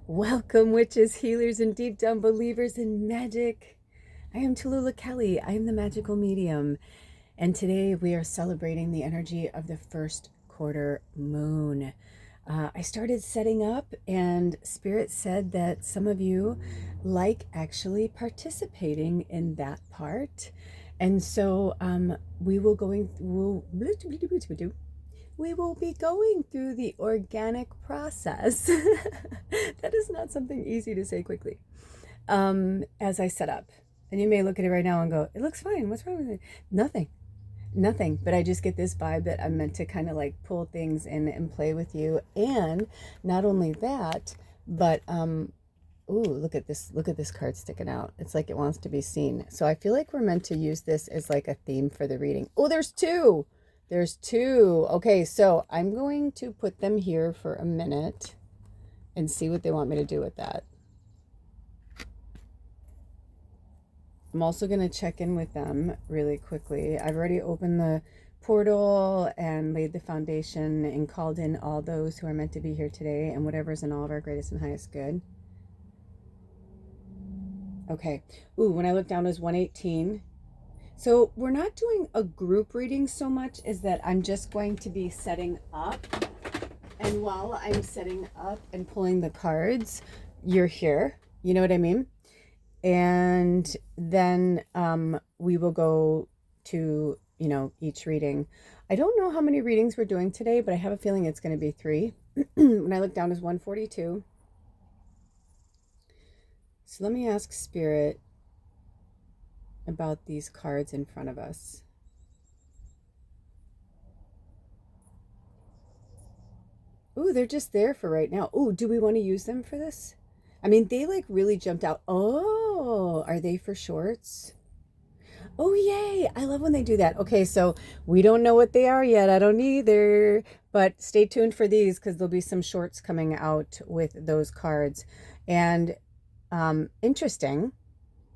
Welcome, witches, healers, and deep down believers in magic. I am Tallulah Kelly. I am the magical medium. And today we are celebrating the energy of the first quarter moon. I started setting up, and Spirit said that some of you like actually participating in that part. And so we will be going through the organic process. That is not something easy to say quickly. As I set up. And you may look at it right now and go, it looks fine. What's wrong with it? Nothing. But I just get this vibe that I'm meant to kind of like pull things in and play with you. And not only that, but ooh, look at this card sticking out. It's like it wants to be seen. So I feel like we're meant to use this as like a theme for the reading. Oh, there's two. Okay, so I'm going to put them here for a minute and see what they want me to do with that. I'm also going to check in with them really quickly. I've already opened the portal and laid the foundation and called in all those who are meant to be here today and whatever's in all of our greatest and highest good. Okay. Ooh, when I look down, is 118. So we're not doing a group reading so much as that I'm just going to be setting up. And while I'm setting up and pulling the cards, you're here. You know what I mean? And then we will go to, each reading. I don't know how many readings we're doing today, but I have a feeling it's going to be 3. When I look down, is 142. So let me ask Spirit about these cards in front of us. Ooh, they're just there for right now. Ooh, do we want to use them for this? I mean, they like really jumped out. Oh, are they for shorts? Oh, yay. I love when they do that. Okay, so we don't know what they are yet. I don't either. But stay tuned for these because there'll be some shorts coming out with those cards. And interesting.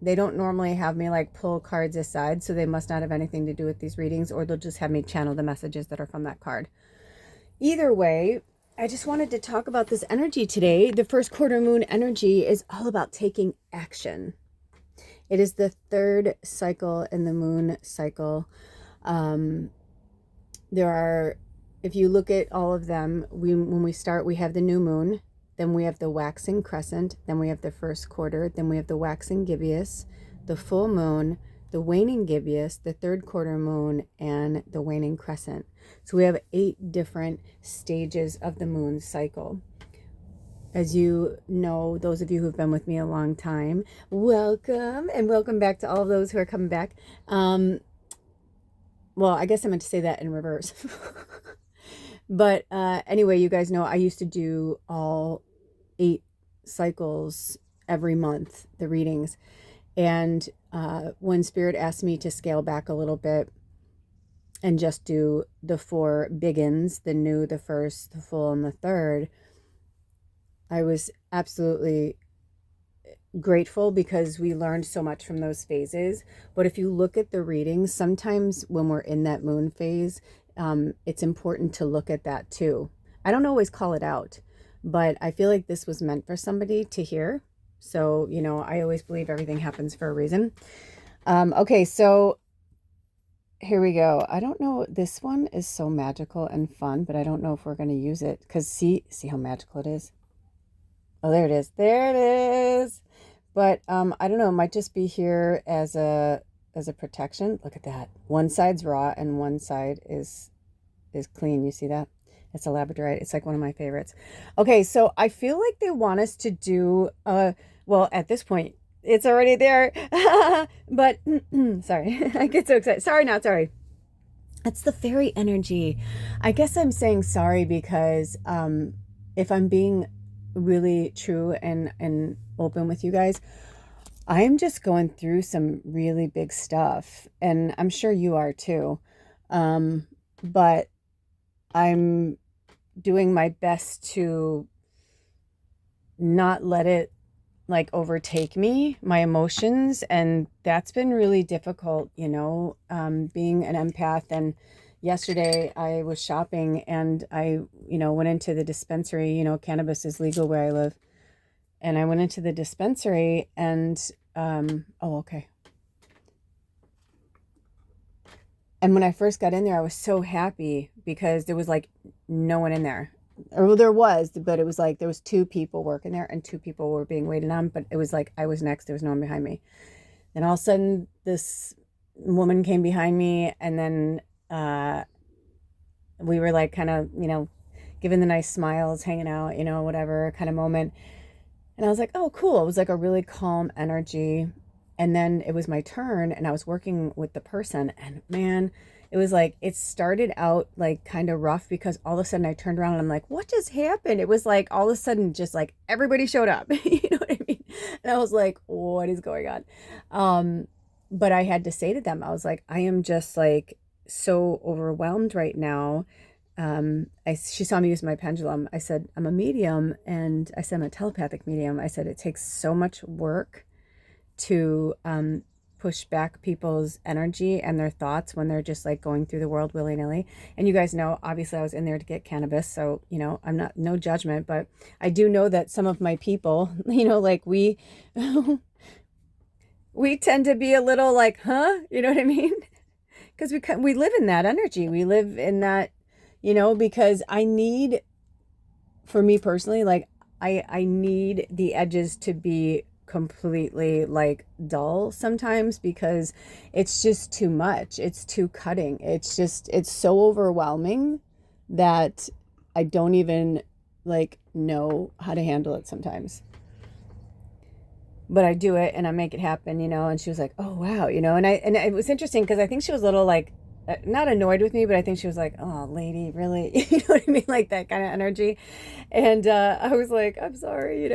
They don't normally have me like pull cards aside, so they must not have anything to do with these readings, or they'll just have me channel the messages that are from that card. Either way, I just wanted to talk about this energy today. The first quarter moon energy is all about taking action. It is the third cycle in the moon cycle. If you look at all of them, when we start, we have the new moon. Then we have the waxing crescent, then we have the first quarter, then we have the waxing gibbous, the full moon, the waning gibbous, the third quarter moon, and the waning crescent. So we have 8 different stages of the moon cycle. As you know, those of you who've been with me a long time, welcome, and welcome back to all of those who are coming back. Well, I guess I meant to say that in reverse. But anyway, you guys know I used to do all 8 cycles every month, the readings. And when Spirit asked me to scale back a little bit and just do the 4 big ins, the new, the first, the full, and the third, I was absolutely grateful because we learned so much from those phases. But if you look at the readings, sometimes when we're in that moon phase, it's important to look at that too. I don't always call it out, but I feel like this was meant for somebody to hear. So, I always believe everything happens for a reason. Okay, so here we go. I don't know. This one is so magical and fun, but I don't know if we're going to use it because see how magical it is. Oh, there it is. There it is. But I don't know. It might just be here as a protection. Look at that. One side's raw and one side is clean. You see that? It's a labradorite. It's like one of my favorites. Okay, so I feel like they want us to do well, at this point it's already there. But sorry. I get so excited. Sorry, not sorry. That's the fairy energy. I guess I'm saying sorry because if I'm being really true and open with you guys, I am just going through some really big stuff, and I'm sure you are too. But I'm doing my best to not let it like overtake me, my emotions, and that's been really difficult, being an empath. And yesterday I was shopping and I, went into the dispensary. Cannabis is legal where I live. And I went into the dispensary and, oh, okay. And when I first got in there, I was so happy because there was like no one in there. Or there was, but it was like there was 2 people working there and 2 people were being waited on. But it was like I was next. There was no one behind me. Then all of a sudden, this woman came behind me, and then we were like kind of, giving the nice smiles, hanging out, whatever kind of moment. And I was like, oh, cool. It was like a really calm energy. And then it was my turn and I was working with the person, and man, it was like, it started out like kind of rough because all of a sudden I turned around and I'm like, what just happened? It was like all of a sudden just like everybody showed up. You know what I mean? And I was like, what is going on? But I had to say to them, I was like, I am just like so overwhelmed right now. She saw me use my pendulum. I said, I'm a medium, and I said, I'm a telepathic medium. I said, it takes so much work to push back people's energy and their thoughts when they're just like going through the world willy-nilly. And you guys know, obviously I was in there to get cannabis, so I'm not, no judgment, but I do know that some of my people, like we we tend to be a little like, huh, you know what I mean? Because we live in that energy, we live in that, because I need, for me personally, like I need the edges to be completely like dull sometimes because it's just too much. It's too cutting. It's so overwhelming that I don't even like know how to handle it sometimes. But I do it and I make it happen, and she was like, oh wow, and it was interesting because I think she was a little like, not annoyed with me, but I think she was like, oh lady, really? You know what I mean? Like that kind of energy. And I was like, I'm sorry,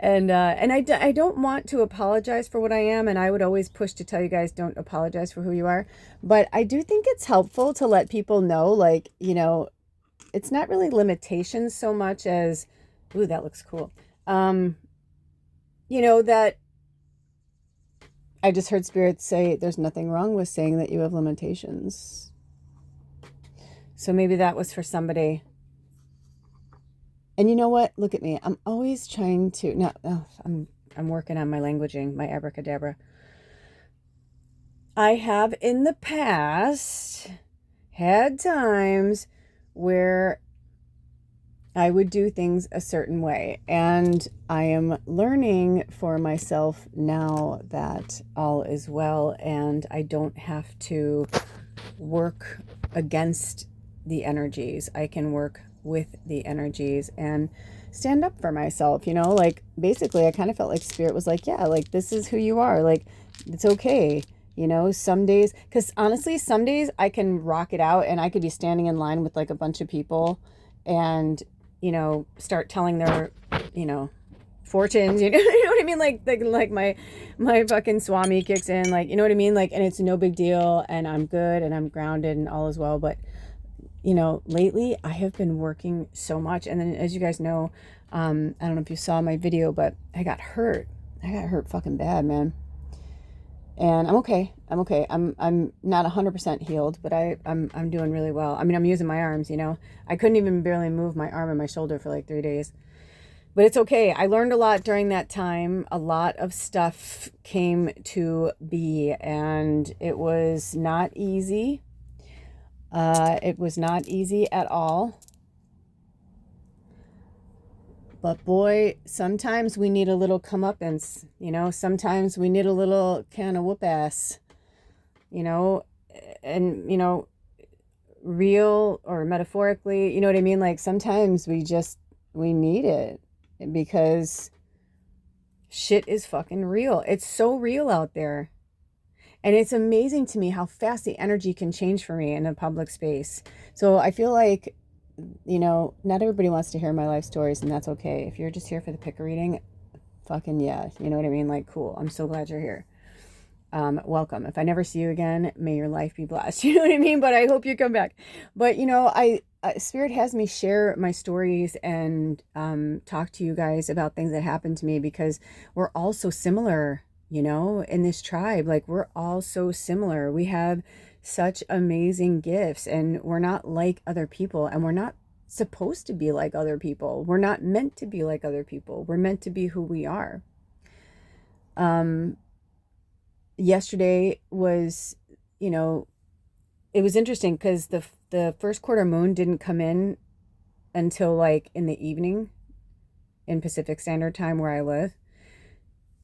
and I don't want to apologize for what I am. And I would always push to tell you guys, don't apologize for who you are. But I do think it's helpful to let people know, like, it's not really limitations so much as, ooh, that looks cool. That I just heard spirits say there's nothing wrong with saying that you have limitations. So maybe that was for somebody. And you know what? Look at me. I'm always trying to, no, I'm working on my languaging, my abracadabra. I have in the past had times where I would do things a certain way. And I am learning for myself now that all is well and I don't have to work against the energies. I can work with the energies and stand up for myself, like basically I kind of felt like spirit was like, yeah, like this is who you are. Like it's okay. Some days, because honestly, some days I can rock it out and I could be standing in line with like a bunch of people and start telling their, fortunes, you know what I mean? Like my fucking Swami kicks in, like, you know what I mean? Like, and it's no big deal and I'm good and I'm grounded and all is well. But, lately I have been working so much. And then as you guys know, I don't know if you saw my video, but I got hurt. Fucking bad, man. And I'm okay. I'm not 100% healed, but I'm doing really well. I mean, I'm using my arms, I couldn't even barely move my arm and my shoulder for like 3 days. But it's okay. I learned a lot during that time. A lot of stuff came to be, and it was not easy. It was not easy at all. But boy, sometimes we need a little comeuppance, sometimes we need a little kind of whoop ass, and, real or metaphorically, you know what I mean? Like sometimes we need it because shit is fucking real. It's so real out there. And it's amazing to me how fast the energy can change for me in a public space. So I feel like, not everybody wants to hear my life stories, and that's okay. If you're just here for the pick reading, fucking yeah, you know what I mean? Like, cool. I'm so glad you're here. Welcome. If I never see you again, may your life be blessed. You know what I mean? But I hope you come back. But, Spirit has me share my stories and talk to you guys about things that happened to me because we're all so similar, in this tribe. Like, we're all so similar. We have such amazing gifts and we're not like other people and we're not supposed to be like other people. We're not meant to be like other people. We're meant to be who we are. Yesterday was, you know, it was interesting because the first quarter moon didn't come in until like in the evening in Pacific Standard Time where I live.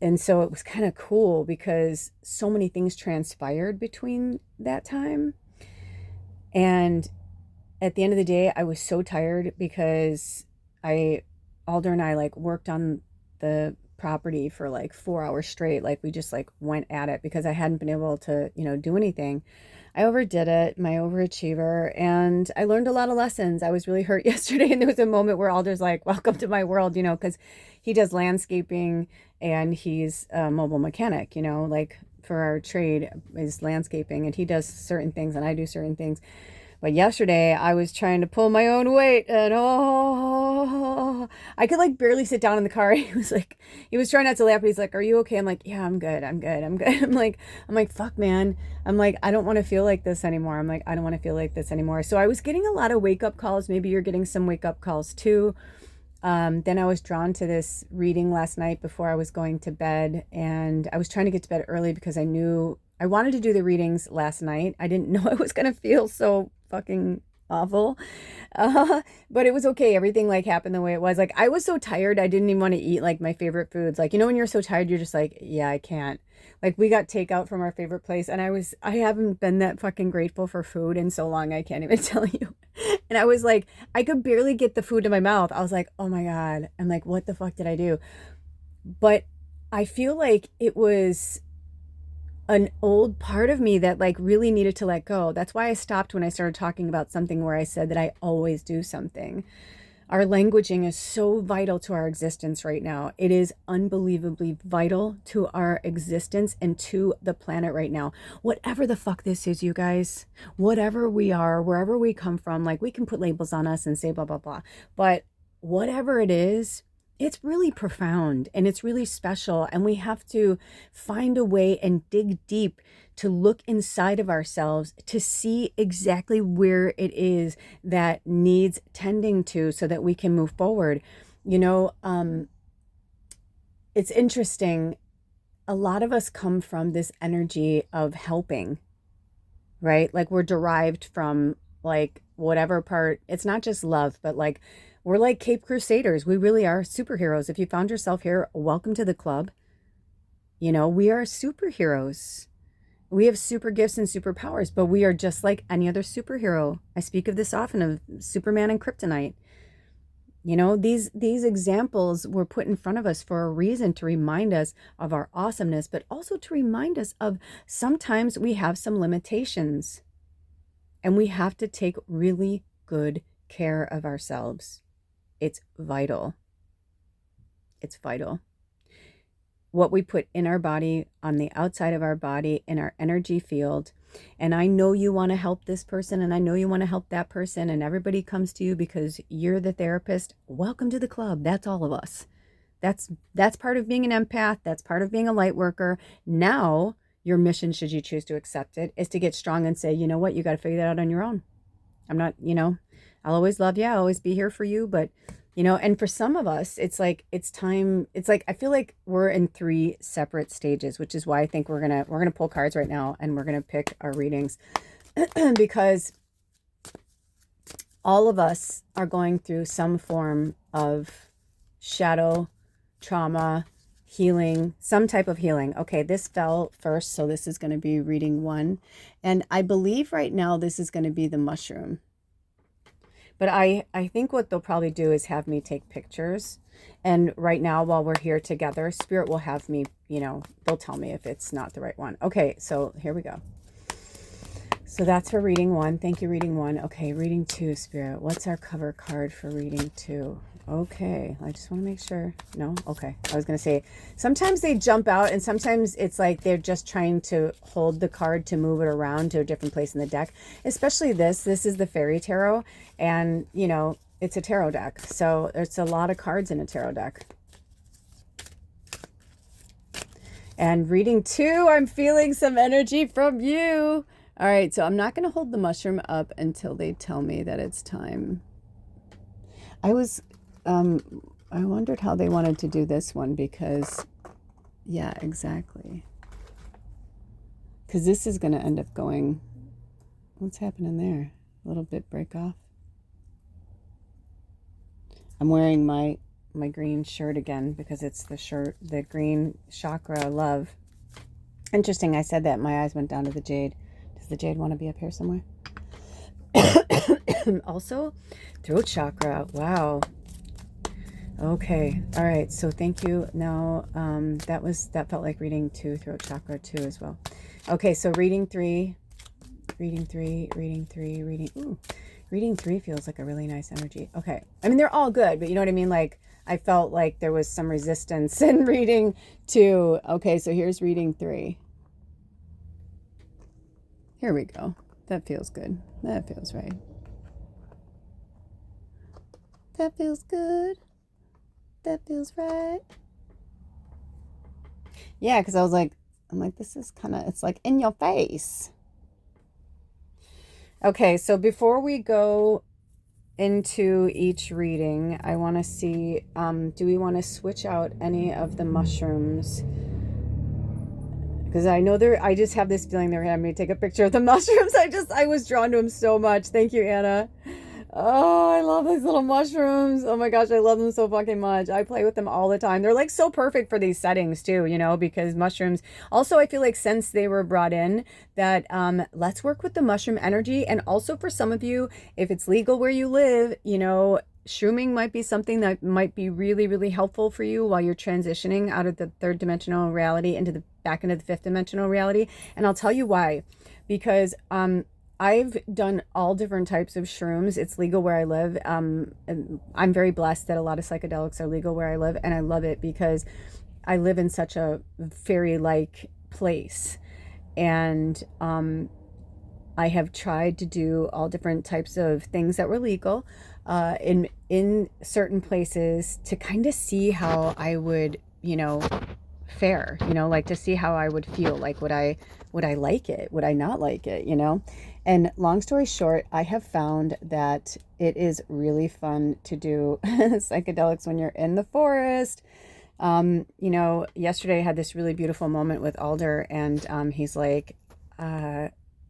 And so it was kind of cool because so many things transpired between that time. And at the end of the day, I was so tired because Alder and I like worked on the property for like 4 hours straight. Like we just like went at it because I hadn't been able to, do anything. I overdid it, my overachiever, and I learned a lot of lessons. I was really hurt yesterday, and there was a moment where Alder's like, welcome to my world, because he does landscaping and he's a mobile mechanic, like for our trade is landscaping, and he does certain things and I do certain things. But yesterday I was trying to pull my own weight and I could like barely sit down in the car. He was trying not to laugh, but he's like, are you okay? I'm like, yeah, I'm good. I'm like, fuck, man. I'm like, I don't want to feel like this anymore. So I was getting a lot of wake up calls. Maybe you're getting some wake up calls too. Then I was drawn to this reading last night before I was going to bed, and I was trying to get to bed early because I knew I wanted to do the readings last night. I didn't know I was going to feel so fucking awful. But it was okay. Everything like happened the way it was. Like I was so tired. I didn't even want to eat like my favorite foods. Like, when you're so tired, you're just like, yeah, I can't. Like we got takeout from our favorite place, and I haven't been that fucking grateful for food in so long. I can't even tell you. And I was like, I could barely get the food in my mouth. I was like, oh my God. I'm like, what the fuck did I do? But I feel like it was an old part of me that like really needed to let go. That's why I stopped when I started talking about something where I said that I always do something. Our languaging is so vital to our existence right now. It is unbelievably vital to our existence and to the planet right now. Whatever the fuck this is, you guys, whatever we are, wherever we come from, like we can put labels on us and say blah, blah, blah. But whatever it is, it's really profound and it's really special. And we have to find a way and dig deep to look inside of ourselves to see exactly where it is that needs tending to so that we can move forward. It's interesting. A lot of us come from this energy of helping, right? Like we're derived from like whatever part, it's not just love, but like we're like Cape Crusaders. We really are superheroes. If you found yourself here, welcome to the club. We are superheroes. We have super gifts and superpowers, but we are just like any other superhero. I speak of this often, of Superman and Kryptonite. These examples were put in front of us for a reason, to remind us of our awesomeness, but also to remind us of sometimes we have some limitations and we have to take really good care of ourselves. It's vital. It's vital. What we put in our body, on the outside of our body, in our energy field. And I know you want to help this person, and I know you want to help that person, and everybody comes to you because you're the therapist. Welcome to the club. That's all of us. That's part of being an empath. That's part of being a light worker. Now, your mission, should you choose to accept it, is to get strong and say, you know what, you got to figure that out on your own. I'm not, I'll always love you. I'll always be here for you. But, and for some of us, it's like, it's time. It's like, I feel like we're in 3 separate stages, which is why I think we're going to pull cards right now and we're going to pick our readings because all of us are going through some form of shadow, trauma, healing, some type of healing. Okay, this fell first, so this is going to be reading 1. And I believe right now this is going to be the mushroom. But I think what they'll probably do is have me take pictures. And right now, while we're here together, Spirit will have me, they'll tell me if it's not the right one. Okay, so here we go. So that's for reading 1. Thank you, reading 1. Okay, reading 2, Spirit. What's our cover card for reading 2? Okay, I just want to make sure. No? Okay. I was going to say, sometimes they jump out and sometimes it's like they're just trying to hold the card to move it around to a different place in the deck. Especially this is the Fairy Tarot, and, it's a tarot deck. So it's a lot of cards in a tarot deck. And reading 2, I'm feeling some energy from you. All right, so I'm not going to hold the mushroom up until they tell me that it's time. I was, I wondered how they wanted to do this one because, yeah, exactly. Because this is going to end up going, what's happening there? A little bit break off. I'm wearing my green shirt again because it's the green chakra love. Interesting, I said that. My eyes went down to the jade. Does the jade want to be up here somewhere? Also, throat chakra. Wow. Okay. All right. So thank you. Now, that felt like reading 2, throat chakra 2 as well. Okay. So reading 3. Ooh. Reading 3 feels like a really nice energy. Okay. I mean, they're all good, but you know what I mean? Like, I felt like there was some resistance in reading 2. Okay. So here's reading 3. Here we go. That feels good. That feels right. That feels good. That feels right. Yeah, because I'm like, this is kind of, it's like in your face. Okay, so before we go into each reading, I want to see, do we want to switch out any of the mushrooms? Because I know I just have this feeling they're having me take a picture of the mushrooms. I was drawn to them so much. Thank you, Anna. Oh, I love these little mushrooms. Oh my gosh, I love them so fucking much. I play with them all the time. They're like so perfect for these settings too, you know, because mushrooms. Also, I feel like since they were brought in, that let's work with the mushroom energy. And also for some of you, if it's legal where you live, you know, shrooming might be something that might be really, really helpful for you while you're transitioning out of the 3rd dimensional reality into the back into the 5th dimensional reality. And I'll tell you why. Because I've done all different types of shrooms. It's legal where I live. And I'm very blessed that a lot of psychedelics are legal where I live. And I love it because I live in such a fairy-like place. And I have tried to do all different types of things that were legal in certain places to kind of see how I would, you know, fare, you know, like to see how I would feel. Like, would I like it? Would I not like it? You know? And long story short, I have found that it is really fun to do psychedelics when you're in the forest. You know, yesterday I had this really beautiful moment with Alder, and he's like,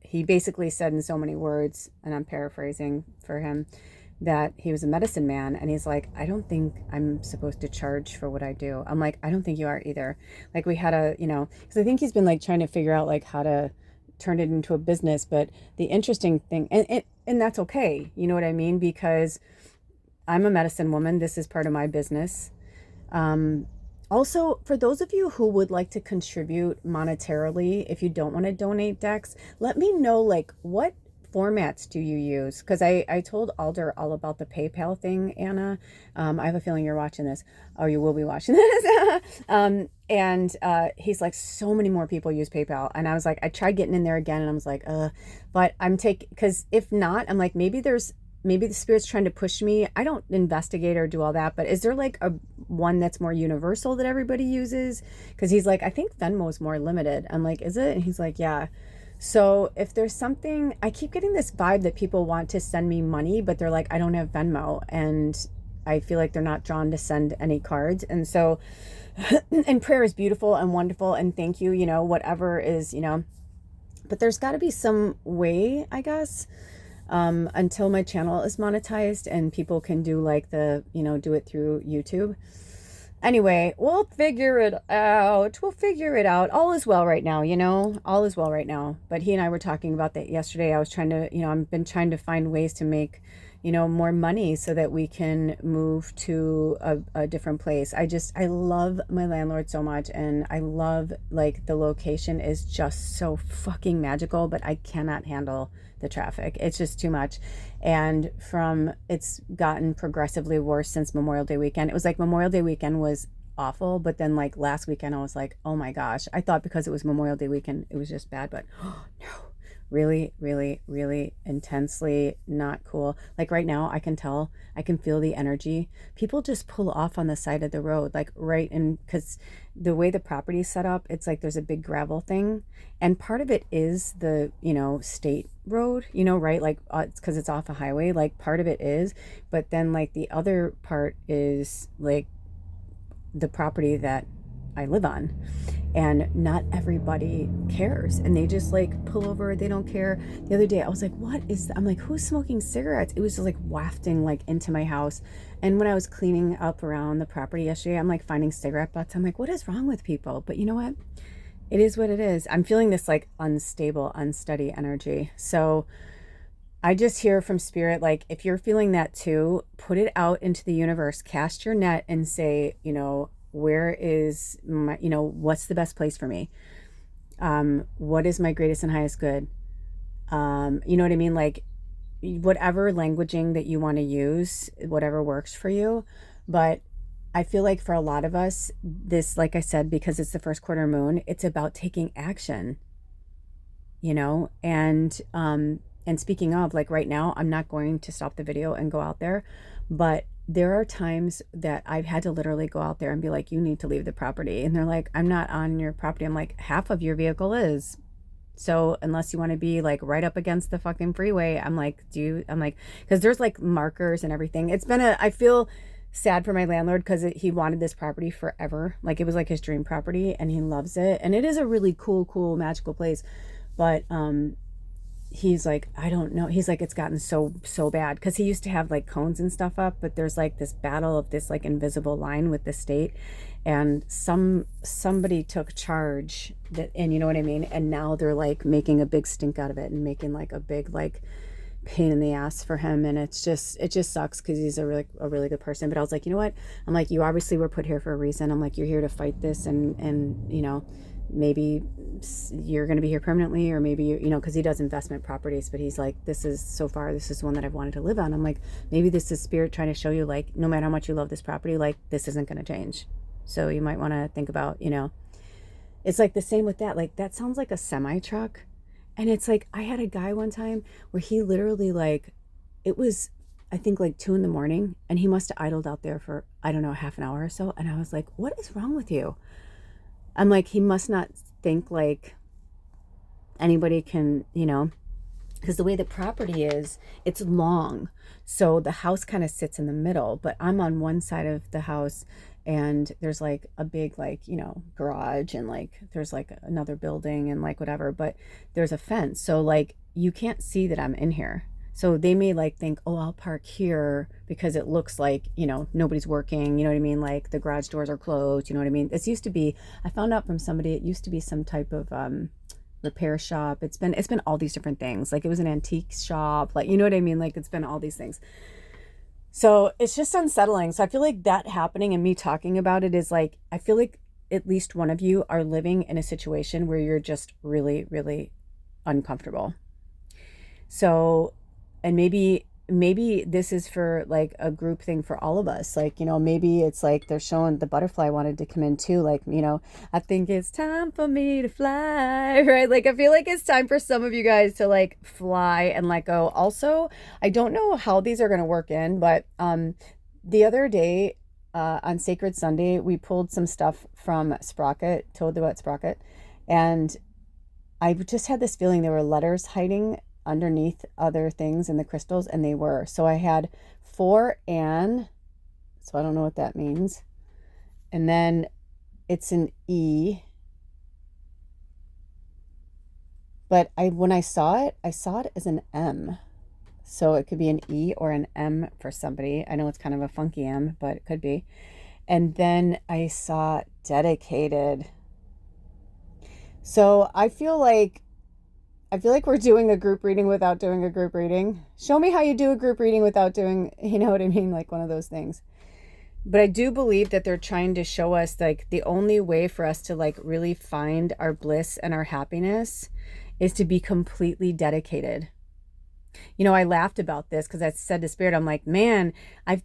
he basically said in so many words, and I'm paraphrasing for him, that he was a medicine man. And he's like, I don't think I'm supposed to charge for what I do. I'm like, I don't think you are either. Like, we had a, you know, because I think he's been like trying to figure out like how to turn it into a business. But the interesting thing, and that's okay. You know what I mean? Because I'm a medicine woman. This is part of my business. Also, for those of you who would like to contribute monetarily, if you don't want to donate decks, let me know, like, what formats do you use? Because I told Alder all about the PayPal thing, Anna. I have a feeling you're watching this. Oh, you will be watching this. And he's like, so many more people use PayPal. And I was like, I tried getting in there again, and I was like, but I'm because if not, I'm like, maybe the spirit's trying to push me. I don't investigate or do all that, but is there like a one that's more universal that everybody uses? Because he's like, I think Venmo is more limited. I'm like, is it? And he's like, yeah. So if there's something, I keep getting this vibe that people want to send me money, but they're like, I don't have Venmo. And I feel like they're not drawn to send any cards. And so, and prayer is beautiful and wonderful. And thank you, you know, whatever is, you know, but there's got to be some way, I guess, until my channel is monetized and people can do like the, you know, do it through YouTube. Anyway, we'll figure it out. All is well right now, you know, all is well right now. But he and I were talking about that yesterday. I was trying to, you know, I've been trying to find ways to make, you know, more money so that we can move to a different place. I love my landlord so much, and I love, like, the location is just so fucking magical, but I cannot handle the traffic. It's just too much. And it's gotten progressively worse since Memorial Day weekend. It was like Memorial Day weekend was awful, but then like last weekend I was like, oh my gosh, I thought because it was Memorial Day weekend it was just bad, but oh no, really, really, really intensely not cool. Like right now, I can tell, I can feel the energy. People just pull off on the side of the road, like right in, because the way the property is set up, it's like there's a big gravel thing. And part of it is the, state road, right? Like it's because it's off a highway, like part of it is. But then like the other part is like the property that I live on, and not everybody cares, and they just like pull over, they don't care. The other day I was like, what is that? I'm like, who's smoking cigarettes? It was just like wafting like into my house. And when I was cleaning up around the property yesterday, I'm like finding cigarette butts. I'm like, what is wrong with people? But you know what, it is what it is. I'm feeling this like unstable, unsteady energy. So I just hear from spirit, like, if you're feeling that too, put it out into the universe, cast your net and say, where is my, what's the best place for me? What is my greatest and highest good? You know what I mean? Like whatever languaging that you want to use, whatever works for you. But I feel like for a lot of us, this, like I said, because it's the first quarter moon, it's about taking action, and speaking of, like right now, I'm not going to stop the video and go out there, but there are times that I've had to literally go out there and be like, you need to leave the property. And they're like, I'm not on your property. I'm like, half of your vehicle is. So unless you want to be like right up against the fucking freeway, I'm like, because there's like markers and everything. I feel sad for my landlord because he wanted this property forever. Like it was like his dream property and he loves it. And it is a really cool, magical place. But, he's like, I don't know. He's like, it's gotten so bad because he used to have like cones and stuff up, but there's like this battle of this like invisible line with the state, and somebody took charge and you know what I mean? And now they're like making a big stink out of it and making like a big like pain in the ass for him. And it just sucks because he's a really good person. But I was like, you know what? I'm like, you obviously were put here for a reason. I'm like, you're here to fight this, and maybe you're going to be here permanently, or maybe because he does investment properties, but he's like, this is one that I've wanted to live on. I'm like, maybe this is spirit trying to show you, like, no matter how much you love this property, like this isn't going to change. So you might want to think about, it's like the same with that. Like that sounds like a semi truck. And it's like, I had a guy one time where he literally like, it was, I think like 2 a.m, and he must have idled out there for, I don't know, half an hour or so. And I was like, what is wrong with you? I'm like, he must not think like anybody can, because the way the property is, it's long. So the house kind of sits in the middle, but I'm on one side of the house and there's like a big, like, garage, and like, there's like another building and like whatever, but there's a fence. So like, you can't see that I'm in here. So they may like think, oh, I'll park here because it looks like, nobody's working. You know what I mean? Like the garage doors are closed. You know what I mean? This used to be, I found out from somebody, it used to be some type of repair shop. It's been all these different things. Like it was an antique shop. Like, you know what I mean? Like it's been all these things. So it's just unsettling. So I feel like that happening and me talking about it is like, I feel like at least one of you are living in a situation where you're just really, really uncomfortable. So, and maybe this is for like a group thing for all of us. Like, maybe it's like they're showing the butterfly wanted to come in too. Like, I think it's time for me to fly, right? Like, I feel like it's time for some of you guys to like fly and let go. Also, I don't know how these are going to work in, but the other day on Sacred Sunday, we pulled some stuff from Sprocket, Toad the Wet Sprocket. And I just had this feeling there were letters hiding underneath other things in the crystals, and they were. So I had 4 N, so I don't know what that means. And then it's an E. But when I saw it as an M. So it could be an E or an M for somebody. I know it's kind of a funky M, but it could be. And then I saw dedicated. So I feel like we're doing a group reading without doing a group reading. Show me how you do a group reading without doing, you know what I mean? Like one of those things. But I do believe that they're trying to show us like the only way for us to like really find our bliss and our happiness is to be completely dedicated. I laughed about this because I said to Spirit, I'm like, man,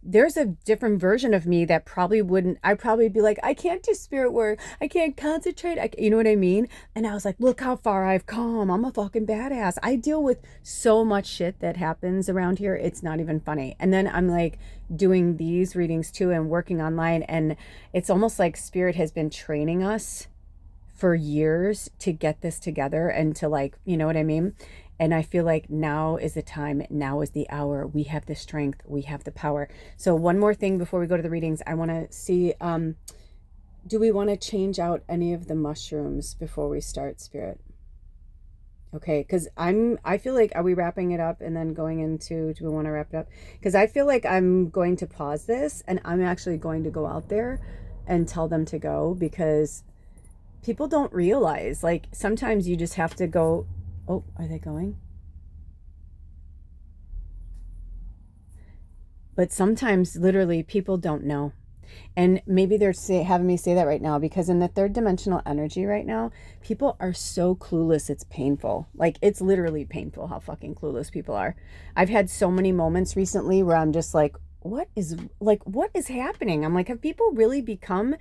there's a different version of me that probably wouldn't, I'd probably be like, I can't do spirit work. I can't concentrate. You know what I mean? And I was like, look how far I've come. I'm a fucking badass. I deal with so much shit that happens around here. It's not even funny. And then I'm like doing these readings too and working online. And it's almost like Spirit has been training us for years to get this together and to like, you know what I mean? And I feel like now is the time, now is the hour. We have the strength, we have the power. So one more thing before we go to the readings, I want to see, do we want to change out any of the mushrooms before we start, Spirit? Okay, because I feel like, are we wrapping it up and then going into, do we want to wrap it up? Because I feel like I'm going to pause this and I'm actually going to go out there and tell them to go, because people don't realize, like, sometimes you just have to go. Oh, are they going? But sometimes literally people don't know. And maybe they're having me say that right now because in the third dimensional energy right now, people are so clueless. It's painful. Like, it's literally painful how fucking clueless people are. I've had so many moments recently where I'm just like, what is happening? I'm like, have people really become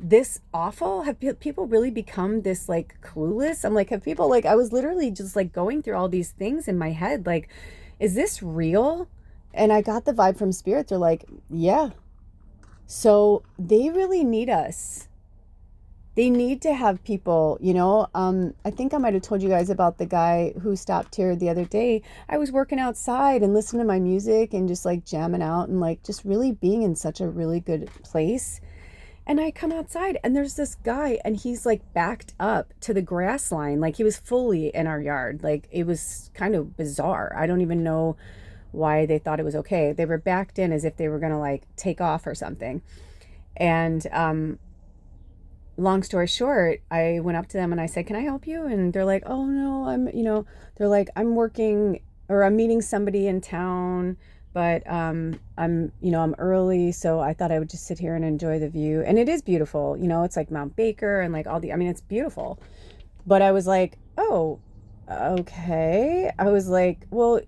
this awful? Have people really become this like clueless? I'm like, have people, like, I was literally just like going through all these things in my head, like, is this real? And I got the vibe from Spirit. They're like, yeah. So they really need us. They need to have people, I think I might have told you guys about the guy who stopped here the other day. I was working outside and listening to my music and just like jamming out and like just really being in such a really good place. And I come outside and there's this guy and he's like backed up to the grass line. Like, he was fully in our yard. Like, it was kind of bizarre. I don't even know why they thought it was okay. They were backed in as if they were going to like take off or something. And long story short, I went up to them and I said, can I help you? And they're like, oh no, they're like, I'm working, or I'm meeting somebody in town, but I'm early, so I thought I would just sit here and enjoy the view. And it is beautiful, it's like Mount Baker and like it's beautiful. But I was like, oh, okay. I was like, well,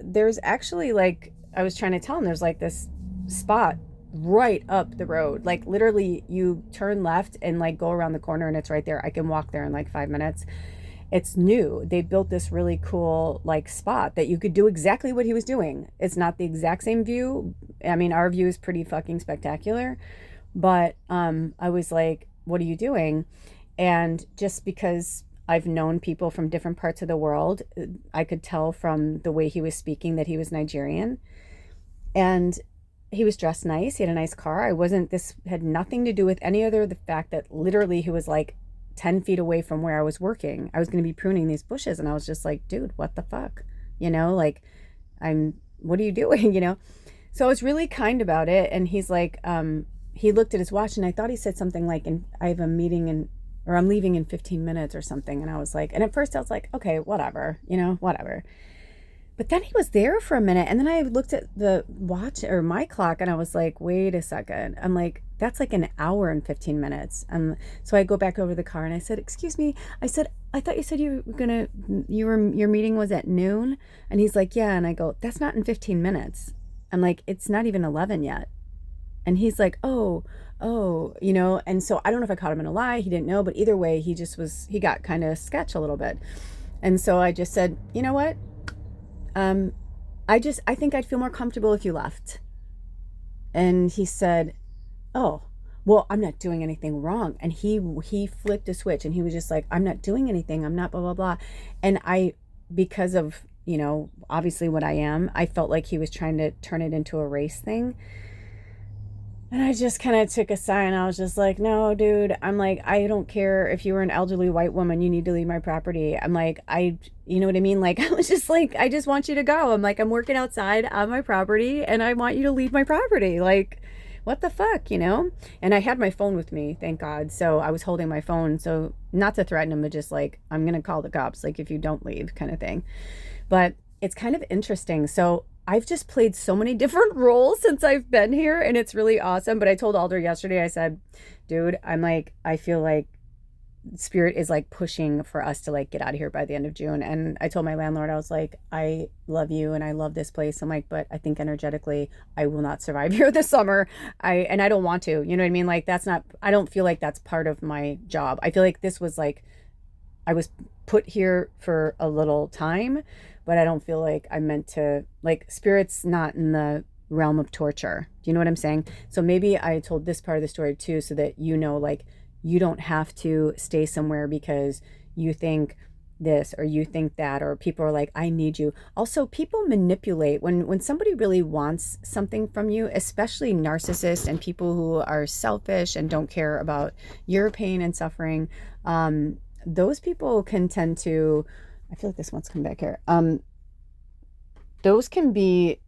there's actually, like, I was trying to tell him, there's like this spot right up the road. Like, literally you turn left and like go around the corner and it's right there. I can walk there in like 5 minutes. It's new. They built this really cool like spot that you could do exactly what he was doing. It's not the exact same view. Our view is pretty fucking spectacular. But I was like, what are you doing? And just because I've known people from different parts of the world, I could tell from the way he was speaking that he was Nigerian. And he was dressed nice. He had a nice car. This had nothing to do with any other, the fact that literally he was like 10 feet away from where I was working. I was going to be pruning these bushes. And I was just like, dude, what the fuck? Like, what are you doing? So I was really kind about it. And he's like, he looked at his watch and I thought he said something like, I have a meeting or I'm leaving in 15 minutes or something. And I was like, and at first I was like, okay, whatever, whatever. But then he was there for a minute. And then I looked at the watch or my clock and I was like, wait a second. I'm like, that's like an hour and 15 minutes. So I go back over to the car and I said, excuse me. I said, I thought you said your meeting was at noon. And he's like, yeah. And I go, that's not in 15 minutes. I'm like, it's not even 11 yet. And he's like, oh, and so I don't know if I caught him in a lie. He didn't know, but either way, he got kind of sketch a little bit. And so I just said, you know what? I think I'd feel more comfortable if you left. And he said, oh, well, I'm not doing anything wrong. And he flipped a switch and he was just like, I'm not doing anything. I'm not blah, blah, blah. And because of, obviously what I am, I felt like he was trying to turn it into a race thing. And I just kind of took a sigh and I was just like, no, dude, I'm like, I don't care if you were an elderly white woman, you need to leave my property. I'm like, you know what I mean? Like, I was just like, I just want you to go. I'm like, I'm working outside on my property and I want you to leave my property. Like, what the fuck, And I had my phone with me, thank God. So I was holding my phone. So not to threaten him, but just like, I'm going to call the cops, like if you don't leave kind of thing. But it's kind of interesting. So I've just played so many different roles since I've been here and it's really awesome. But I told Alder yesterday, I said, dude, I'm like, I feel like Spirit is like pushing for us to like get out of here by the end of June. And I told my landlord, I was like, I love you and I love this place. I'm like, but I think energetically I will not survive here this summer. I don't want to, you know what I mean? Like that's not, I don't feel like that's part of my job. I feel like this was like, I was put here for a little time, but I don't feel like I'm meant to, like, Spirit's not in the realm of torture. Do you know what I'm saying? So maybe I told this part of the story too, so that you know, like, you don't have to stay somewhere because you think this or you think that, or people are like, I need you. Also, people manipulate when somebody really wants something from you, especially narcissists and people who are selfish and don't care about your pain and suffering. Those people can tend to, I feel like this one's come back here. Those can be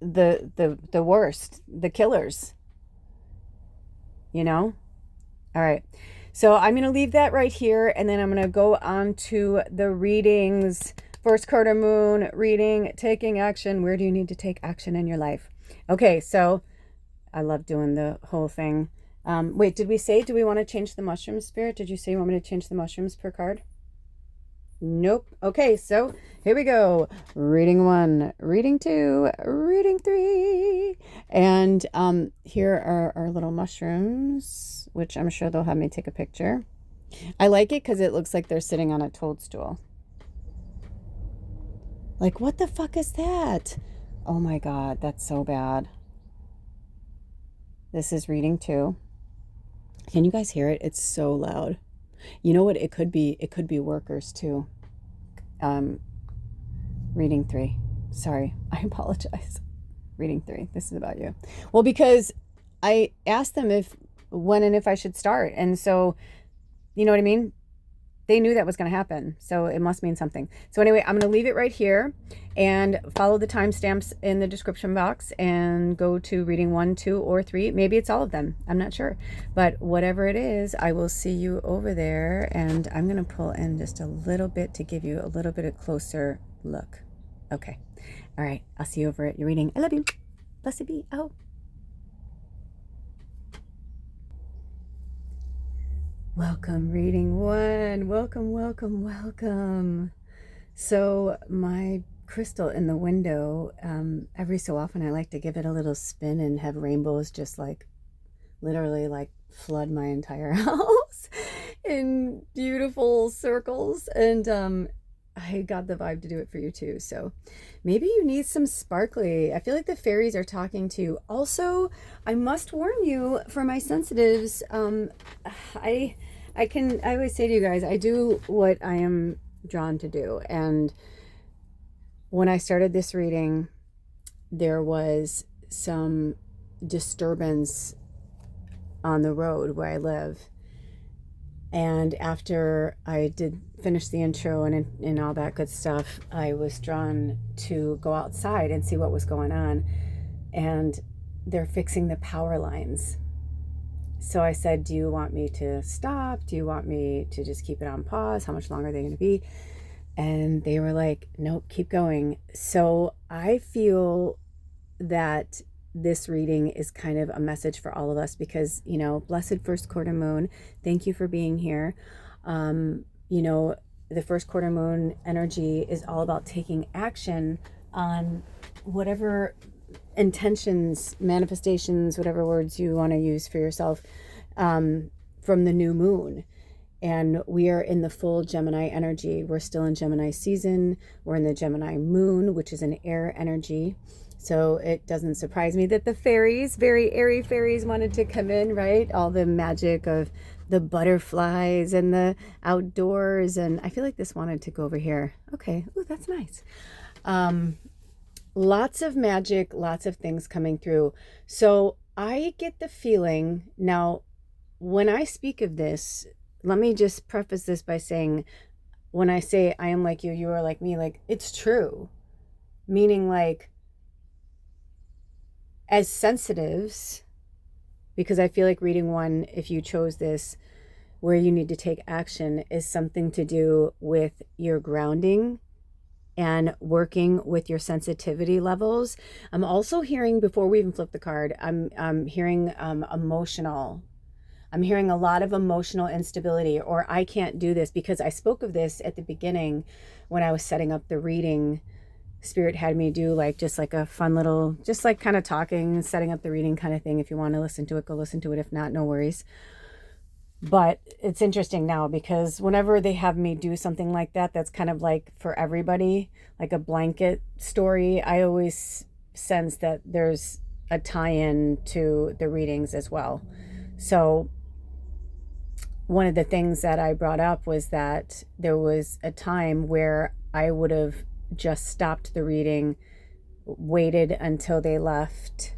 the worst, the killers, you know? All right. So I'm going to leave that right here. And then I'm going to go on to the readings. First quarter moon reading, taking action. Where do you need to take action in your life? Okay. So I love doing the whole thing. Wait, did we say, do we want to change the mushrooms, Spirit? Did you say you want me to change the mushrooms per card? Nope. Okay, so here we go. Reading 1, reading 2, reading 3. And here are our little mushrooms, which I'm sure they'll have me take a picture. I like it because it looks like they're sitting on a toadstool. Like, what the fuck is that? Oh my God, that's so bad. This is reading 2. Can you guys hear it? It's so loud. You know what? It could be workers too. Reading 3. Sorry, I apologize. Reading 3. This is about you. Well, because I asked them when and if I should start. And so, you know what I mean? They knew that was going to happen. So it must mean something. So anyway, I'm going to leave it right here and follow the timestamps in the description box and go to reading 1, 2, or 3. Maybe it's all of them. I'm not sure. But whatever it is, I will see you over there. And I'm going to pull in just a little bit to give you a little bit of closer look. Okay. All right. I'll see you over at your reading. I love you. Blessed be. Oh. Welcome, reading 1. Welcome, welcome, welcome. So my crystal in the window, every so often I like to give it a little spin and have rainbows just like literally like flood my entire house in beautiful circles. And I got the vibe to do it for you too. So maybe you need some sparkly. I feel like the fairies are talking to you. Also, I must warn you, for my sensitives, I always say to you guys, I do what I am drawn to do. And when I started this reading, there was some disturbance on the road where I live. And after I did finish the intro and all that good stuff, I was drawn to go outside and see what was going on. And they're fixing the power lines. So I said, do you want me to stop? Do you want me to just keep it on pause? How much longer are they going to be? And they were like, nope, keep going. So I feel that this reading is kind of a message for all of us because, you know, blessed first quarter moon. Thank you for being here. You know, the first quarter moon energy is all about taking action on whatever intentions, manifestations, whatever words you want to use for yourself, from the new moon. And we are in the full Gemini energy. We're still in Gemini season. We're in the Gemini moon, which is an air energy. So it doesn't surprise me that the fairies, very airy fairies, wanted to come in, right? All the magic of the butterflies and the outdoors. And I feel like this wanted to go over here. Okay. Oh, that's nice. Lots of magic, lots of things coming through. So I get the feeling now, when I speak of this, let me just preface this by saying, when I say I am like you, you are like me, like it's true. Meaning like, as sensitives, because I feel like reading 1, if you chose this, where you need to take action is something to do with your grounding and working with your sensitivity levels. I'm also hearing, before we even flip the card, I'm hearing emotional I'm hearing a lot of emotional instability, or I can't do this, because I spoke of this at the beginning when I was setting up the reading. Spirit had me do like just like a fun little, just like kind of talking, setting up the reading kind of thing. If you want to listen to it, go listen to it. If not, no worries. But it's interesting now, because whenever they have me do something like that, that's kind of like for everybody, like a blanket story, I always sense that there's a tie-in to the readings as well. So one of the things that I brought up was that there was a time where I would have just stopped the reading, waited until they left,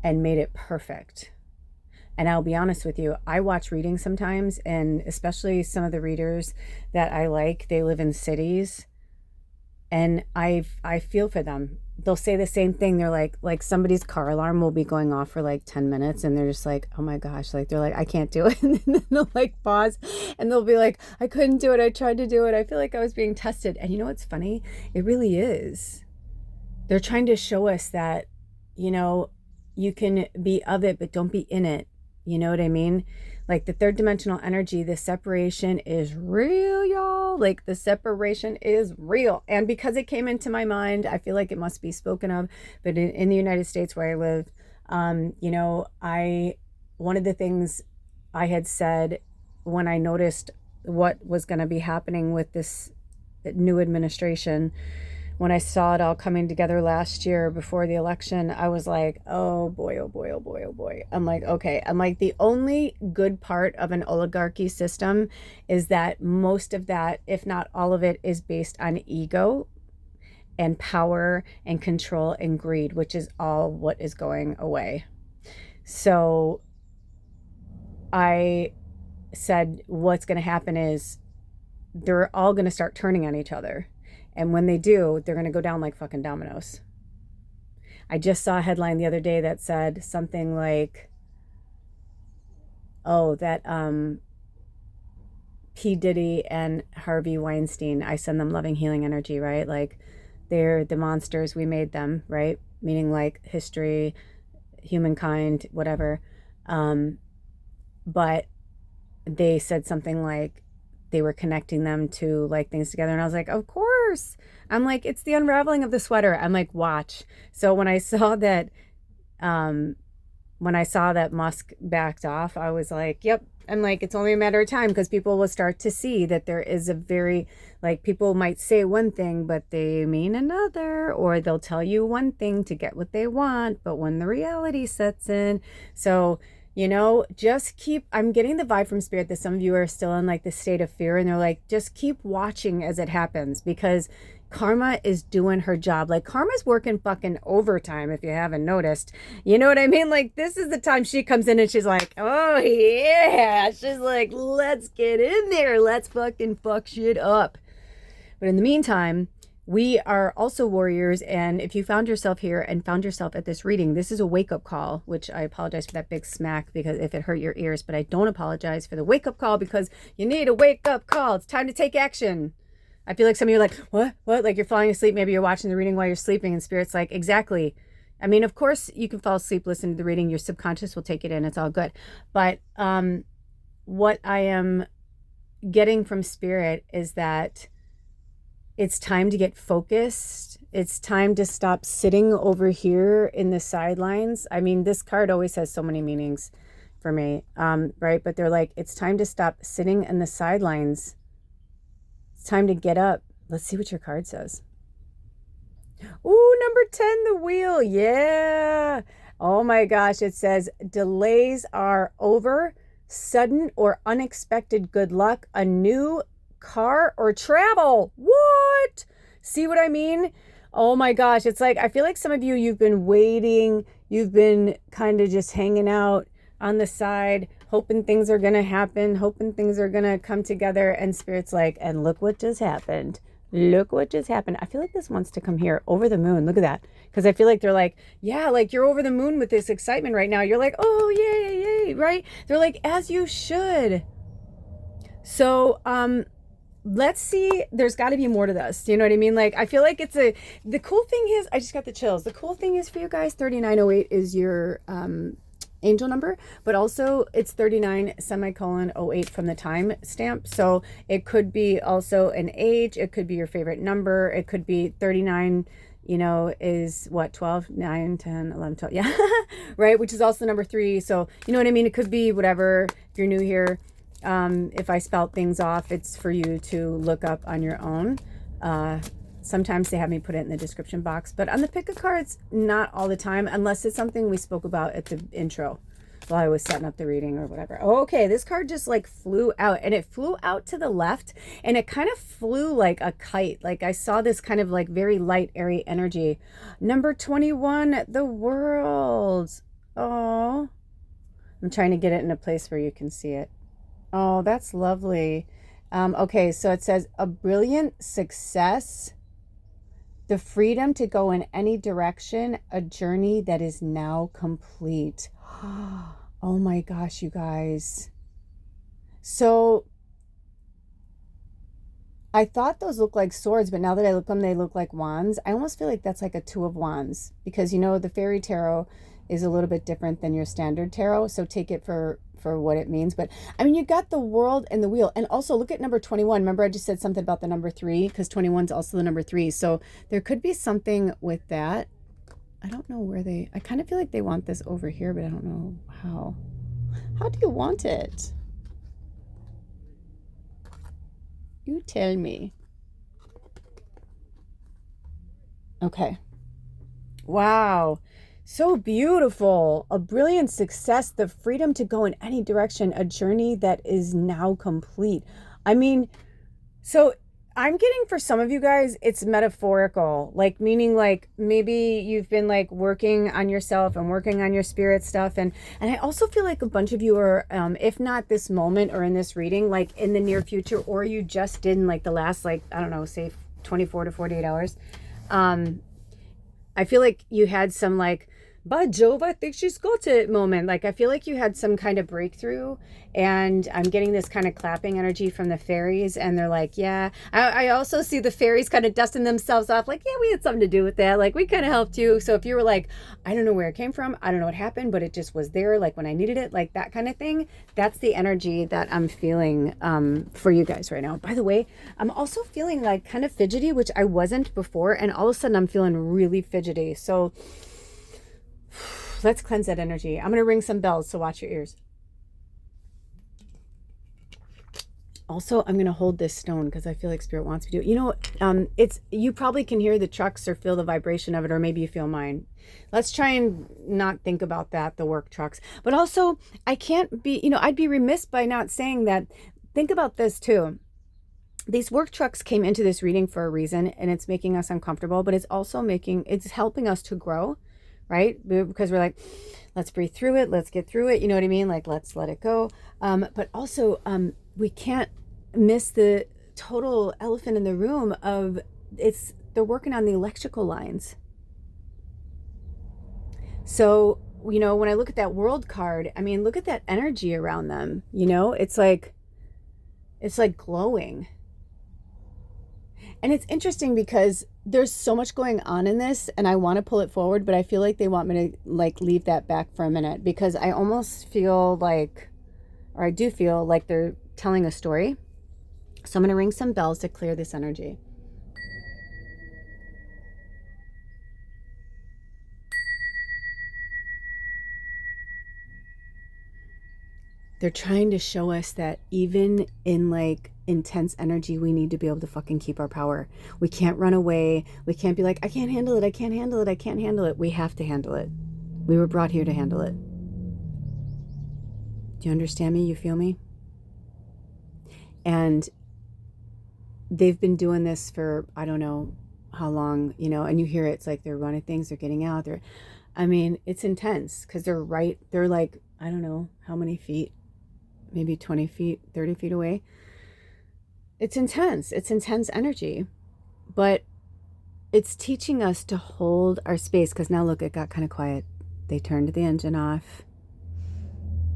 and made it perfect. And I'll be honest with you, I watch readings sometimes, and especially some of the readers that I like, they live in cities, and I feel for them. They'll say the same thing. They're like somebody's car alarm will be going off for like 10 minutes, and they're just like, oh my gosh, like they're like, I can't do it. And then they'll like pause, and they'll be like, I couldn't do it. I tried to do it. I feel like I was being tested. And you know what's funny? It really is. They're trying to show us that, you know, you can be of it, but don't be in it. You know what I mean? Like the third dimensional energy, the separation is real, y'all. Like the separation is real. And because it came into my mind, I feel like it must be spoken of. But in the United States where I live, you know, one of the things I had said when I noticed what was going to be happening with this new administration, when I saw it all coming together last year before the election, I was like, oh boy, oh boy, oh boy, oh boy. I'm like, okay. I'm like, the only good part of an oligarchy system is that most of that, if not all of it, is based on ego and power and control and greed, which is all what is going away. So I said, what's going to happen is they're all going to start turning on each other. And when they do, they're going to go down like fucking dominoes. I just saw a headline the other day that said something like, oh, that P. Diddy and Harvey Weinstein, I send them loving healing energy, right? Like they're the monsters, we made them, right? Meaning like history, humankind, whatever. But they said something like, they were connecting them to like things together. And I was like, of course. I'm like, it's the unraveling of the sweater. I'm like, watch. So when I saw that Musk backed off, I was like, yep. I'm like, it's only a matter of time, because people will start to see that there is a very, like, people might say one thing, but they mean another, or they'll tell you one thing to get what they want. But when the reality sets in, so you know, just keep, I'm getting the vibe from Spirit that some of you are still in like the state of fear, and they're like, just keep watching as it happens, because karma is doing her job. Like karma's working fucking overtime, if you haven't noticed. You know what I mean? Like this is the time she comes in and she's like, oh yeah. She's like, let's get in there. Let's fucking fuck shit up. But in the meantime, we are also warriors, and if you found yourself here and found yourself at this reading, this is a wake-up call, which I apologize for that big smack because if it hurt your ears, but I don't apologize for the wake-up call, because you need a wake-up call. It's time to take action. I feel like some of you are like, what? Like you're falling asleep. Maybe you're watching the reading while you're sleeping, and Spirit's like, exactly. I mean, of course you can fall asleep, listen to the reading. Your subconscious will take it in. It's all good. But what I am getting from Spirit is that it's time to get focused. It's time to stop sitting over here in the sidelines. I mean, this card always has so many meanings for me, right? But they're like, it's time to stop sitting in the sidelines. It's time to get up. Let's see what your card says. Ooh, number 10, the wheel. Yeah. Oh my gosh. It says delays are over. Sudden or unexpected good luck. A new car or travel. What? See what I mean? Oh my gosh. It's like, I feel like some of you, you've been waiting. You've been kind of just hanging out on the side, hoping things are going to happen, hoping things are going to come together. And Spirit's like, and look what just happened. Look what just happened. I feel like this wants to come here over the moon. Look at that. Because I feel like they're like, yeah, like you're over the moon with this excitement right now. You're like, oh, yay, right? They're like, as you should. So, let's see, there's got to be more to this. You know what I mean? Like, I feel like the cool thing is, I just got the chills. The cool thing is for you guys, 3908 is your angel number, but also it's 39 semicolon '08 from the time stamp. So it could be also an age. It could be your favorite number. It could be 39, is what, 12, 9, 10, 11, 12. Yeah. Right. Which is also the number 3. So you know what I mean? It could be whatever. If you're new here, if I spelt things off, it's for you to look up on your own. Sometimes they have me put it in the description box, but on the pick of cards, not all the time, unless it's something we spoke about at the intro while I was setting up the reading or whatever. Okay, this card just like flew out, and it flew out to the left, and it kind of flew like a kite. Like I saw this kind of like very light, airy energy. Number 21, the world. Oh, I'm trying to get it in a place where you can see it. Oh, that's lovely. Okay, so it says a brilliant success, the freedom to go in any direction, a journey that is now complete. Oh my gosh, you guys. So I thought those looked like swords, but now that I look at them, they look like wands. I almost feel like that's like a 2 of wands, because the fairy tarot is a little bit different than your standard tarot. So take it for what it means. But I mean, you got the world and the wheel. And also look at number 21. Remember, I just said something about the number 3, because 21 is also the number 3. So there could be something with that. I don't know where I kind of feel like they want this over here, but I don't know how. How do you want it? You tell me. Okay. Wow. So beautiful. A brilliant success, the freedom to go in any direction, a journey that is now complete. I mean, so I'm getting, for some of you guys, it's metaphorical, like meaning like maybe you've been like working on yourself and working on your spirit stuff. And I also feel like a bunch of you are, if not this moment or in this reading, like in the near future, or you just did in like the last, like, I don't know, say 24 to 48 hours. I feel like you had some like, by Jove, I think she's got it moment. Like, I feel like you had some kind of breakthrough, and I'm getting this kind of clapping energy from the fairies, and they're like, yeah. I also see the fairies kind of dusting themselves off, like, yeah, we had something to do with that. Like, we kind of helped you. So if you were like, I don't know where it came from, I don't know what happened, but it just was there, like when I needed it, like that kind of thing. That's the energy that I'm feeling for you guys right now. By the way, I'm also feeling like kind of fidgety, which I wasn't before, and all of a sudden I'm feeling really fidgety. So let's cleanse that energy. I'm going to ring some bells, so watch your ears. Also, I'm going to hold this stone because I feel like Spirit wants me to. You probably can hear the trucks or feel the vibration of it, or maybe you feel mine. Let's try and not think about that, the work trucks. But also, I can't be, I'd be remiss by not saying that. Think about this too. These work trucks came into this reading for a reason, and it's making us uncomfortable, but it's also it's helping us to grow. Right? Because we're like, let's breathe through it. Let's get through it. You know what I mean? Like, let's let it go. But also, we can't miss the total elephant in the room of they're working on the electrical lines. So, when I look at that world card, I mean, look at that energy around them. It's like glowing. And it's interesting because there's so much going on in this, and I want to pull it forward, but I feel like they want me to like leave that back for a minute, because I almost feel like, or I do feel like they're telling a story. So I'm going to ring some bells to clear this energy. They're trying to show us that even in like intense energy, we need to be able to fucking keep our power. We can't run away. We can't be like, I can't handle it. I can't handle it. I can't handle it. We have to handle it. We were brought here to handle it. Do you understand me? You feel me? And they've been doing this for, I don't know how long, and you hear it's like they're running things, they're getting out there. I mean, it's intense because they're like, I don't know how many feet, maybe 20 feet, 30 feet away. It's intense. It's intense energy, but it's teaching us to hold our space, because now look, it got kind of quiet. They turned the engine off.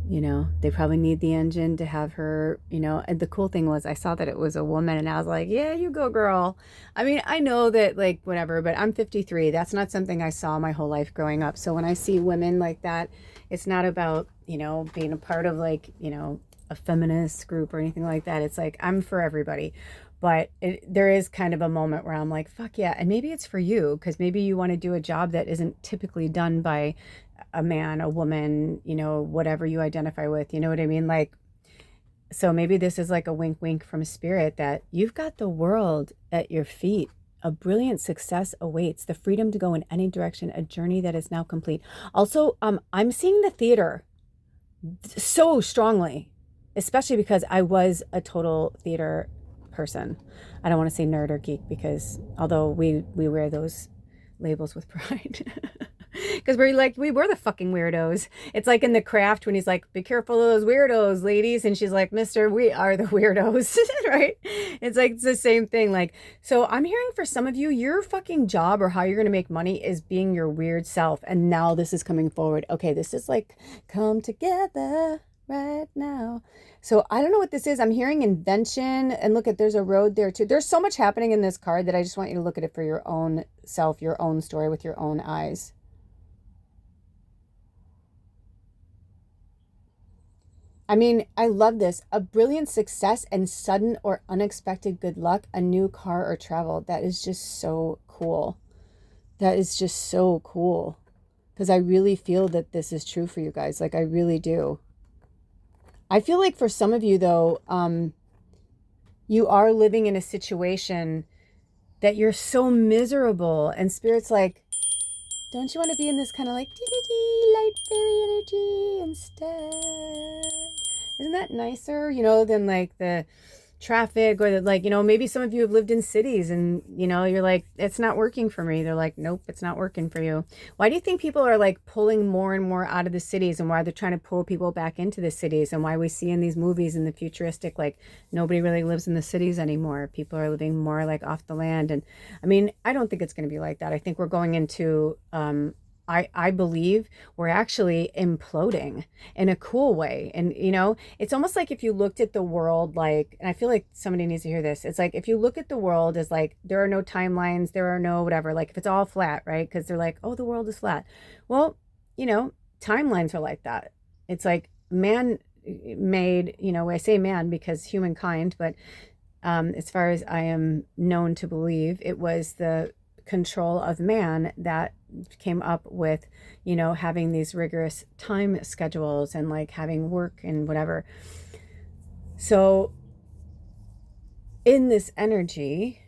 You know, they probably need the engine to have her, you know. And the cool thing was I saw that it was a woman and I was like, yeah, you go, girl. I mean, I know that like whatever, but I'm 53. That's not something I saw my whole life growing up. So when I see women like that, it's not about, you know, being a part of like, you know, a feminist group or anything like that. It's like I'm for everybody. But there is kind of a moment where I'm like, fuck yeah. And maybe it's for you because maybe you want to do a job that isn't typically done by a man, a woman, you know, whatever you identify with, you know what I mean? Like, so maybe this is like a wink, wink from spirit that you've got the world at your feet. A brilliant success awaits, the freedom to go in any direction, a journey that is now complete. Also, I'm seeing the theater so strongly, especially because I was a total theater person. I don't want to say nerd or geek because although we wear those labels with pride. Because we're like, we were the fucking weirdos. It's like in The Craft when he's like, be careful of those weirdos, ladies. And she's like, mister, we are the weirdos, right? It's like, it's the same thing. Like, so I'm hearing for some of you, your fucking job or how you're going to make money is being your weird self. And now this is coming forward. Okay, this is like, come together right now. So I don't know what this is. I'm hearing invention. And look at, there's a road there too. There's so much happening in this card that I just want you to look at it for your own self, your own story with your own eyes. I mean, I love this. A brilliant success and sudden or unexpected good luck, a new car or travel. That is just so cool. That is just so cool. Because I really feel that this is true for you guys. Like, I really do. I feel like for some of you, though, you are living in a situation that you're so miserable. And Spirit's like, don't you want to be in this kind of like light fairy energy instead? Isn't that nicer, you know, than like the traffic or the, like, you know, maybe some of you have lived in cities and, you know, you're like, it's not working for me. They're like, nope, it's not working for you. Why do you think people are like pulling more and more out of the cities and why they're trying to pull people back into the cities and why we see in these movies in the futuristic, like nobody really lives in the cities anymore. People are living more like off the land. And I mean, I don't think it's going to be like that. I think we're going into, I believe we're actually imploding in a cool way. And, you know, it's almost like if you looked at the world, like, and I feel like somebody needs to hear this. It's like, if you look at the world as like, there are no timelines, there are no whatever, like if it's all flat, right? Because they're like, oh, the world is flat. Well, you know, timelines are like that. It's like man made, you know, I say man because humankind, but as far as I am known to believe, it was the control of man that came up with, you know, having these rigorous time schedules and like having work and whatever. So in this energy,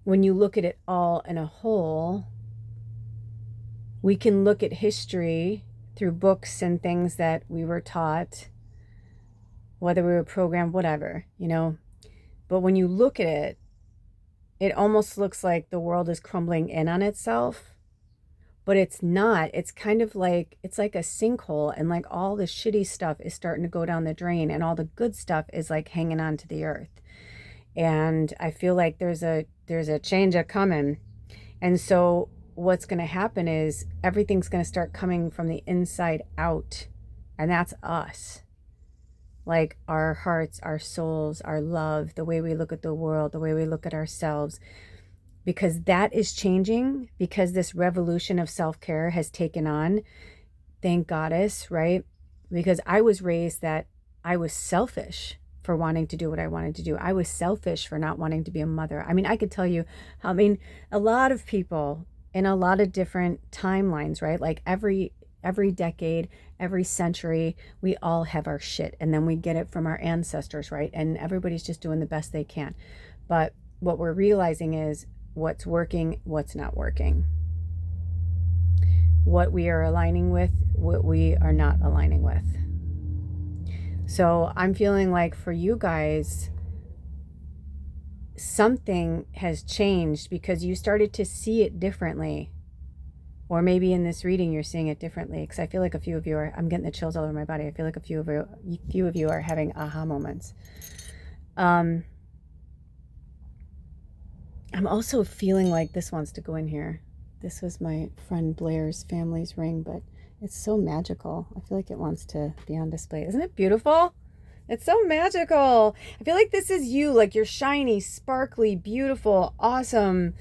when you look at it all in a whole, we can look at history through books and things that we were taught, whether we were programmed, whatever, you know. But when you look at it, it almost looks like the world is crumbling in on itself, but it's not. It's kind of like, it's like a sinkhole and like all the shitty stuff is starting to go down the drain and all the good stuff is like hanging on to the earth. And I feel like there's a change a coming. And so what's going to happen is everything's going to start coming from the inside out. And that's us. Like our hearts, our souls, our love, the way we look at the world, the way we look at ourselves, because that is changing, because this revolution of self-care has taken on, thank goddess, right? Because I was raised that I was selfish for wanting to do what I wanted to do. I was selfish for not wanting to be a mother. I mean, I could tell you, I mean, a lot of people in a lot of different timelines, right? Like every decade, every century, we all have our shit and then we get it from our ancestors, right? And everybody's just doing the best they can. But what we're realizing is what's working, what's not working. What we are aligning with, what we are not aligning with. So I'm feeling like for you guys, something has changed because you started to see it differently. Or maybe in this reading, you're seeing it differently. Because I feel like a few of you are, I'm getting the chills all over my body. I feel like a few of you are having aha moments. I'm also feeling like this wants to go in here. This was my friend Blair's family's ring, but It's so magical. I feel like it wants to be on display. Isn't it beautiful? It's so magical. I feel like this is you, like you're shiny, sparkly, beautiful, awesome.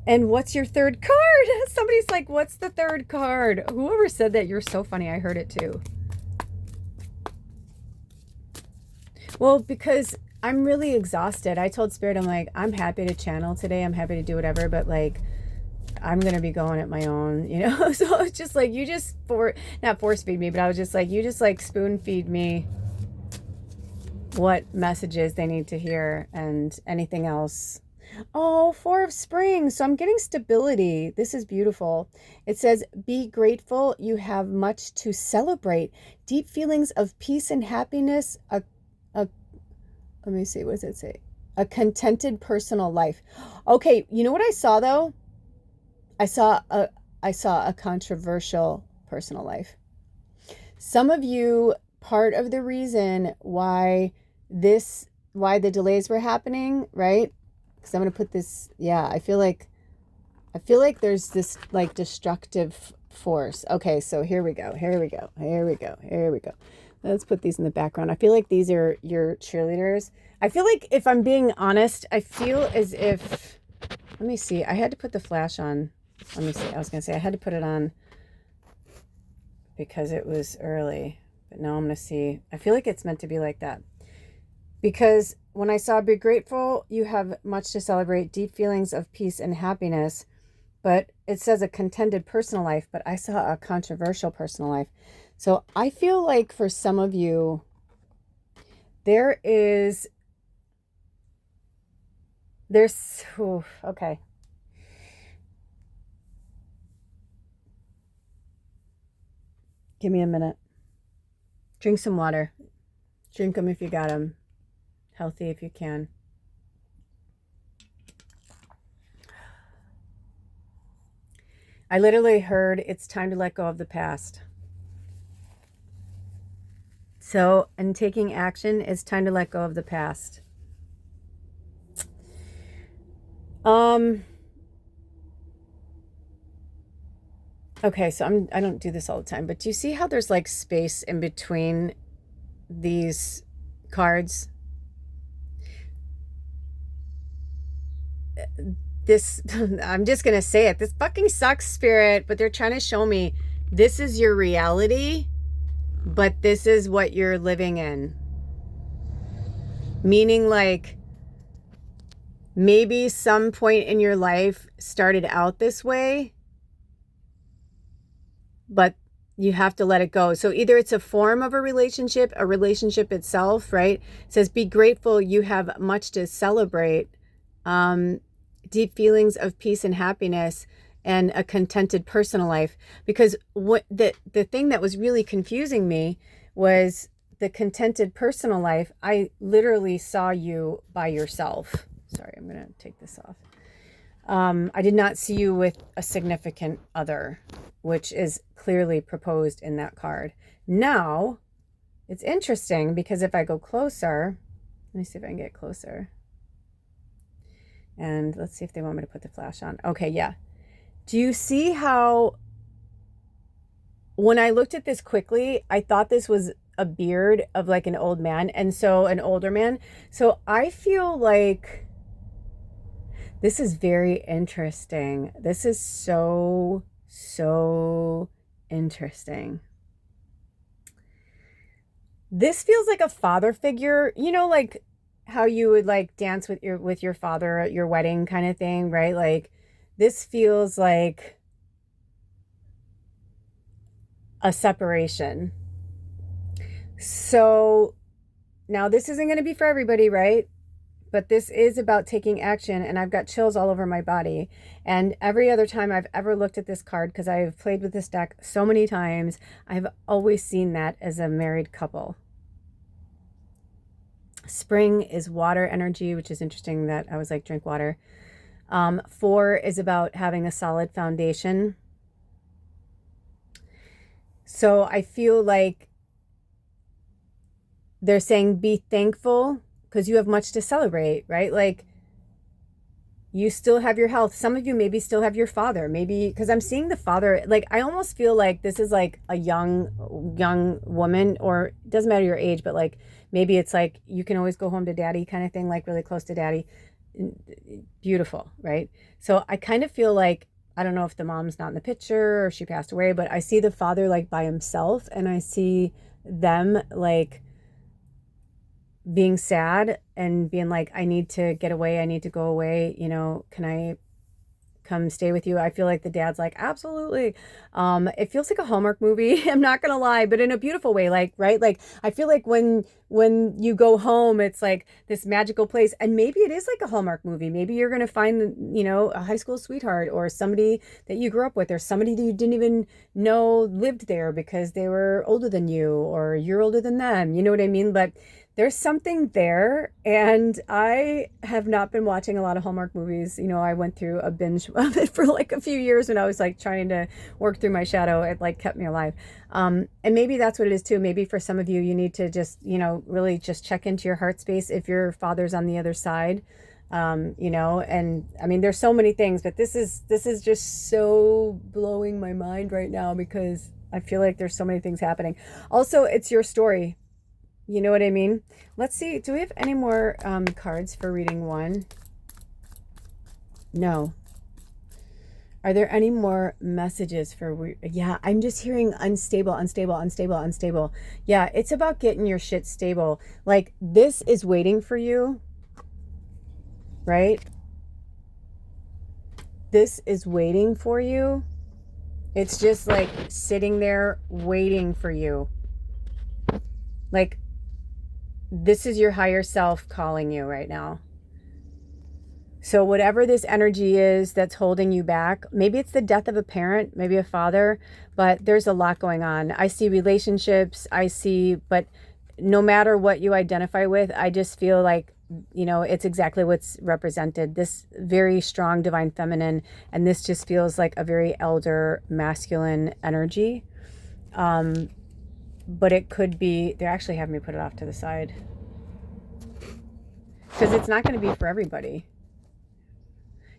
And what's your third card? Somebody's like, what's the third card? Whoever said that, you're so funny. I heard it too. Well, because I'm really exhausted. I told Spirit, I'm like, I'm happy to channel today. I'm happy to do whatever, but like, I'm going to be going at my own, you know? So it's just like, you just not force feed me, but I was just like, you just like spoon feed me what messages they need to hear and anything else. Oh, 4 of Spring. So I'm getting stability. This is beautiful. It says, be grateful. You have much to celebrate. Deep feelings of peace and happiness. Let me see. What does it say? A contented personal life. Okay. You know what I saw though? I saw a controversial personal life. Some of you, part of the reason why the delays were happening, right? Because I'm going to put this, yeah, I feel like there's this like destructive force. Okay, so here we go. Let's put these in the background. I feel like these are your cheerleaders. I feel like, if I'm being honest, I feel as if, let me see, I had to put the flash on. Let me see, I was going to say I had to put it on because it was early. But now I'm going to see. I feel like it's meant to be like that. Because when I saw be grateful, you have much to celebrate, deep feelings of peace and happiness. But it says a contented personal life, but I saw a controversial personal life. So I feel like for some of you, there's, okay. Give me a minute. Drink some water. Drink them if you got them. Healthy if you can. I literally heard it's time to let go of the past. So, in taking action, it's time to let go of the past. Okay, so I don't do this all the time, but do you see how there's like space in between these cards? This, I'm just going to say it. This fucking sucks, Spirit, but they're trying to show me this is your reality, but this is what you're living in. Meaning like maybe some point in your life started out this way, but you have to let it go. So either it's a form of a relationship itself, right? It says, be grateful. You have much to celebrate. Deep feelings of peace and happiness and a contented personal life. Because what the thing that was really confusing me was the contented personal life. I literally saw you by yourself. Sorry, I'm going to take this off. I did not see you with a significant other, which is clearly proposed in that card. Now, it's interesting because if I go closer, let me see if I can get closer. And let's see if they want me to put the flash on. Okay, yeah. Do you see how when I looked at this quickly, I thought this was a beard of like an old man, and so an older man. So I feel like this is very interesting. This is so interesting. This feels like a father figure, you know, like how you would like dance with your father at your wedding kind of thing, right? Like this feels like a separation. So now this isn't going to be for everybody, right? But this is about taking action, and I've got chills all over my body. And every other time I've ever looked at this card, because I've played with this deck so many times, I've always seen that as a married couple. Spring is water energy, which is interesting that I was like, drink water. 4 is about having a solid foundation. So I feel like they're saying be thankful because you have much to celebrate, right? Like you still have your health. Some of you maybe still have your father, maybe, because I'm seeing the father, like, I almost feel like this is like a young woman, or it doesn't matter your age, but like maybe it's like you can always go home to daddy kind of thing, like really close to daddy. Beautiful, right? So I kind of feel like, I don't know if the mom's not in the picture or she passed away, but I see the father like by himself, and I see them like being sad and being like, I need to get away. I need to go away. You know, can I come stay with you? I feel like the dad's like, absolutely. It feels like a Hallmark movie. I'm not gonna lie, but in a beautiful way. Like, right? Like, I feel like when you go home, it's like this magical place, and maybe it is like a Hallmark movie. Maybe you're gonna find, you know, a high school sweetheart, or somebody that you grew up with, or somebody that you didn't even know lived there because they were older than you, or you're older than them. You know what I mean? But there's something there, and I have not been watching a lot of Hallmark movies. You know, I went through a binge of it for like a few years when I was like trying to work through my shadow. It like kept me alive. And maybe that's what it is too. Maybe for some of you, you need to just, you know, really just check into your heart space if your father's on the other side. You know, and I mean, there's so many things, but this is just so blowing my mind right now, because I feel like there's so many things happening. Also, it's your story. You know what I mean? Let's see. Do we have any more cards for reading one? No. Are there any more messages for... Yeah, I'm just hearing unstable, unstable, unstable, unstable. Yeah, it's about getting your shit stable. Like, this is waiting for you, right? This is waiting for you. It's just like sitting there waiting for you. Like, this is your higher self calling you right now. So whatever this energy is that's holding you back, maybe it's the death of a parent, maybe a father, but there's a lot going on. I see relationships, but no matter what you identify with, I just feel like, you know, it's exactly what's represented. This very strong divine feminine, and this just feels like a very elder masculine energy. But it could be, they're actually having me put it off to the side, because it's not going to be for everybody.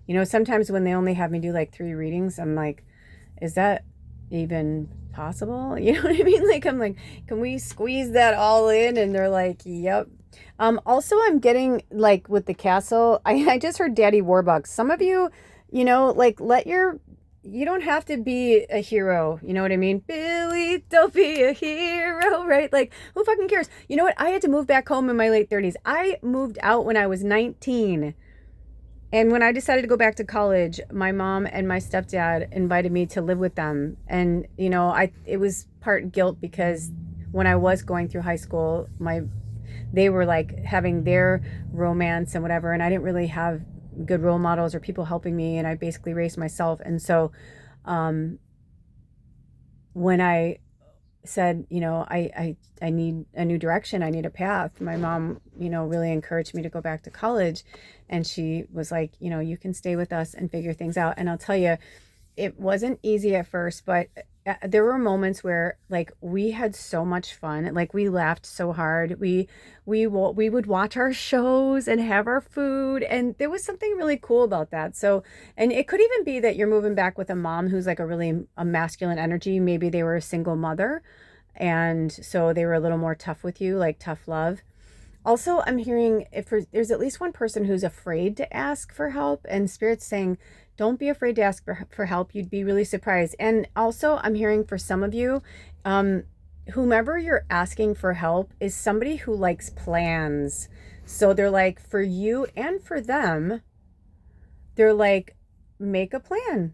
You know, sometimes when they only have me do like 3 readings, I'm like, is that even possible? You know what I mean? Like, I'm like, can we squeeze that all in? And they're like, yep. Also, I'm getting like with the castle, I just heard Daddy Warbucks. Some of you, you know, like you don't have to be a hero. You know what I mean? Billy, don't be a hero, right? Like, who fucking cares? You know what? I had to move back home in my late 30s. I moved out when I was 19. And when I decided to go back to college, my mom and my stepdad invited me to live with them. And, you know, it was part guilt, because when I was going through high school, they were like having their romance and whatever. And I didn't really have good role models or people helping me. And I basically raised myself. And so when I said, you know, I need a new direction, I need a path, my mom, you know, really encouraged me to go back to college. And she was like, you know, you can stay with us and figure things out. And I'll tell you, it wasn't easy at first, but there were moments where like we had so much fun. Like, we laughed so hard. We would watch our shows and have our food, and there was something really cool about that. So, and it could even be that you're moving back with a mom who's like a masculine energy. Maybe they were a single mother, and so they were a little more tough with you, like tough love. Also, I'm hearing there's at least one person who's afraid to ask for help, and Spirit's saying, don't be afraid to ask for help. You'd be really surprised. And also, I'm hearing for some of you, whomever you're asking for help is somebody who likes plans. So they're like, for you and for them, they're like, make a plan.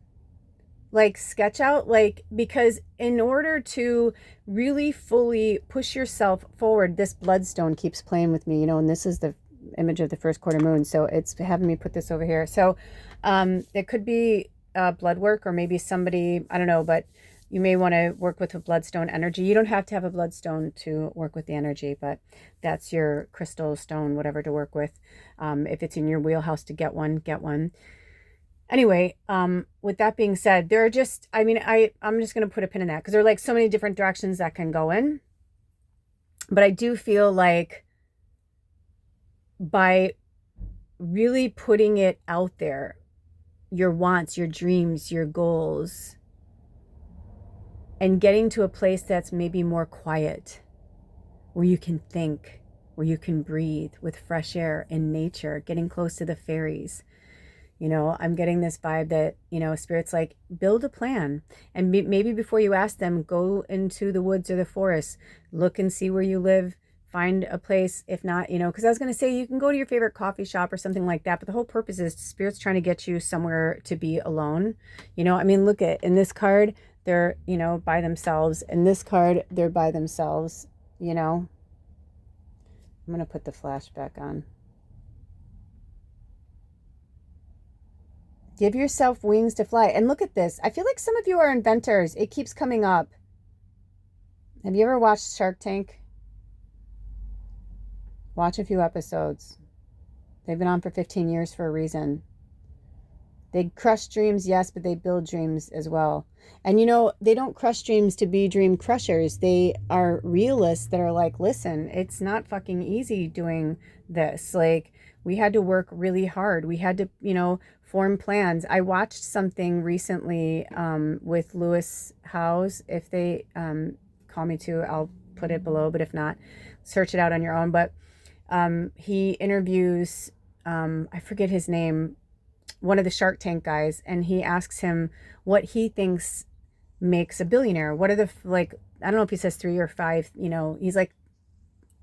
Like, sketch out, like, because in order to really fully push yourself forward, this bloodstone keeps playing with me, you know, and this is the image of the first quarter moon. So it's having me put this over here. So it could be blood work, or maybe somebody, I don't know, but you may want to work with a bloodstone energy. You don't have to have a bloodstone to work with the energy, but that's your crystal stone, whatever to work with. If it's in your wheelhouse to get one, get one. Anyway, with that being said, there are just, I mean, I'm just going to put a pin in that, because there are like so many different directions that can go in. But I do feel like by really putting it out there, your wants, your dreams, your goals, and getting to a place that's maybe more quiet, where you can think, where you can breathe with fresh air in nature, getting close to the fairies. I'm getting this vibe that, Spirit's like, build a plan. And maybe before you ask them, go into the woods or the forest, look and see where you live, find a place. If not, because I was going to say you can go to your favorite coffee shop or something like that. But the whole purpose is Spirit's trying to get you somewhere to be alone. Look at in this card, they're, by themselves. In this card, they're by themselves, I'm going to put the flashback on. Give yourself wings to fly. And look at this. I feel like some of you are inventors. It keeps coming up. Have you ever watched Shark Tank? Watch a few episodes. They've been on for 15 years for a reason. They crush dreams, yes, but they build dreams as well. And they don't crush dreams to be dream crushers. They are realists that are like, listen, it's not fucking easy doing this. Like, we had to work really hard. We had to, form plans. I watched something recently with Lewis Howes. If they call me to, I'll put it below. But if not, search it out on your own. But he interviews, I forget his name, one of the Shark Tank guys, and he asks him what he thinks makes a billionaire. What are the, I don't know if he says 3 or 5, he's like,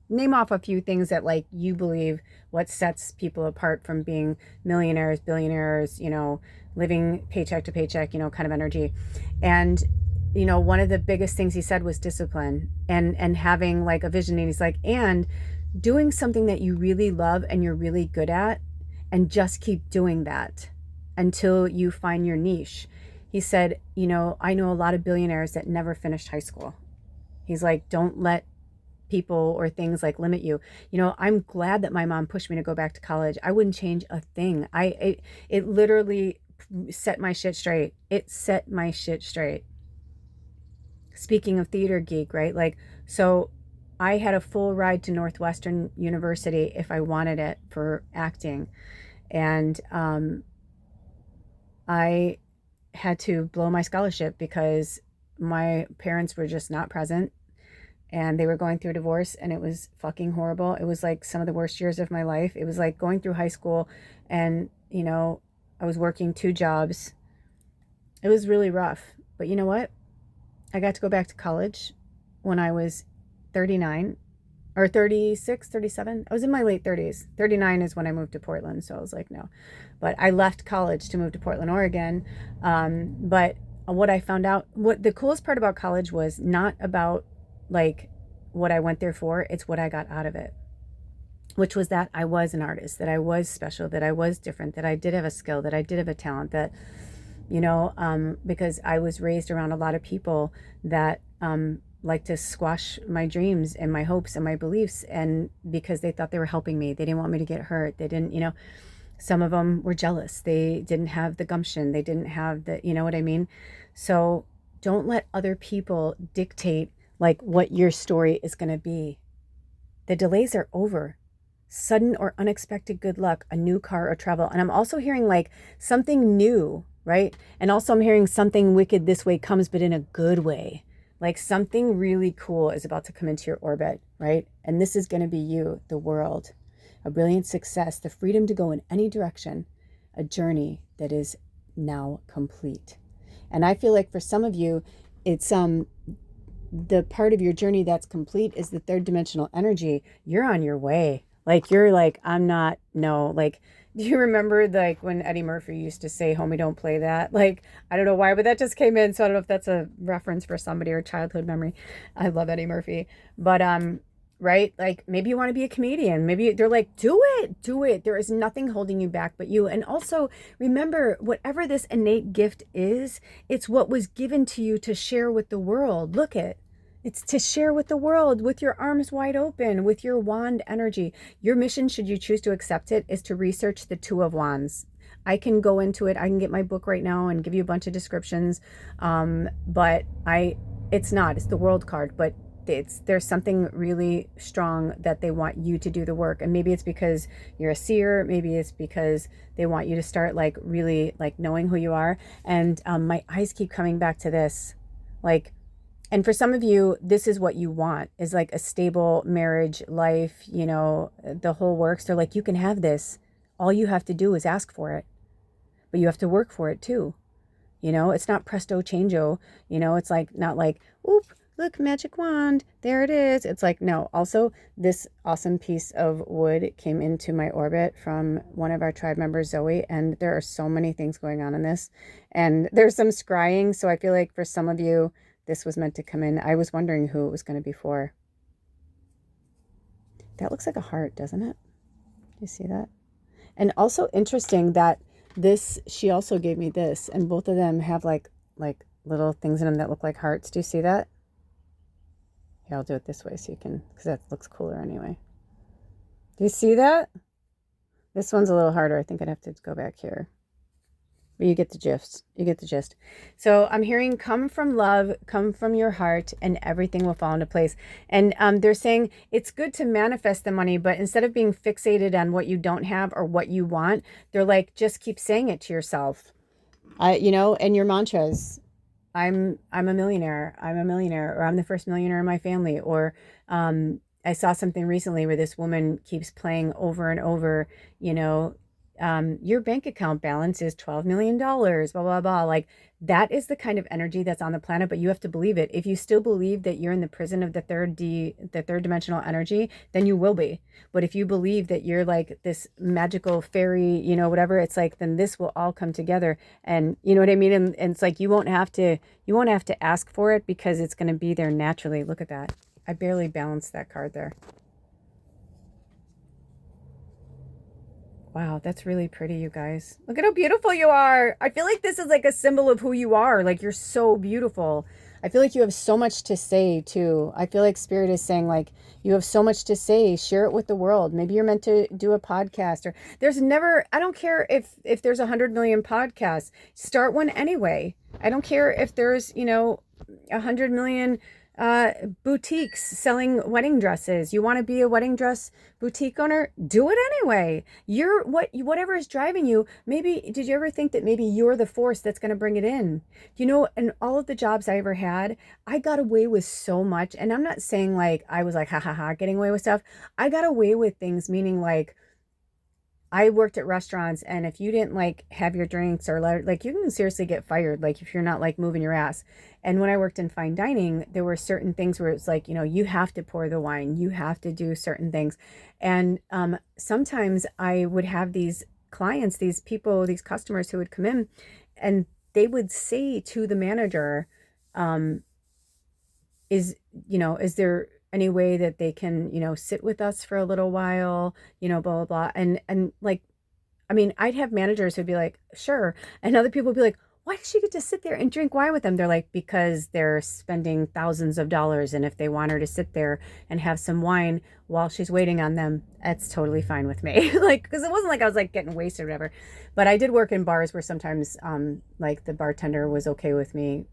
name off a few things that you believe what sets people apart from being millionaires, billionaires, living paycheck to paycheck, kind of energy. And, one of the biggest things he said was discipline and having a vision. And he's like, and doing something that you really love and you're really good at, and just keep doing that until you find your niche. He said, I know a lot of billionaires that never finished high school. He's like, don't let people or things limit you. I'm glad that my mom pushed me to go back to college. I wouldn't change a thing. It literally set my shit straight. It set my shit straight. Speaking of theater geek, right? So I had a full ride to Northwestern University if I wanted it for acting. And I had to blow my scholarship because my parents were just not present. And they were going through a divorce, and it was fucking horrible. It was some of the worst years of my life. It was going through high school, and, I was working 2 jobs. It was really rough. But you know what? I got to go back to college when I was 39 or 36, 37. I was in my late 30s. 39 is when I moved to Portland. So I was like, no. But I left college to move to Portland, Oregon. But what I found out, what the coolest part about college was not about what I went there for, it's what I got out of it, which was that I was an artist, that I was special, that I was different, that I did have a skill, that I did have a talent, that, because I was raised around a lot of people that like to squash my dreams and my hopes and my beliefs, and because they thought they were helping me, they didn't want me to get hurt, they didn't, some of them were jealous, they didn't have the gumption, they didn't have the, what I mean? So don't let other people dictate what your story is going to be. The delays are over. Sudden or unexpected good luck, a new car or travel. And I'm also hearing something new, right? And also I'm hearing something wicked this way comes, but in a good way. Something really cool is about to come into your orbit, right? And this is going to be you, the world, a brilliant success, the freedom to go in any direction, a journey that is now complete. And I feel like for some of you, it's the part of your journey that's complete is the 3rd dimensional energy. You're on your way. I'm not, no, do you remember when Eddie Murphy used to say, homie, don't play that? I don't know why, but that just came in. So I don't know if that's a reference for somebody or childhood memory. I love Eddie Murphy, but, right? Maybe you want to be a comedian. Maybe they're do it. There is nothing holding you back but you. And also remember, whatever this innate gift is, it's what was given to you to share with the world. It's to share with the world with your arms wide open, with your wand energy. Your mission, should you choose to accept it, is to research the 2 of Wands. I can go into it. I can get my book right now and give you a bunch of descriptions. But it's the world card. But there's something really strong that they want you to do the work. And maybe it's because you're a seer, maybe it's because they want you to start like really like knowing who you are. And my eyes keep coming back to this, like, and for some of you, this is what you want, is like a stable marriage, life, the whole works. They're like, you can have this. All you have to do is ask for it, but you have to work for it too. It's not presto changeo, it's like, not like, oop, look, magic wand, there it is. It's like, no. Also, this awesome piece of wood came into my orbit from one of our tribe members, Zoe, and there are so many things going on in this. And there's some scrying, so I feel like for some of you, this was meant to come in. I was wondering who it was going to be for. That looks like a heart, doesn't it? You see that? And also interesting that this, she also gave me this, and both of them have like little things in them that look like hearts. Do you see that? Yeah, I'll do it this way so you can, because that looks cooler anyway. Do you see that? This one's a little harder. I think I'd have to go back here. But you get the gist. You get the gist. So I'm hearing, come from love, come from your heart, and everything will fall into place. And they're saying it's good to manifest the money, but instead of being fixated on what you don't have or what you want, they're like, just keep saying it to yourself. And your mantras. I'm a millionaire. I'm a millionaire, or I'm the first millionaire in my family. Or I saw something recently where this woman keeps playing over and over, your bank account balance is $12 million, blah, blah, blah. Like, that is the kind of energy that's on the planet, but you have to believe it. If you still believe that you're in the prison of the third dimensional energy, then you will be. But if you believe that you're like this magical fairy, whatever, it's like, then this will all come together. And you know what I mean? And it's like, you won't have to ask for it, because it's going to be there naturally. Look at that. I barely balanced that card there. Wow, that's really pretty, you guys. Look at how beautiful you are. I feel like this is like a symbol of who you are. Like, you're so beautiful. I feel like you have so much to say too. I feel like Spirit is saying, like, you have so much to say. Share it with the world. Maybe you're meant to do a podcast, or I don't care if there's 100 million podcasts. Start one anyway. I don't care if there's, 100 million boutiques selling wedding dresses. You want to be a wedding dress boutique owner? Do it anyway. Whatever is driving you. Maybe, did you ever think that maybe you're the force that's going to bring it in? And all of the jobs I ever had, I got away with so much. And I'm not saying like I was like, ha ha ha, getting away with stuff. I got away with things, meaning like, I worked at restaurants, and if you didn't like have your drinks, or like, you can seriously get fired, like if you're not like moving your ass. And when I worked in fine dining, there were certain things where it's like, you have to pour the wine, you have to do certain things. And sometimes I would have these clients, these people, these customers who would come in, and they would say to the manager, is there any way that they can, sit with us for a little while, blah, blah, blah. And like, I mean, I'd have managers who'd be like, sure. And other people would be like, why does she get to sit there and drink wine with them? They're like, because they're spending thousands of dollars. And if they want her to sit there and have some wine while she's waiting on them, that's totally fine with me. Like, because it wasn't like I was like getting wasted or whatever. But I did work in bars where sometimes like the bartender was okay with me,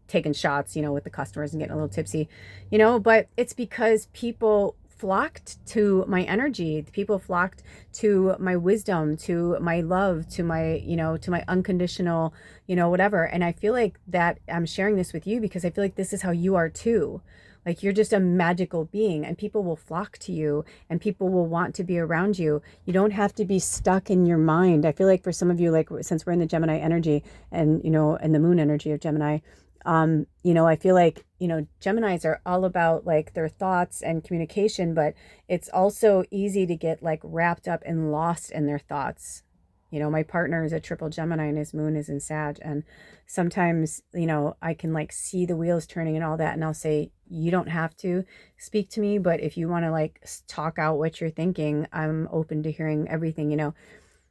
taking shots, with the customers and getting a little tipsy, but it's because people flocked to my energy. People flocked to my wisdom, to my love, to my, to my unconditional, whatever. And I feel like that I'm sharing this with you because I feel like this is how you are too. Like, you're just a magical being, and people will flock to you, and people will want to be around you. You don't have to be stuck in your mind. I feel like for some of you, like, since we're in the Gemini energy and, and the moon energy of Gemini, I feel like, Geminis are all about like their thoughts and communication, but it's also easy to get like wrapped up and lost in their thoughts. My partner is a triple Gemini and his moon is in Sag. And sometimes, I can like see the wheels turning and all that. And I'll say, you don't have to speak to me, but if you want to like talk out what you're thinking, I'm open to hearing everything,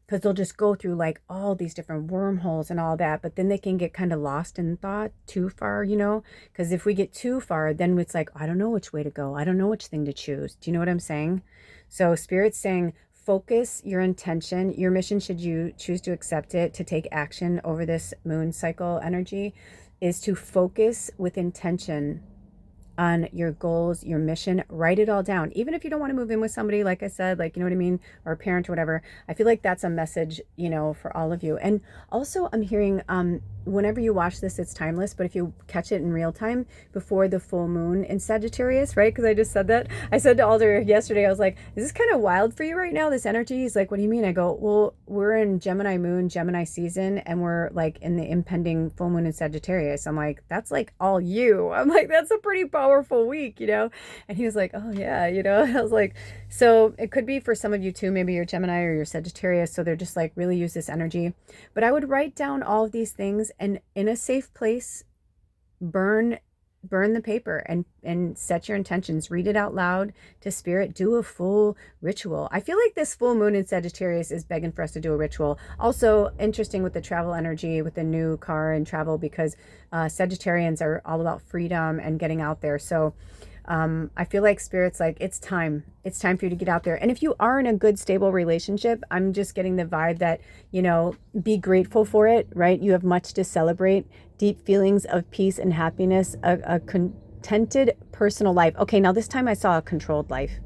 because they'll just go through like all these different wormholes and all that, but then they can get kind of lost in thought too far, because if we get too far, then it's like, I don't know which way to go. I don't know which thing to choose. Do you know what I'm saying? So Spirit's saying, focus your intention, your mission, should you choose to accept it, to take action over this moon cycle energy, is to focus with intention on your goals, your mission. Write it all down. Even if you don't want to move in with somebody, like I said, like, you know what I mean, or a parent or whatever, I feel like that's a message, you know, for all of you. And also I'm hearing, whenever you watch this, it's timeless, but if you catch it in real time before the full moon in Sagittarius, right? Because I just said that. I said to Alder yesterday, I was like, is this kind of wild for you right now, this energy? He's like, what do you mean? I go, well, we're in Gemini moon, Gemini season, and we're like in the impending full moon in Sagittarius. I'm like, that's like all you. I'm like, that's a pretty powerful week, you know? And he was like, oh yeah, you know? I was like, so it could be for some of you too, maybe you're Gemini or you're Sagittarius, so they're just like, really use this energy. But I would write down all of these things and in a safe place, burn the paper and set your intentions. Read it out loud to spirit. Do a full ritual. I feel like this full moon in Sagittarius is begging for us to do a ritual. Also interesting with the travel energy, with the new car and travel, because Sagittarians are all about freedom and getting out there. So I feel like spirit's like, it's time for you to get out there. And if you are in a good, stable relationship, I'm just getting the vibe that, you know, be grateful for it, right? You have much to celebrate, deep feelings of peace and happiness, a contented personal life. Okay, now this time I saw a controlled life.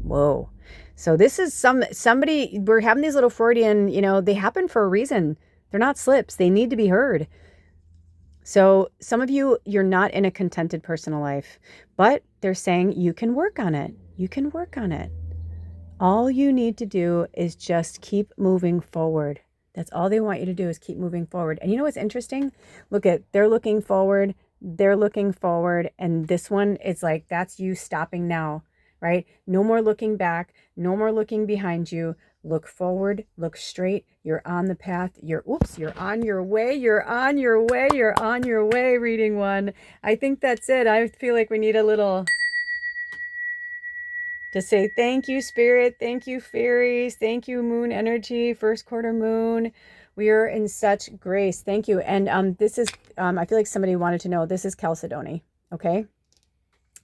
Whoa. So this is somebody, we're having these little Freudian, you know, they happen for a reason. They're not slips. They need to be heard. So some of you, you're not in a contented personal life, but they're saying you can work on it. You can work on it. All you need to do is just keep moving forward. That's all they want you to do, is keep moving forward. And you know what's interesting? Look at, they're looking forward, and this one is like, that's you stopping now, right? No more looking back, no more looking behind you. Look forward, look straight. You're on the path. You're on your way. You're on your way, reading one. I think that's it. I feel like we need a little to say thank you, spirit. Thank you, fairies. Thank you, moon energy, first quarter moon. We are in such grace. Thank you. And this is, I feel like somebody wanted to know, this is Chalcedony. Okay.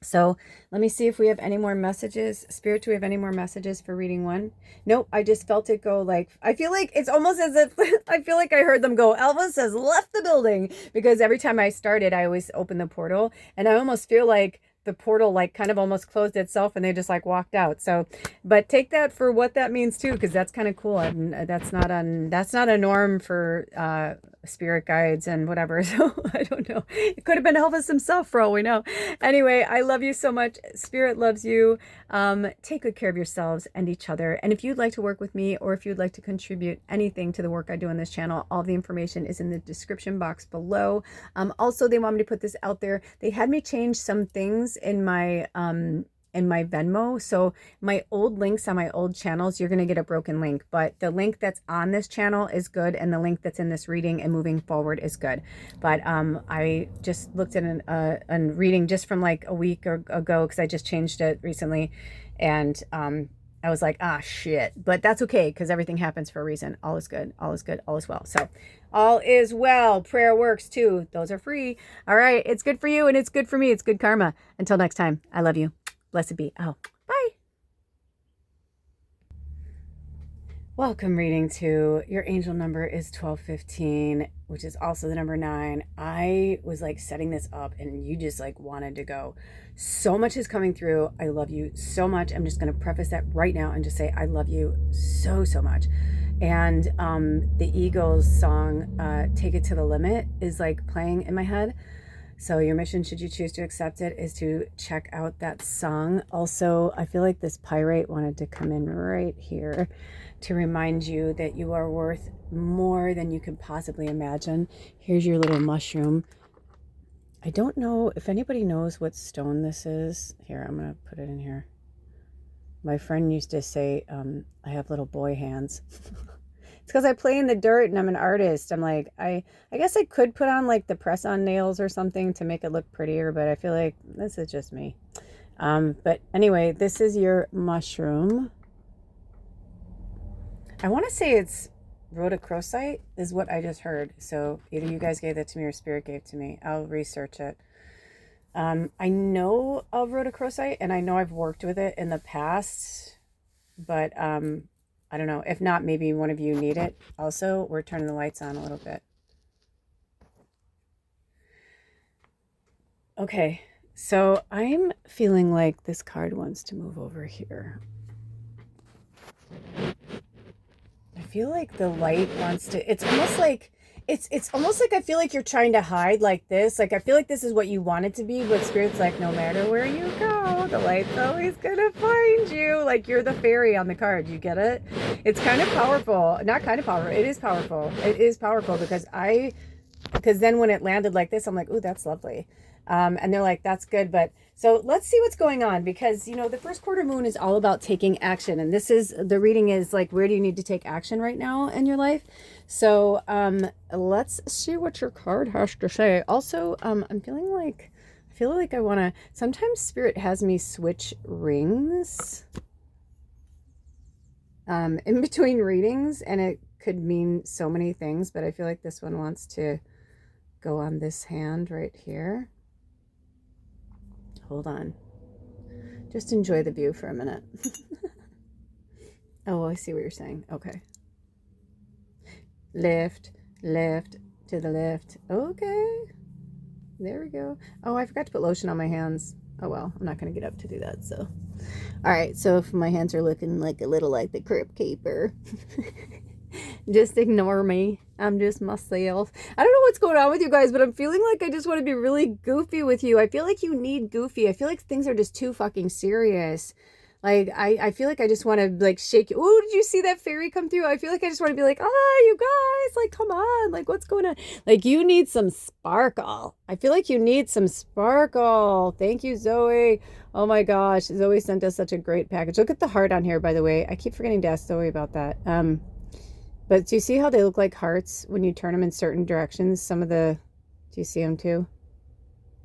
So let me see if we have any more messages. Spirit, do we have any more messages for reading one? Nope. I just felt it go like, I feel like it's almost as if, I feel like I heard them go, Elvis has left the building, because every time I started, I always open the portal, and I almost feel like the portal like kind of almost closed itself and they just like walked out. So, but take that for what that means too, because that's kind of cool. And that's not a norm for spirit guides and whatever. So I don't know. It could have been Elvis himself for all we know. Anyway, I love you so much. Spirit loves you. Take good care of yourselves and each other. And if you'd like to work with me, or if you'd like to contribute anything to the work I do on this channel, all the information is in the description box below. Also, they want me to put this out there. They had me change some things in my Venmo. So my old links on my old channels, you're going to get a broken link, but the link that's on this channel is good, and the link that's in this reading and moving forward is good. But I just looked at a reading just from like a week ago, because I just changed it recently, and I was like, ah, shit. But that's okay, because everything happens for a reason. All is good. All is good. All is well. So all is well. Prayer works too. Those are free. All right. It's good for you and it's good for me. It's good karma. Until next time, I love you. Blessed be. Oh, bye. Welcome, reading two. Your angel number is 1215, which is also the number 9. I was like setting this up and you just like wanted to go. So much is coming through. I love you so much. I'm just going to preface that right now and just say I love you so, so much. And the Eagles song, Take It to the Limit, is like playing in my head. So your mission, should you choose to accept it, is to check out that song. Also, I feel like this pyrite wanted to come in right here to remind you that you are worth more than you can possibly imagine. Here's your little mushroom. I don't know if anybody knows what stone this is. Here, I'm going to put it in here. My friend used to say, I have little boy hands. It's because I play in the dirt and I'm an artist. I'm like, I guess I could put on like the press-on nails or something to make it look prettier, but I feel like this is just me. But anyway, this is your mushroom. I want to say it's rhodochrosite is what I just heard. So either you guys gave that to me or spirit gave to me. I'll research it. I know of rhodochrosite and I know I've worked with it in the past, but I don't know. If not, maybe one of you need it. Also, we're turning the lights on a little bit. Okay, So I'm feeling like this card wants to move over here. I feel like the light wants to, it's almost like, it's almost like I feel like you're trying to hide like this. Like I feel like this is what you want it to be, but Spirit's like, no matter where you go, the light's always gonna find you. Like you're the fairy on the card. You get it? It's kind of powerful. Not kind of powerful. It is powerful. It is powerful because then when it landed like this, I'm like, ooh, that's lovely. And they're like, that's good. But so let's see what's going on, because, you know, the first quarter moon is all about taking action. And this is, the reading is like, where do you need to take action right now in your life? So let's see what your card has to say. Also, I'm feeling like, I feel like I want to, sometimes Spirit has me switch rings in between readings, and it could mean so many things, but I feel like this one wants to go on this hand right here. Hold on. Just enjoy the view for a minute. Oh, I see what you're saying. Okay. Lift, lift, to the left. Okay. There we go. Oh, I forgot to put lotion on my hands. Oh, well, I'm not going to get up to do that, so. All right, so if my hands are looking like a little like the Crypt Keeper, just ignore me. I'm just myself. I don't know what's going on with you guys, but I'm feeling like I just want to be really goofy with you. I feel like you need goofy. I feel like things are just too fucking serious. Like, I feel like I just want to, like, shake you. Oh, did you see that fairy come through? I feel like I just want to be like, you guys, like, come on. Like, what's going on? Like, you need some sparkle. I feel like you need some sparkle. Thank you, Zoe. Oh, my gosh. Zoe sent us such a great package. Look at the heart on here, by the way. I keep forgetting to ask Zoe about that. But do you see how they look like hearts when you turn them in certain directions? Some of the, do you see them too?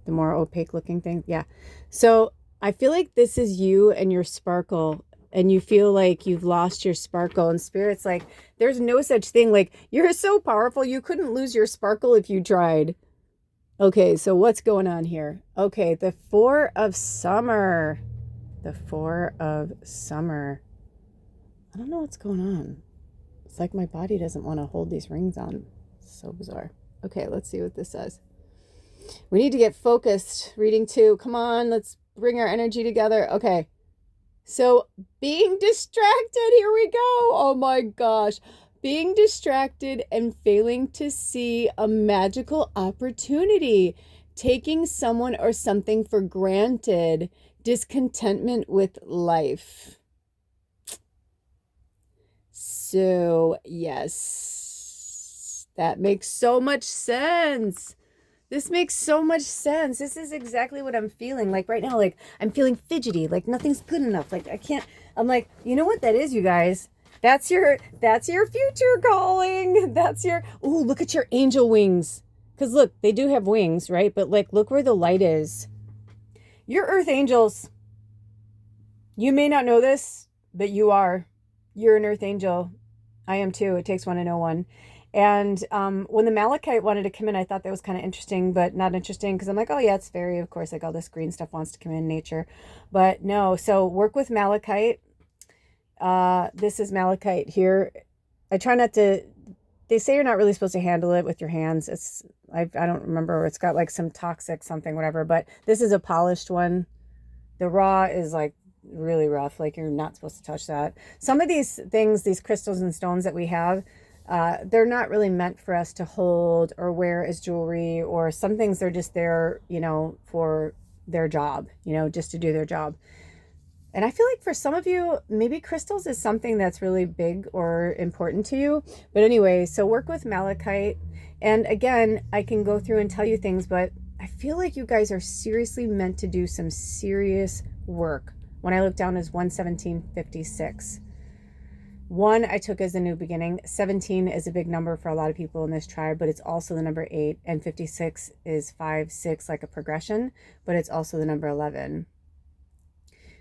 The more opaque looking thing? Yeah. So I feel like this is you and your sparkle, and you feel like you've lost your sparkle, and Spirit's like, there's no such thing. Like, you're so powerful, you couldn't lose your sparkle if you tried. Okay, so what's going on here? Okay, the Four of Summer. The Four of Summer. I don't know what's going on. It's like my body doesn't want to hold these rings on. It's so bizarre. Okay, let's see what this says. We need to get focused. Reading 2. Come on, let's bring our energy together. Okay. So being distracted. Here we go. Oh my gosh. Being distracted and failing to see a magical opportunity. Taking someone or something for granted. Discontentment with life. So, yes, that makes so much sense. This makes so much sense. This is exactly what I'm feeling. Like right now, like I'm feeling fidgety, like nothing's good enough. Like I can't, I'm like, you know what that is, you guys? That's your future calling. That's your, ooh, look at your angel wings. Because look, they do have wings, right? But like, look where the light is. You're earth angels. You may not know this, but you are. You're an earth angel. I am too. It takes one to know one. And when the malachite wanted to come in, I thought that was kind of interesting, but not interesting, because I'm like, oh yeah, it's fairy. Of course, like all this green stuff wants to come in nature. But no, so work with malachite. This is malachite here. I try not to, they say you're not really supposed to handle it with your hands. It's, I don't remember. It's got like some toxic something, whatever. But this is a polished one. The raw is like really rough. Like you're not supposed to touch that. Some of these things, these crystals and stones that we have, they're not really meant for us to hold or wear as jewelry, or some things they're just there, you know, for their job, you know, just to do their job. And I feel like for some of you, maybe crystals is something that's really big or important to you. But anyway, so work with malachite. And again, I can go through and tell you things, but I feel like you guys are seriously meant to do some serious work. When I look down as 11756. 1 I took as a new beginning. 17 is a big number for a lot of people in this tribe, but it's also the number 8. And 56 is 5, 6, like a progression, but it's also the number 11.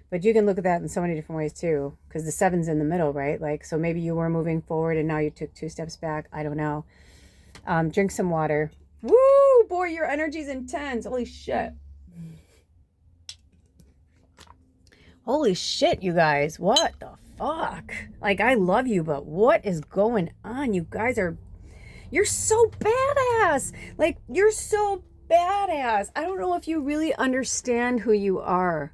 But you can look at that in so many different ways too, because the 7's in the middle, right? Like, so maybe you were moving forward and now you took 2 steps back. I don't know. Drink some water. Woo, boy, your energy's intense. Holy shit. Holy shit, you guys. What the fuck? Like, I love you, but what is going on? You guys are, you're so badass. Like, you're so badass. I don't know if you really understand who you are.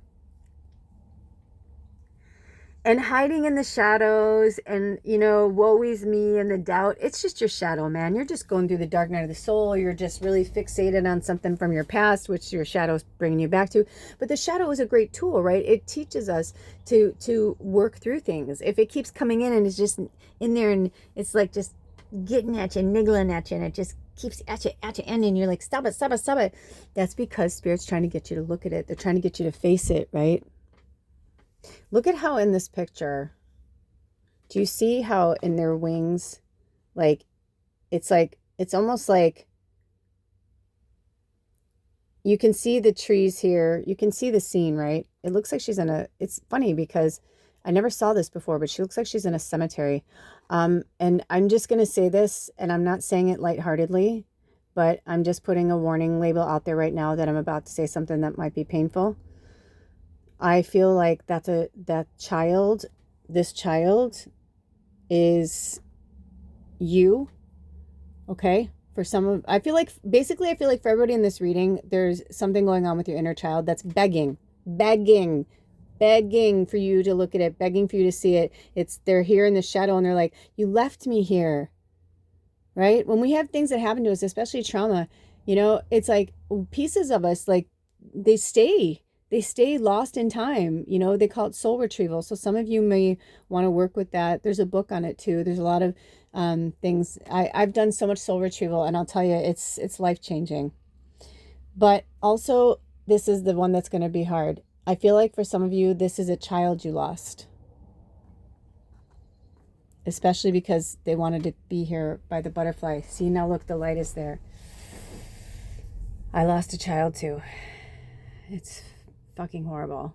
And hiding in the shadows and, woe is me and the doubt, it's just your shadow, man. You're just going through the dark night of the soul. You're just really fixated on something from your past, which your shadow's bringing you back to. But the shadow is a great tool, right? It teaches us to work through things. If it keeps coming in and it's just in there and it's like just getting at you, niggling at you, and it just keeps at you, and you're like, stop it. That's because Spirit's trying to get you to look at it. They're trying to get you to face it, right? Look at how in this picture, do you see how in their wings, it's almost like you can see the trees here. You can see the scene, right? It looks like she's it's funny because I never saw this before, but she looks like she's in a cemetery. And I'm just going to say this, and I'm not saying it lightheartedly, but I'm just putting a warning label out there right now that I'm about to say something that might be painful. I feel like this child is you, okay? I feel like for everybody in this reading, there's something going on with your inner child that's begging for you to look at it, begging for you to see it. They're here in the shadow and they're like, you left me here, right? When we have things that happen to us, especially trauma, it's like pieces of us, like they stay lost in time. They call it soul retrieval. So some of you may want to work with that. There's a book on it too. There's a lot of things. I've done so much soul retrieval, and I'll tell you, it's life-changing. But also, this is the one that's going to be hard. I feel like for some of you, this is a child you lost. Especially because they wanted to be here by the butterfly. See, now look, the light is there. I lost a child too. It's fucking horrible.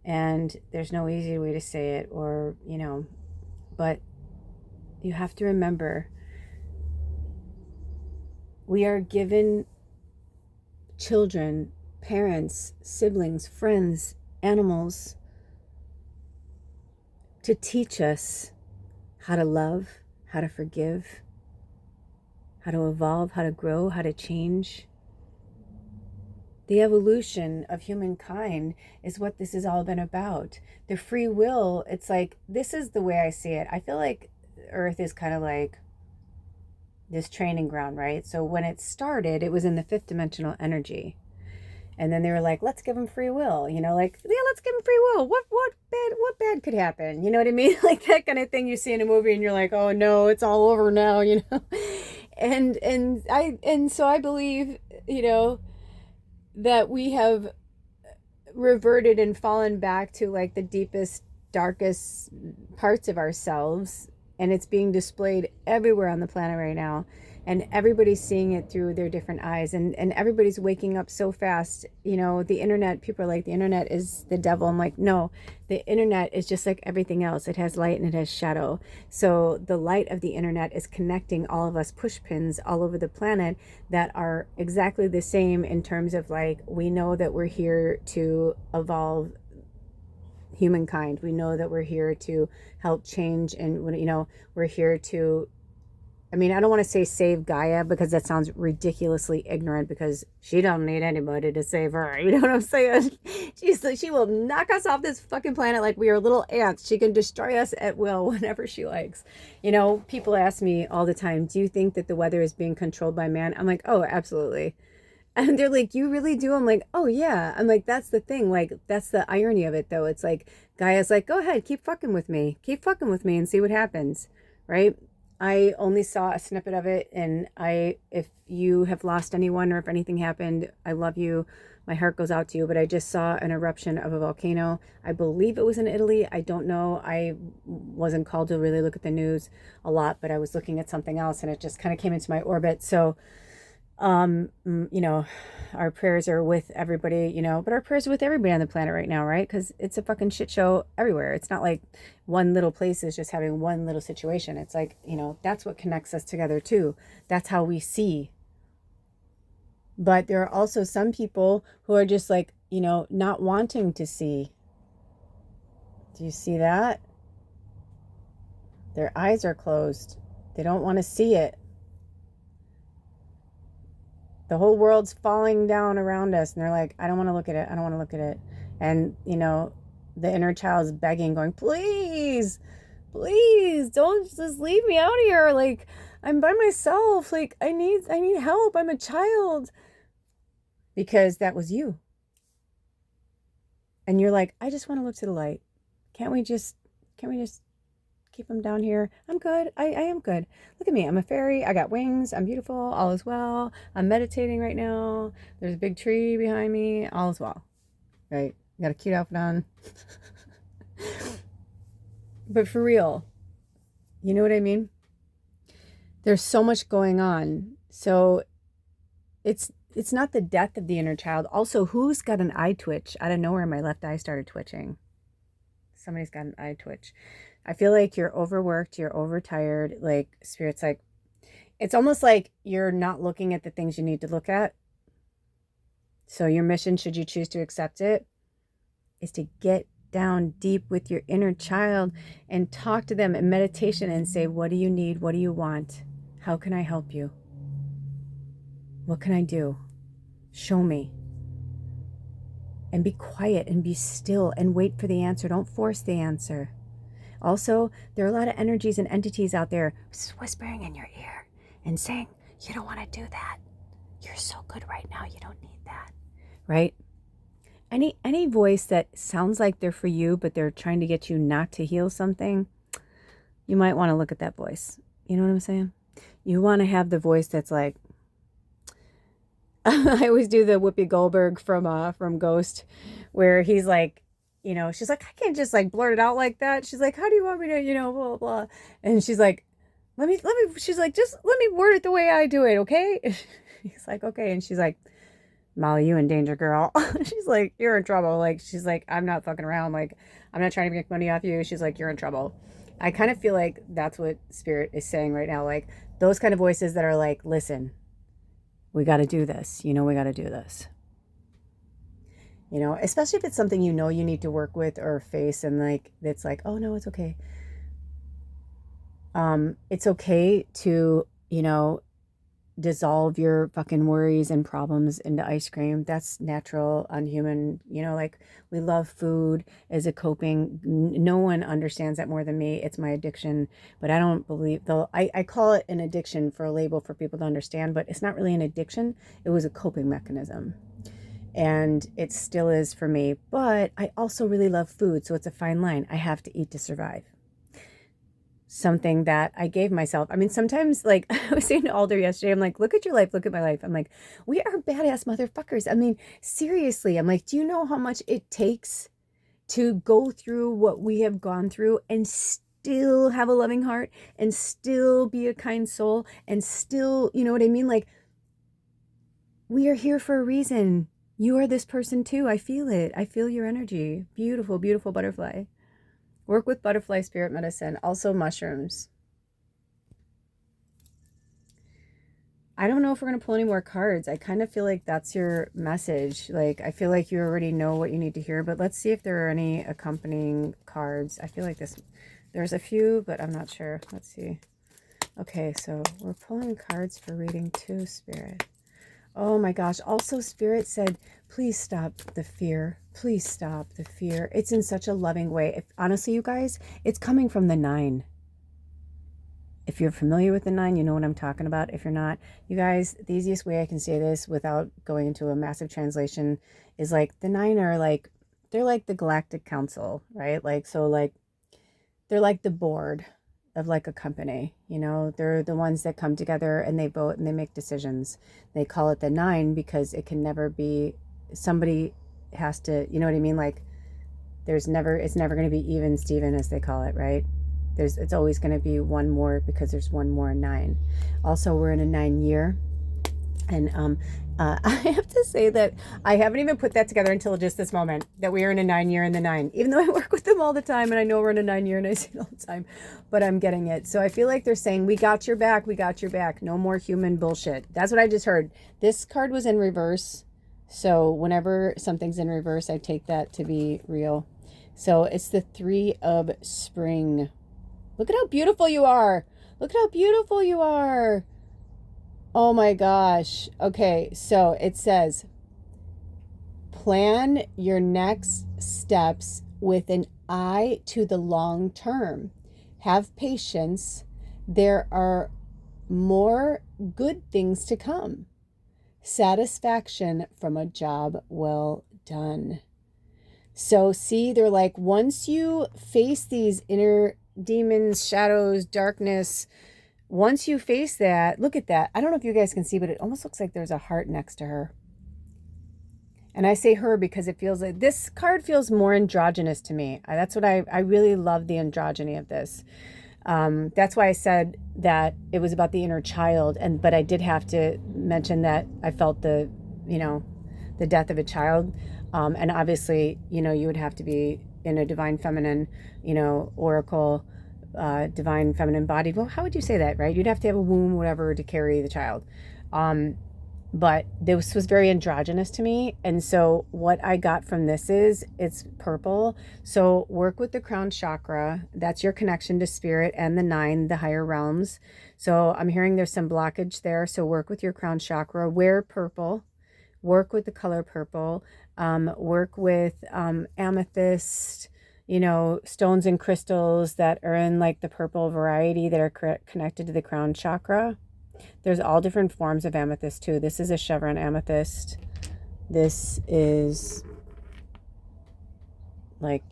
And there's no easy way to say it, or, but you have to remember, we are given children, parents, siblings, friends, animals to teach us how to love, how to forgive, how to evolve, how to grow, how to change. The evolution of humankind is what this has all been about. The free will, it's like, this is the way I see it. I feel like Earth is kind of like this training ground, right? So when it started, it was in the fifth dimensional energy. And then they were like, let's give them free will, let's give them free will. What bad could happen? You know what I mean? Like that kind of thing you see in a movie and you're like, oh no, it's all over now, And so I believe, that we have reverted and fallen back to like the deepest, darkest parts of ourselves, and it's being displayed everywhere on the planet right now, and everybody's seeing it through their different eyes, and everybody's waking up so fast. The internet, people are like, the internet is the devil. I'm like, no, the internet is just like everything else. It has light and it has shadow. So the light of the internet is connecting all of us push pins all over the planet that are exactly the same in terms of like, we know that we're here to evolve humankind. We know that we're here to help change, and we're here to, I don't want to say save Gaia, because that sounds ridiculously ignorant, because she don't need anybody to save her. You know what I'm saying? She will knock us off this fucking planet like we are little ants. She can destroy us at will whenever she likes. People ask me all the time, do you think that the weather is being controlled by man? I'm like, oh, absolutely. And they're like, you really do? I'm like, oh yeah. I'm like, that's the thing. Like, that's the irony of it though. It's like, Gaia's like, go ahead, keep fucking with me and see what happens. Right? I only saw a snippet of it, and if you have lost anyone or if anything happened, I love you. My heart goes out to you, but I just saw an eruption of a volcano. I believe it was in Italy. I don't know. I wasn't called to really look at the news a lot, but I was looking at something else and it just kind of came into my orbit. So, our prayers are with everybody, but our prayers are with everybody on the planet right now, right? Because it's a fucking shit show everywhere. It's not like one little place is just having one little situation. It's like, that's what connects us together too. That's how we see. But there are also some people who are just like, not wanting to see. Do you see that? Their eyes are closed. They don't want to see it. The whole world's falling down around us, and they're like, I don't want to look at it. I don't want to look at it. And, you know, the inner child's begging, going, please, please don't just leave me out here. Like, I'm by myself. Like, I need help. I'm a child. Because that was you. And you're like, I just want to look to the light. Can't we just keep them down here? I'm good. I am good. Look at me. I'm a fairy. I got wings. I'm beautiful. All is well. I'm meditating right now. There's a big tree behind me. All is well. Right? Got a cute outfit on. But for real, you know what I mean? There's so much going on. So it's not the death of the inner child. Also, who's got an eye twitch? Out of nowhere, my left eye started twitching. Somebody's got an eye twitch. I feel like you're overworked, you're overtired. Like, Spirit's like, it's almost like you're not looking at the things you need to look at. So your mission, should you choose to accept it, is to get down deep with your inner child and talk to them in meditation and say, what do you need? What do you want? How can I help you? What can I do? Show me. And be quiet and be still and wait for the answer. Don't force the answer. Also, there are a lot of energies and entities out there whispering in your ear and saying, you don't want to do that. You're so good right now. You don't need that. Right? Any voice that sounds like they're for you, but they're trying to get you not to heal something, you might want to look at that voice. You know what I'm saying? You want to have the voice that's like, I always do the Whoopi Goldberg from Ghost, where he's like, you know, she's like, I can't just like blurt it out like that. She's like, how do you want me to, you know, blah, blah, blah. And she's like, she's like, just let me word it the way I do it. Okay. He's like, okay. And she's like, Molly, you in danger, girl. She's like, you're in trouble. Like, she's like, I'm not fucking around. Like, I'm not trying to make money off you. She's like, you're in trouble. I kind of feel like that's what Spirit is saying right now. Like, those kind of voices that are like, listen, we got to do this. You know, we got to do this. You know, especially if it's something you know you need to work with or face, and like, it's like, oh no, it's okay. It's okay to, you know, dissolve your fucking worries and problems into ice cream. That's natural, unhuman. You know, like, we love food as a coping. No one understands that more than me. It's my addiction, but I don't believe, though I call it an addiction for a label for people to understand, but it's not really an addiction. It was a coping mechanism, and it still is for me. But I also really love food, so it's a fine line. I have to eat to survive. Something that I gave myself. I mean, sometimes, like, I was saying to Alder yesterday, I'm like, look at your life, look at my life. I'm like, we are badass motherfuckers. I mean, seriously, I'm like, do you know how much it takes to go through what we have gone through and still have a loving heart and still be a kind soul and still, you know what I mean? Like, we are here for a reason. You are this person too. I feel it. I feel your energy. Beautiful, beautiful butterfly. Work with butterfly spirit medicine. Also mushrooms. I don't know if we're going to pull any more cards. I kind of feel like that's your message. Like, I feel like you already know what you need to hear, but let's see if there are any accompanying cards. I feel like there's a few, but I'm not sure. Let's see. Okay, so we're pulling cards for reading 2, Spirit. Oh my gosh. Also, Spirit said, please stop the fear. Please stop the fear. It's in such a loving way. Honestly, you guys, it's coming from the 9. If you're familiar with the 9, you know what I'm talking about. If you're not, you guys, the easiest way I can say this without going into a massive translation is like, the 9 are like, they're like the Galactic Council, right? Like, so like, they're like the board of like a company, you know. They're the ones that come together and they vote and they make decisions. They call it the 9 because it can never be, somebody has to, you know what I mean? Like, it's never going to be even Steven, as they call it, right? It's always going to be one more, because there's one more 9. Also, we're in a 9 year. And I have to say that I haven't even put that together until just this moment, that we are in a 9 year in the 9, even though I work with them all the time and I know we're in a 9 year and I say it all the time, but I'm getting it. So I feel like they're saying, we got your back. We got your back. No more human bullshit. That's what I just heard. This card was in reverse. So whenever something's in reverse, I take that to be real. So it's the 3 of spring. Look at how beautiful you are. Look at how beautiful you are. Oh my gosh. Okay, so it says, plan your next steps with an eye to the long term. Have patience. There are more good things to come. Satisfaction from a job well done. So see, they're like, once you face these inner demons, shadows, darkness, once you face that, look at that. I don't know if you guys can see, but it almost looks like there's a heart next to her. And I say her because it feels like this card feels more androgynous to me. That's what I really love, the androgyny of this. That's why I said that it was about the inner child. But I did have to mention that I felt the death of a child. And obviously, you would have to be in a divine feminine, oracle, divine feminine body. Well, how would you say that, right? You'd have to have a womb, whatever, to carry the child. But this was very androgynous to me. And so what I got from this is it's purple. So work with the crown chakra. That's your connection to spirit and the 9, the higher realms. So I'm hearing there's some blockage there. So work with your crown chakra. Wear purple. Work with the color purple. Work with amethyst, stones and crystals that are in like the purple variety that are connected to the crown chakra. There's all different forms of amethyst too. This is a chevron amethyst. This is like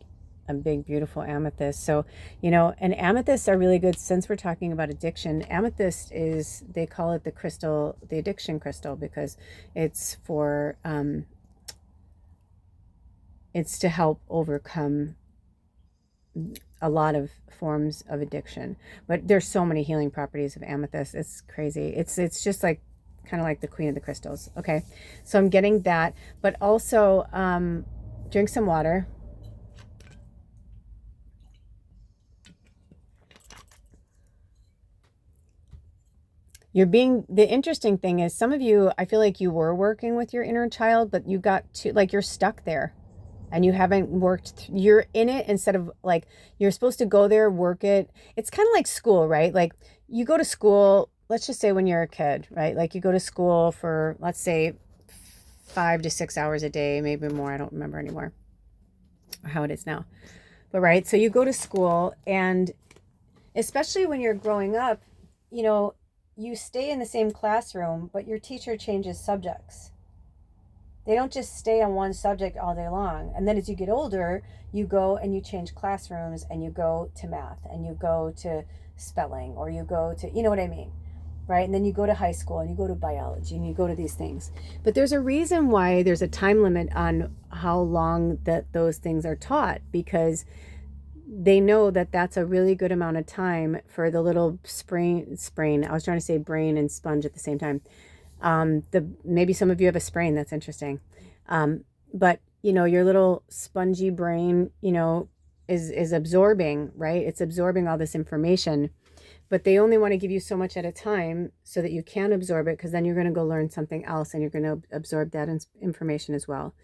a big, beautiful amethyst. So, and amethysts are really good since we're talking about addiction. Amethyst is, they call it the crystal, the addiction crystal, because it's for, it's to help overcome a lot of forms of addiction. But there's so many healing properties of amethyst. It's crazy. It's just like kind of like the queen of the crystals. Okay, so I'm getting that, but also drink some water. The interesting thing is, some of you, I feel like you were working with your inner child, but you got to, like, you're stuck there and you haven't worked, you're in it instead of like, you're supposed to go there, work it. It's kind of like school, right? Like you go to school, let's just say when you're a kid, right? Like you go to school for, let's say 5 to 6 hours a day, maybe more. I don't remember anymore how it is now. But right. So you go to school, and especially when you're growing up, you stay in the same classroom, but your teacher changes subjects. They don't just stay on one subject all day long. And then as you get older, you go and you change classrooms, and you go to math, and you go to spelling, or you go to, you know what I mean? Right? And then you go to high school, and you go to biology, and you go to these things. But there's a reason why there's a time limit on how long that those things are taught, because they know that that's a really good amount of time for the little sprain. I was trying to say brain and sponge at the same time. Maybe some of you have a sprain. That's interesting. But your little spongy brain, is absorbing, right? It's absorbing all this information, but they only want to give you so much at a time so that you can absorb it, because then you're going to go learn something else and you're going to absorb that information as well.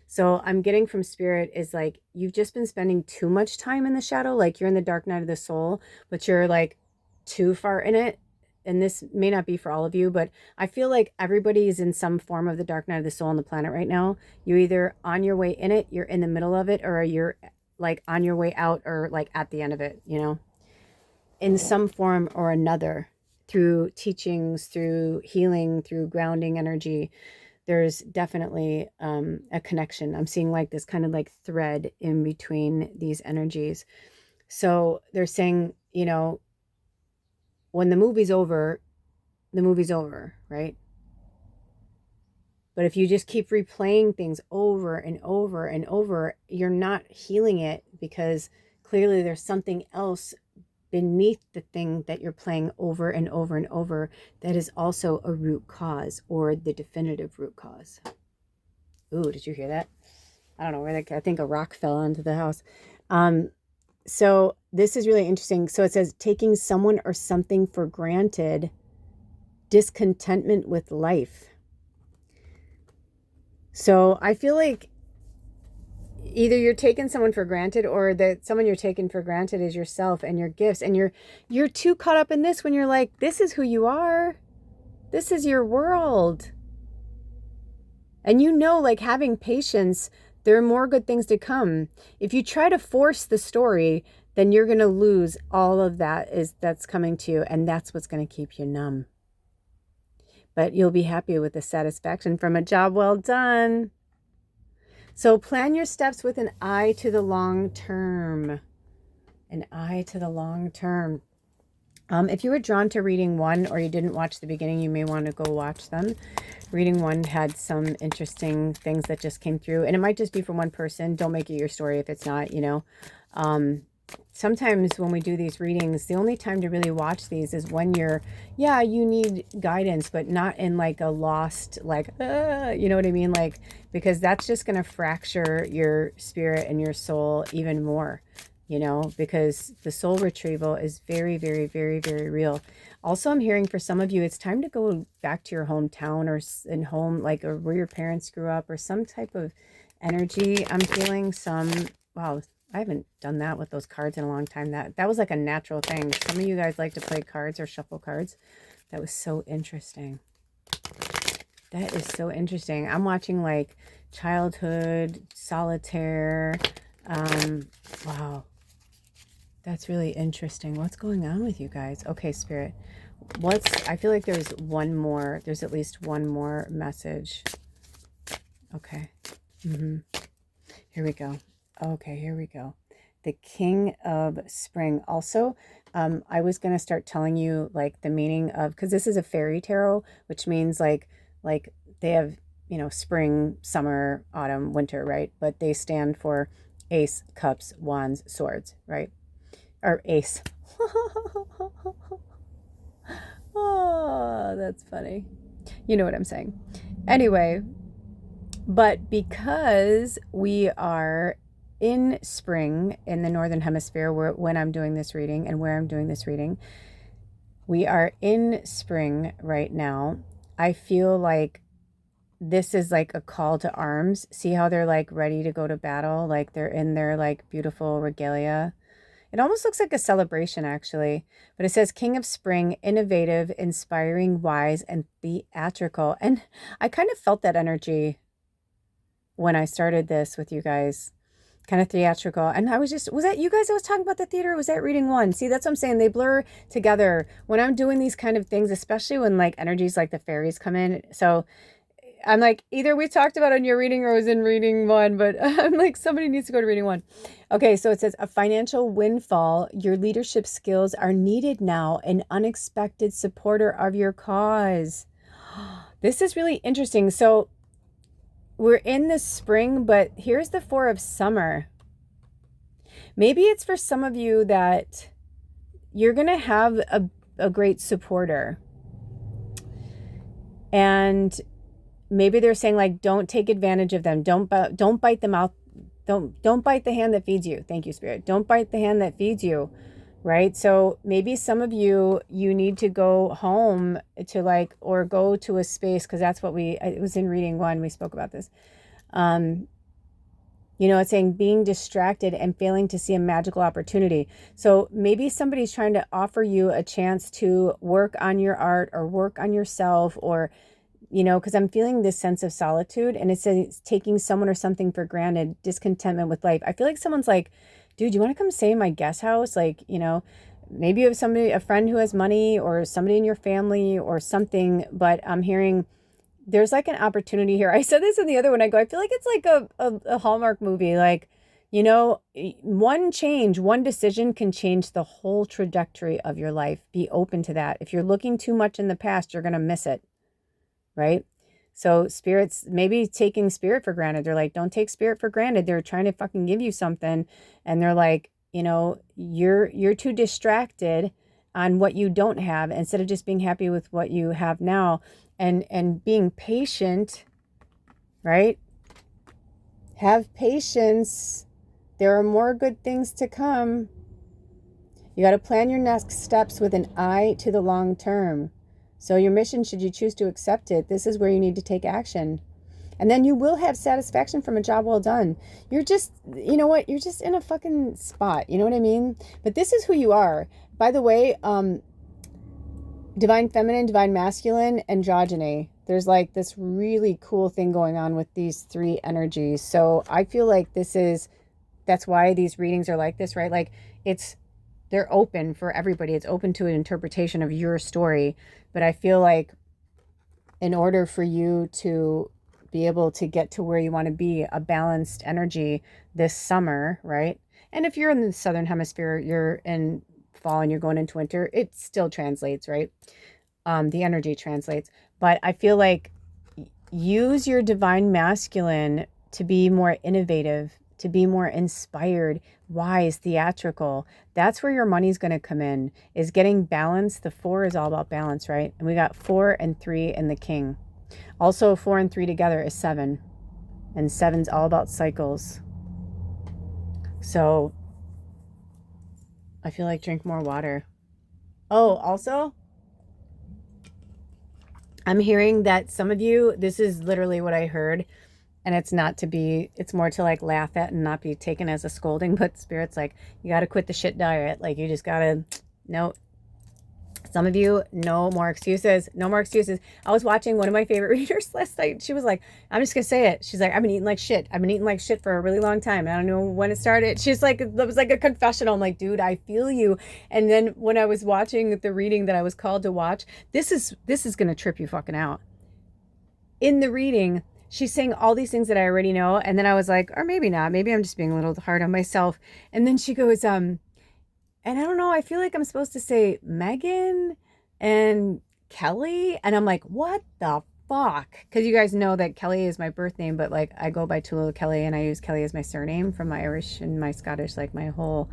So I'm getting from spirit is like, you've just been spending too much time in the shadow. Like you're in the dark night of the soul, but you're like too far in it. And this may not be for all of you, but I feel like everybody is in some form of the dark night of the soul on the planet right now. You're either on your way in it, you're in the middle of it, or you're like on your way out, or like at the end of it, in some form or another, through teachings, through healing, through grounding energy. There's definitely a connection. I'm seeing like this kind of like thread in between these energies. So they're saying, when the movie's over, right? But if you just keep replaying things over and over and over, you're not healing it, because clearly there's something else beneath the thing that you're playing over and over and over that is also a root cause, or the definitive root cause. Ooh, did you hear that? I don't know where I think a rock fell onto the house. So this is really interesting. So it says, taking someone or something for granted, discontentment with life. So I feel like either you're taking someone for granted, or that someone you're taking for granted is yourself and your gifts. And you're too caught up in this when you're like, this is who you are. This is your world. And you know, like having patience, there are more good things to come. If you try to force the story, then you're going to lose all of that's coming to you. And that's what's going to keep you numb. But you'll be happy with the satisfaction from a job well done. So plan your steps with an eye to the long term. An eye to the long term. If you were drawn to reading 1 or you didn't watch the beginning, you may want to go watch them. Reading 1 had some interesting things that just came through. And it might just be for one person. Don't make it your story if it's not, you know. Sometimes when we do these readings, the only time to really watch these is when you're, yeah, you need guidance, but not in like a lost, like, you know what I mean? Like, because that's just going to fracture your spirit and your soul even more, you know, because the soul retrieval is very, very, very, very real. Also, I'm hearing for some of you, it's time to go back to your hometown or in home, like, or where your parents grew up or some type of energy. I'm feeling some, wow, I haven't done that with those cards in a long time. That was like a natural thing. Some of you guys like to play cards or shuffle cards. That was so interesting. That is so interesting. I'm watching like childhood, solitaire. Wow. That's really interesting. What's going on with you guys? Okay, Spirit. I feel like there's at least one more message. Okay. Here we go. Okay, here we go. The King of Spring. Also, I was going to start telling you like the meaning of, because this is a fairy tarot, which means like they have, you know, spring, summer, autumn, winter, right? But they stand for Ace, Cups, Wands, Swords, right? Or Ace. Oh, that's funny. You know what I'm saying. Anyway, but because we are in spring in the Northern Hemisphere, when I'm doing this reading and where I'm doing this reading, we are in spring right now. I feel like this is like a call to arms. See how they're like ready to go to battle? Like they're in their like beautiful regalia. It almost looks like a celebration actually, but it says King of Spring, innovative, inspiring, wise, and theatrical. And I kind of felt that energy when I started this with you guys. Kind of theatrical. And I was that you guys I was talking about the theater? Or was that reading 1? See, that's what I'm saying. They blur together when I'm doing these kind of things, especially when like energies like the fairies come in. So I'm like, either we talked about it in your reading or it was in reading 1, but I'm like, somebody needs to go to reading 1. Okay, so it says a financial windfall. Your leadership skills are needed now. An unexpected supporter of your cause. This is really interesting. So we're in the spring, but here's the 4 of summer. Maybe it's for some of you that you're going to have a great supporter. And maybe they're saying like, don't take advantage of them. Don't bite them out. Don't bite the hand that feeds you. Thank you, Spirit. Don't bite the hand that feeds you. Right? So maybe some of you need to go home to like, or go to a space, because that's what it was in reading 1, we spoke about this. You know, it's saying being distracted and failing to see a magical opportunity. So maybe somebody's trying to offer you a chance to work on your art or work on yourself, or, you know, because I'm feeling this sense of solitude, and it says it's taking someone or something for granted, discontentment with life. I feel like someone's like, dude, you want to come stay in my guest house? Like, you know, maybe you have a friend who has money, or somebody in your family or something, but I'm hearing there's like an opportunity here. I said this in the other one. I feel like it's like a Hallmark movie. Like, you know, one decision can change the whole trajectory of your life. Be open to that. If you're looking too much in the past, you're going to miss it. Right? So spirits, maybe taking spirit for granted. They're like, don't take spirit for granted. They're trying to fucking give you something. And they're like, you know, you're too distracted on what you don't have, instead of just being happy with what you have now and being patient, right? Have patience. There are more good things to come. You got to plan your next steps with an eye to the long term. So your mission, should you choose to accept it, this is where you need to take action. And then you will have satisfaction from a job well done. You're just, you know what? You're just in a fucking spot. You know what I mean? But this is who you are. By the way, divine feminine, divine masculine, androgyny. There's like this really cool thing going on with these three energies. So I feel like that's why these readings are like this, right? Like they're open for everybody. It's open to an interpretation of your story. But I feel like in order for you to be able to get to where you want to be, a balanced energy this summer, right? And if you're in the southern hemisphere, you're in fall and you're going into winter, it still translates, right? The energy translates. But I feel like use your divine masculine to be more innovative, to be more inspired, wise, theatrical. That's where your money's going to come in, is getting balance. The 4 is all about balance, right? And we got 4 and 3 in the king. Also, 4 and 3 together is 7. And 7's all about cycles. So I feel like drink more water. Oh, also, I'm hearing that some of you, this is literally what I heard, and it's more to like laugh at and not be taken as a scolding, but Spirit's like, you got to quit the shit diet. Like, you just got to, no, some of you, no more excuses, no more excuses. I was watching one of my favorite readers last night. She was like, I'm just going to say it. She's like, I've been eating like shit. I've been eating like shit for a really long time. I don't know when it started. She's like, it was like a confessional. I'm like, dude, I feel you. And then when I was watching the reading that I was called to watch, this is going to trip you fucking out. In the reading, she's saying all these things that I already know. And then I was like, or maybe not. Maybe I'm just being a little hard on myself. And then she goes, and I don't know, I feel like I'm supposed to say Megan and Kelly. And I'm like, what the fuck? Because you guys know that Kelly is my birth name, but like I go by Tula Kelly and I use Kelly as my surname from my Irish and my Scottish, like my whole,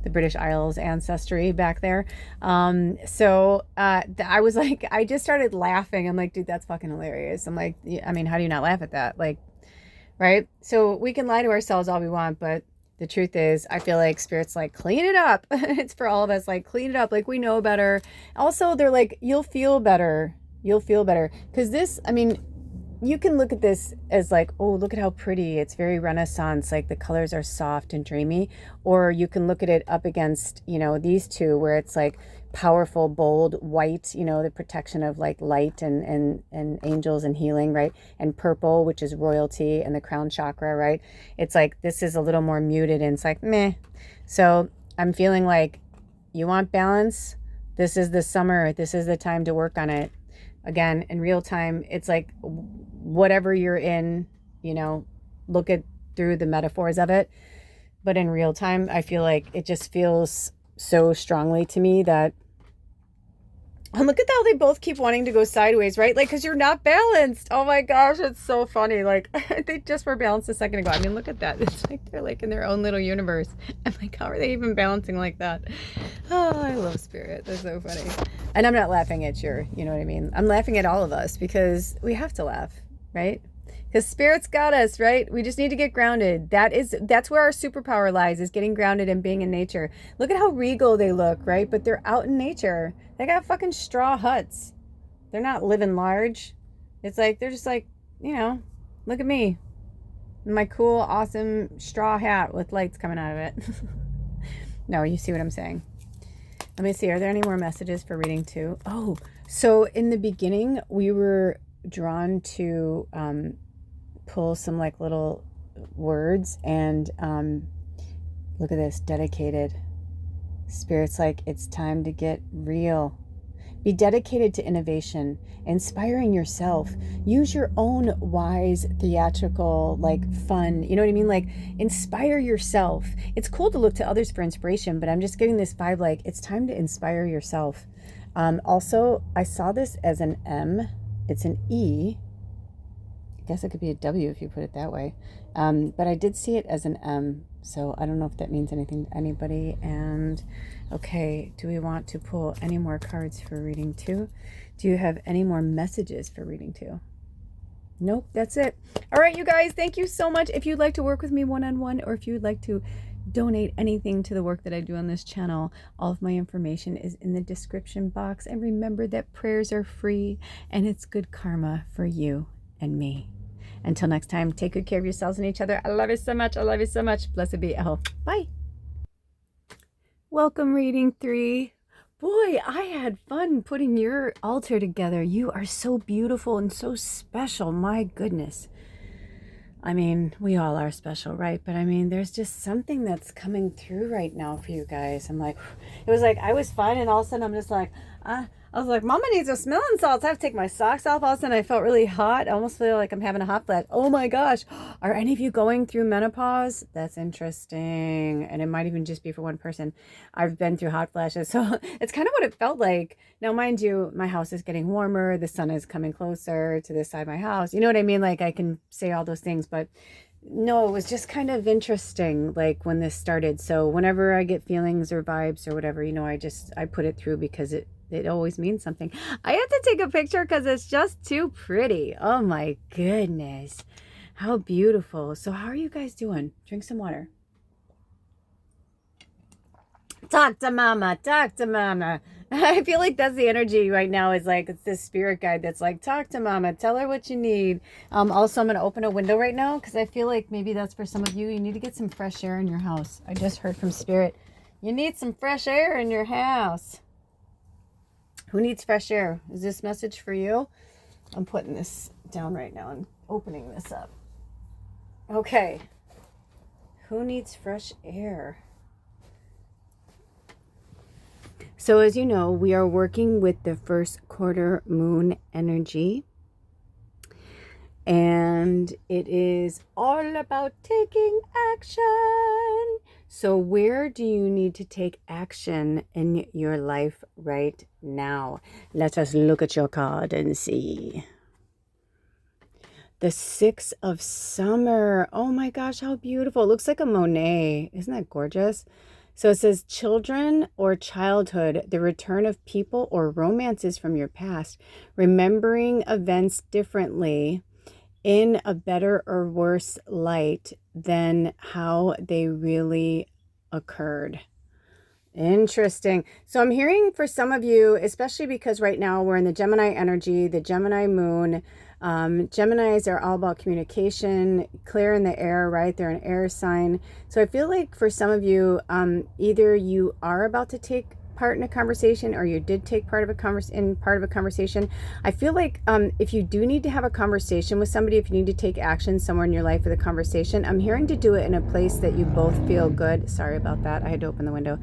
the British Isles ancestry back there. So I was like, I just started laughing. I'm like, dude, that's fucking hilarious. I'm like, I mean, how do you not laugh at that? Like, right? So we can lie to ourselves all we want, but the truth is, I feel like Spirit's like, clean it up. It's for all of us, like, clean it up. Like, we know better. Also, they're like, you'll feel better. You'll feel better. Because this, I mean, you can look at this as like, oh, look at how pretty. It's very Renaissance. Like, the colors are soft and dreamy. Or you can look at it up against, you know, these two where it's like powerful, bold, white, you know, the protection of like light and angels and healing, right? And purple, which is royalty and the crown chakra, right? It's like, this is a little more muted and it's like, meh. So I'm feeling like you want balance. This is the summer. This is the time to work on it. Again, in real time, it's like whatever you're in, you know, look at through the metaphors of it. But in real time, I feel like it just feels so strongly to me that, and look at how they both keep wanting to go sideways, right? Like, because you're not balanced. Oh my gosh, it's so funny. Like, they just were balanced a second ago. I mean, look at that. It's like they're like in their own little universe. I'm like, how are they even balancing like that? Oh, I love Spirit. That's so funny. And I'm not laughing at you know what I mean? I'm laughing at all of us because we have to laugh, right? Because Spirit's got us, right? We just need to get grounded. That's where our superpower lies, is getting grounded and being in nature. Look at how regal they look, right? But they're out in nature. They got fucking straw huts. They're not living large. It's like, they're just like, you know, look at me. My cool, awesome straw hat with lights coming out of it. No, you see what I'm saying. Let me see. Are there any more messages for reading too? Oh, so in the beginning, we were drawn to pull some like little words, and look at this, dedicated. Spirit's like, it's time to get real. Be dedicated to innovation, inspiring yourself. Use your own wise, theatrical, like fun, you know what I mean? Like, inspire yourself. It's cool to look to others for inspiration, but I'm just getting this vibe like it's time to inspire yourself. Also, I saw this as an M. It's an E. I guess it could be a W if you put it that way. But I did see it as an M. So I don't know if that means anything to anybody. And okay, do we want to pull any more cards for reading two? Do you have any more messages for reading two? Nope, that's it. All right, you guys, thank you so much. If you'd like to work with me one-on-one, or if you'd like to donate anything to the work that I do on this channel, all of my information is in the description box. And remember that prayers are free and it's good karma for you and me. Until next time, take good care of yourselves and each other. I love you so much. I love you so much. Blessed be. Oh, bye. Welcome, reading 3. Boy, I had fun putting your altar together. You are so beautiful and so special. My goodness. I mean, we all are special, right? But I mean, there's just something that's coming through right now for you guys. I'm like, it was like, I was fine. And all of a sudden I'm just like, I was like, Mama needs some smelling salts. I have to take my socks off. All of a sudden I felt really hot. I almost feel like I'm having a hot flash. Oh my gosh. Are any of you going through menopause? That's interesting. And it might even just be for one person. I've been through hot flashes. So it's kind of what it felt like. Now, mind you, my house is getting warmer. The sun is coming closer to this side of my house. You know what I mean? Like I can say all those things, but no, it was just kind of interesting, like when this started. So whenever I get feelings or vibes or whatever, you know, I put it through because it always means something. I have to take a picture because it's just too pretty. Oh my goodness. How beautiful. So how are you guys doing? Drink some water. Talk to mama. Talk to mama. I feel like that's the energy right now, is like it's this spirit guide that's like, talk to mama, tell her what you need. Also, I'm going to open a window right now because I feel like maybe that's for some of you. You need to get some fresh air in your house. I just heard from spirit. You need some fresh air in your house. Who needs fresh air? Is this message for you? I'm putting this down right now and opening this up. Okay. Who needs fresh air? So as you know, we are working with the first quarter moon energy. And it is all about taking action. So where do you need to take action in your life right now? Let us look at your card and see. The 6 of Summer. Oh my gosh, how beautiful. It looks like a Monet. Isn't that gorgeous? So it says children or childhood, the return of people or romances from your past, remembering events differently in a better or worse light than how they really occurred. Interesting. So I'm hearing for some of you, especially because right now we're in the Gemini energy, the Gemini moon. Geminis are all about communication, clear in the air, right? They're an air sign. So I feel like for some of you, either you are about to take part in a conversation or you did take part of a conversation. I feel like if you do need to have a conversation with somebody, if you need to take action somewhere in your life with a conversation, I'm hearing to do it in a place that you both feel good. Sorry about that. I had to open the window.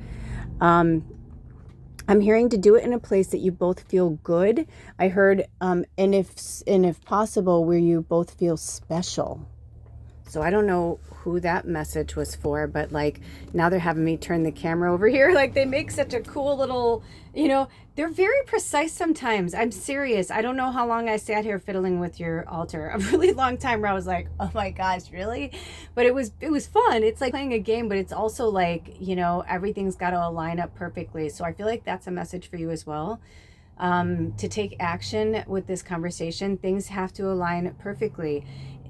I'm hearing to do it in a place that you both feel good. I heard, and if possible, where you both feel special. So I don't know who that message was for, but like now they're having me turn the camera over here. Like they make such a cool little, you know, they're very precise sometimes. I'm serious. I don't know how long I sat here fiddling with your altar. A really long time where I was like, oh my gosh, really? But it was fun. It's like playing a game, but it's also like, you know, everything's got to align up perfectly. So I feel like that's a message for you as well. To take action with this conversation, things have to align perfectly.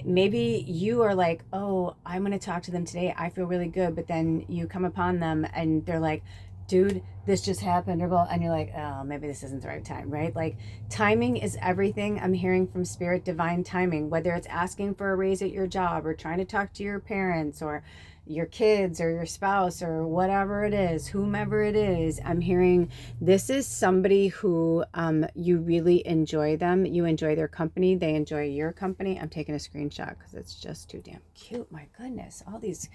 Maybe you are like, oh, I'm going to talk to them today. I feel really good. But then you come upon them and they're like, dude, this just happened. And you're like, oh, maybe this isn't the right time, right? Like timing is everything. I'm hearing from spirit, divine timing, whether it's asking for a raise at your job or trying to talk to your parents or your kids or your spouse or whatever it is, whomever it is. I'm hearing this is somebody who you really enjoy them. You enjoy their company. They enjoy your company. I'm taking a screenshot because it's just too damn cute. My goodness. All these,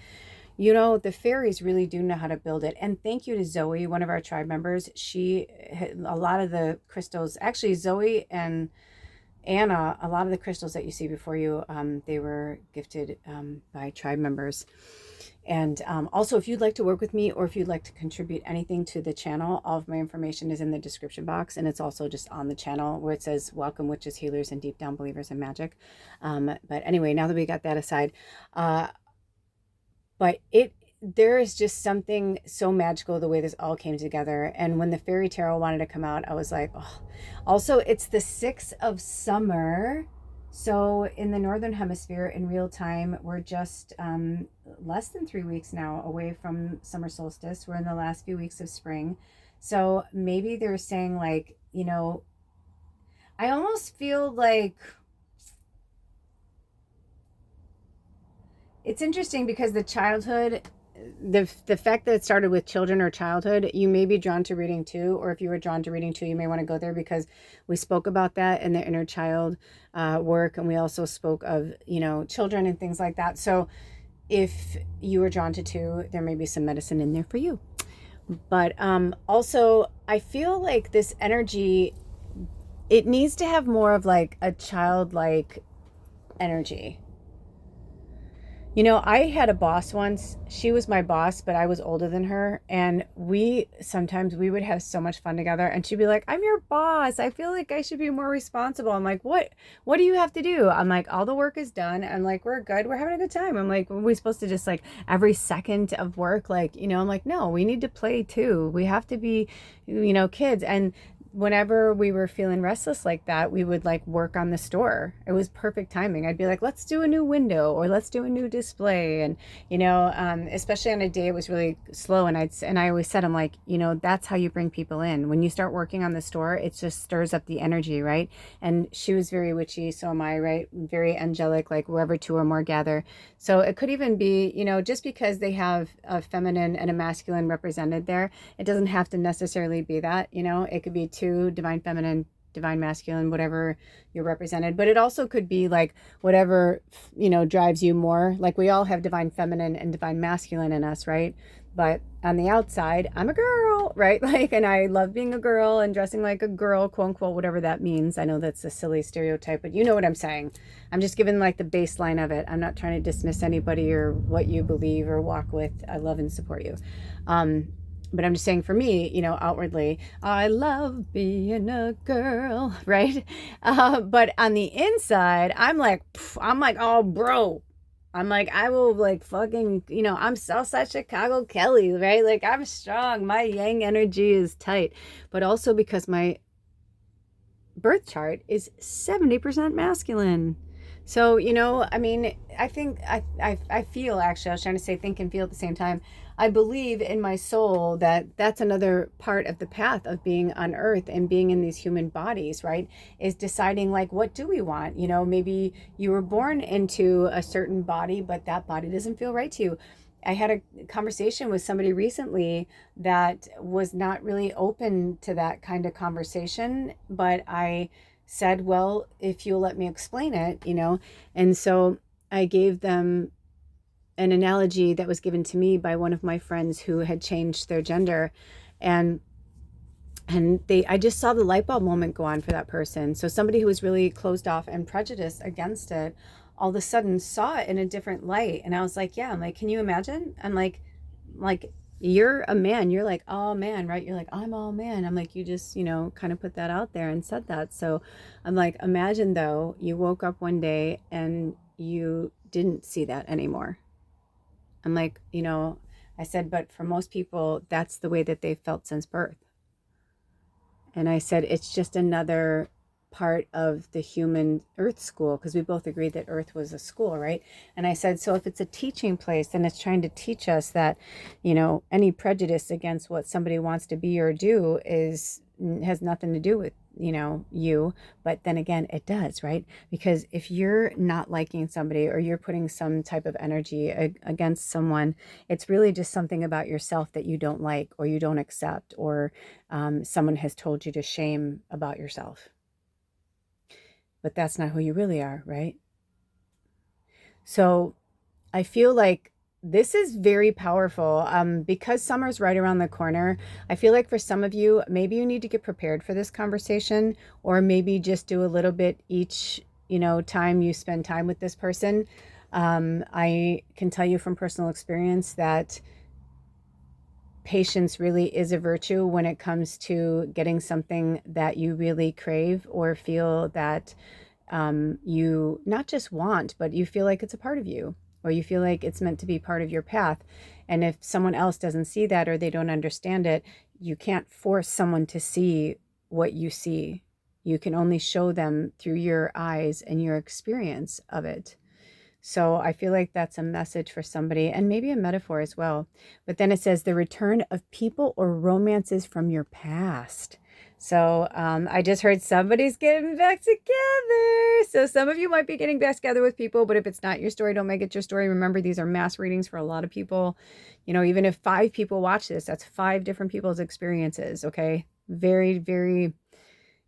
you know, the fairies really do know how to build it. And thank you to Zoe, one of our tribe members. She had a lot of the crystals, actually Zoe and Anna, a lot of the crystals that you see before you, they were gifted by tribe members. And also, if you'd like to work with me or if you'd like to contribute anything to the channel, all of my information is in the description box. And it's also just on the channel where it says, welcome witches, healers, and deep down believers in magic. But anyway, now that we got that aside, but there is just something so magical the way this all came together. And when the fairy tarot wanted to come out, I was like, oh. Also, it's the 6 of Summer. So in the Northern Hemisphere in real time, we're just less than 3 weeks now away from summer solstice. We're in the last few weeks of spring. So maybe they're saying like, you know, I almost feel like it's interesting because the childhood the fact that it started with children or childhood, you may be drawn to reading two, or if you were drawn to reading two, you may want to go there because we spoke about that in the inner child work, and we also spoke of, you know, children and things like that. So if you were drawn to two, there may be some medicine in there for you. But also, I feel like this energy, it needs to have more of like a childlike energy. You know, I had a boss once. She was my boss, but I was older than her. And sometimes we would have so much fun together. And she'd be like, I'm your boss. I feel like I should be more responsible. I'm like, what do you have to do? I'm like, all the work is done. I'm like, we're good. We're having a good time. I'm like, are we supposed to just like every second of work? Like, you know, I'm like, no, we need to play too. We have to be, you know, kids. And whenever we were feeling restless like that, we would like work on the store. It was perfect timing. I'd be like, let's do a new window or let's do a new display. And, you know, especially on a day it was really slow. And I always said, I'm like, you know, that's how you bring people in. When you start working on the store, it just stirs up the energy, right? And she was very witchy. So am I, right? Very angelic, like wherever two or more gather. So it could even be, you know, just because they have a feminine and a masculine represented there, it doesn't have to necessarily be that, you know, it could be two divine feminine, divine masculine, whatever you're represented. But it also could be like whatever, you know, drives you more. Like we all have divine feminine and divine masculine in us, right? But on the outside, I'm a girl, right? Like, and I love being a girl and dressing like a girl, quote unquote, whatever that means. I know that's a silly stereotype, but you know what I'm saying. I'm just giving like the baseline of it. I'm not trying to dismiss anybody or what you believe or walk with. I love and support you. But I'm just saying for me, you know, outwardly, I love being a girl, right? But on the inside, I'm like, oh, bro. I'm like, I will like fucking, you know, I'm Southside Chicago Kelly, right? Like I'm strong. My yang energy is tight. But also because my birth chart is 70% masculine. So, you know, I mean, I think I feel, actually, I was trying to say think and feel at the same time. I believe in my soul that that's another part of the path of being on earth and being in these human bodies, right? Is deciding like, what do we want? You know, maybe you were born into a certain body, but that body doesn't feel right to you. I had a conversation with somebody recently that was not really open to that kind of conversation, but I said, well, if you'll let me explain it, you know. And so I gave them an analogy that was given to me by one of my friends who had changed their gender, and I just saw the light bulb moment go on for that person. So somebody who was really closed off and prejudiced against it all of a sudden saw it in a different light. And I was like, yeah, I'm like, can you imagine? I'm like you're a man, you're like all man, right? You're like, I'm all man. I'm like, you just, you know, kind of put that out there and said that. So I'm like, imagine though, you woke up one day and you didn't see that anymore. I'm like, you know, I said, but for most people, that's the way that they've felt since birth. And I said, it's just another part of the human earth school, because we both agreed that earth was a school, right? And I said, so if it's a teaching place, then it's trying to teach us that, you know, any prejudice against what somebody wants to be or do has nothing to do with, you know, you. But then again, it does, right? Because if you're not liking somebody or you're putting some type of energy against someone, it's really just something about yourself that you don't like or you don't accept, or someone has told you to shame about yourself. But that's not who you really are, right? So I feel like this is very powerful because summer's right around the corner. I feel like for some of you, maybe you need to get prepared for this conversation, or maybe just do a little bit each, you know, time you spend time with this person. I can tell you from personal experience that patience really is a virtue when it comes to getting something that you really crave or feel that you not just want, but you feel like it's a part of you, or you feel like it's meant to be part of your path. And if someone else doesn't see that or they don't understand it, you can't force someone to see what you see. You can only show them through your eyes and your experience of it. So I feel like that's a message for somebody, and maybe a metaphor as well. But then it says the return of people or romances from your past. So I just heard somebody's getting back together. So some of you might be getting back together with people, but if it's not your story, don't make it your story. Remember, these are mass readings for a lot of people. You know, even if 5 people watch this, that's 5 different people's experiences, okay? Very, very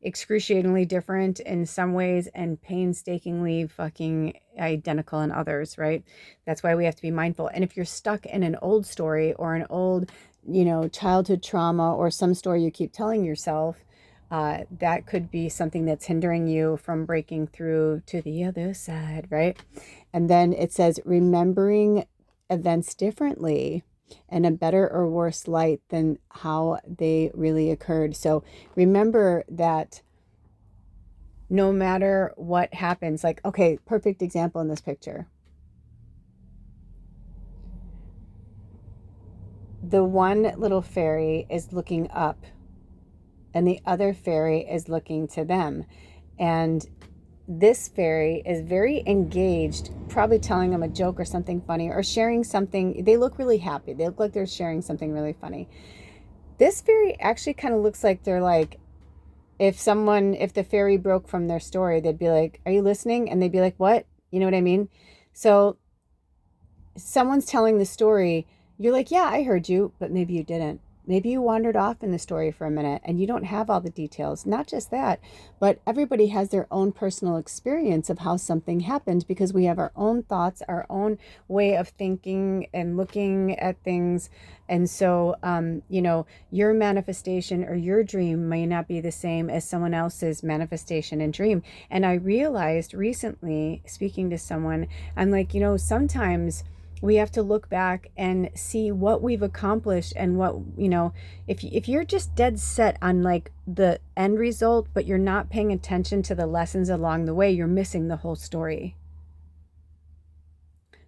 excruciatingly different in some ways and painstakingly fucking identical in others, right? That's why we have to be mindful. And if you're stuck in an old story or an old, you know, childhood trauma or some story you keep telling yourself, that could be something that's hindering you from breaking through to the other side, right? And then it says, remembering events differently in a better or worse light than how they really occurred. So remember that no matter what happens, like, okay, perfect example in this picture. The one little fairy is looking up and the other fairy is looking to them. And this fairy is very engaged, probably telling them a joke or something funny or sharing something. They look really happy. They look like they're sharing something really funny. This fairy actually kind of looks like they're like, if the fairy broke from their story, they'd be like, are you listening? And they'd be like, what? You know what I mean? So someone's telling the story, you're like, yeah, I heard you, but maybe you didn't. Maybe you wandered off in the story for a minute and you don't have all the details. Not just that, but everybody has their own personal experience of how something happened because we have our own thoughts, our own way of thinking and looking at things. And so, you know, your manifestation or your dream may not be the same as someone else's manifestation and dream. And I realized recently, speaking to someone, I'm like, you know, sometimes we have to look back and see what we've accomplished and what, you know, if you're just dead set on like the end result, but you're not paying attention to the lessons along the way, you're missing the whole story.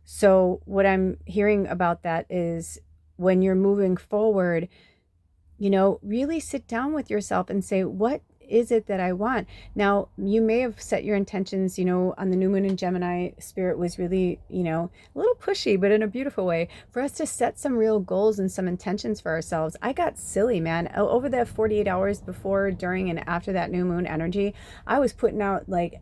So what I'm hearing about that is when you're moving forward, you know, really sit down with yourself and say, what is it that I want? Now, you may have set your intentions, you know, on the new moon in Gemini. Spirit was really, you know, a little pushy, but in a beautiful way for us to set some real goals and some intentions for ourselves. I got silly, man. Over the 48 hours before, during, and after that new moon energy, I was putting out like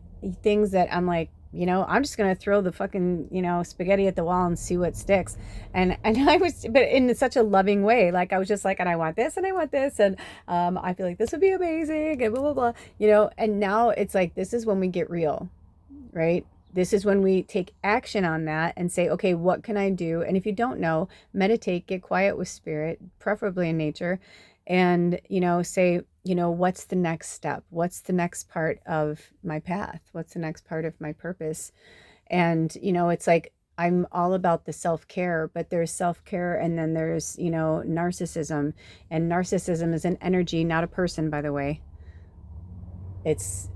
things that I'm like, you know, I'm just going to throw the fucking, you know, spaghetti at the wall and see what sticks. And I was, but in such a loving way. Like I was just like, and I want this and I want this. And I feel like this would be amazing and blah, blah, blah, you know. And now it's like, this is when we get real, right? This is when we take action on that and say, okay, what can I do? And if you don't know, meditate, get quiet with spirit, preferably in nature. And, you know, say, you know, what's the next step? What's the next part of my path? What's the next part of my purpose? And, you know, it's like, I'm all about the self-care, but there's self-care and then there's, you know, narcissism. And narcissism is an energy, not a person, by the way. It's,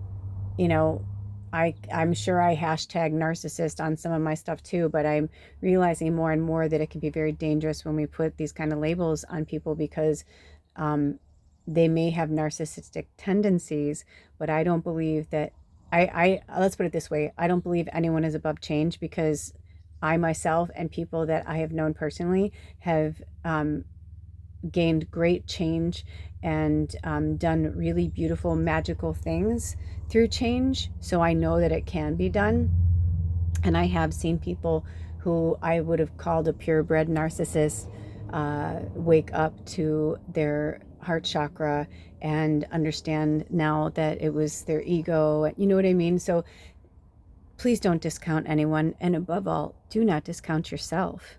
you know, I'm sure I hashtag narcissist on some of my stuff too, but I'm realizing more and more that it can be very dangerous when we put these kind of labels on people because they may have narcissistic tendencies, but I don't believe that I let's put it this way. I don't believe anyone is above change because I myself and people that I have known personally have gained great change and done really beautiful, magical things through change. So I know that it can be done. And I have seen people who I would have called a purebred narcissist wake up to their heart chakra and understand now that it was their ego. You know what I mean? So please don't discount anyone. And above all, do not discount yourself.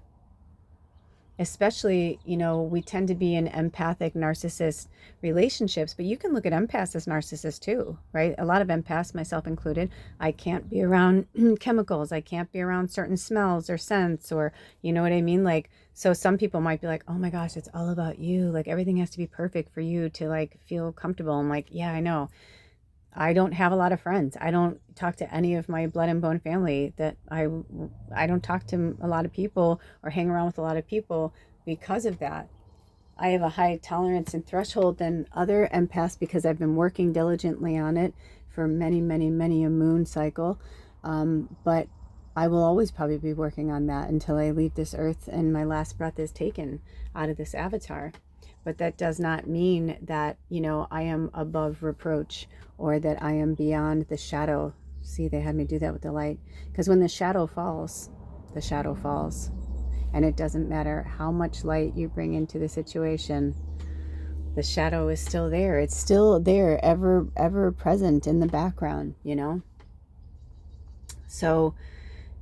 Especially, you know, we tend to be in empathic narcissist relationships, but you can look at empaths as narcissists too, right? A lot of empaths, myself included, I can't be around chemicals. I can't be around certain smells or scents or, you know what I mean? Like, so some people might be like, oh my gosh, it's all about you. Like everything has to be perfect for you to like feel comfortable. I'm like, yeah, I know. I don't have a lot of friends. I don't talk to any of my blood and bone family that I don't talk to a lot of people or hang around with a lot of people because of that. I have a high tolerance and threshold than other empaths because I've been working diligently on it for many, many, many a moon cycle. But I will always probably be working on that until I leave this earth and my last breath is taken out of this avatar. but that does not mean that, you know, I am above reproach or that I am beyond the shadow. See, they had me do that with the light. Because when the shadow falls, the shadow falls. And it doesn't matter how much light you bring into the situation, the shadow is still there. It's still there, ever present in the background, you know? So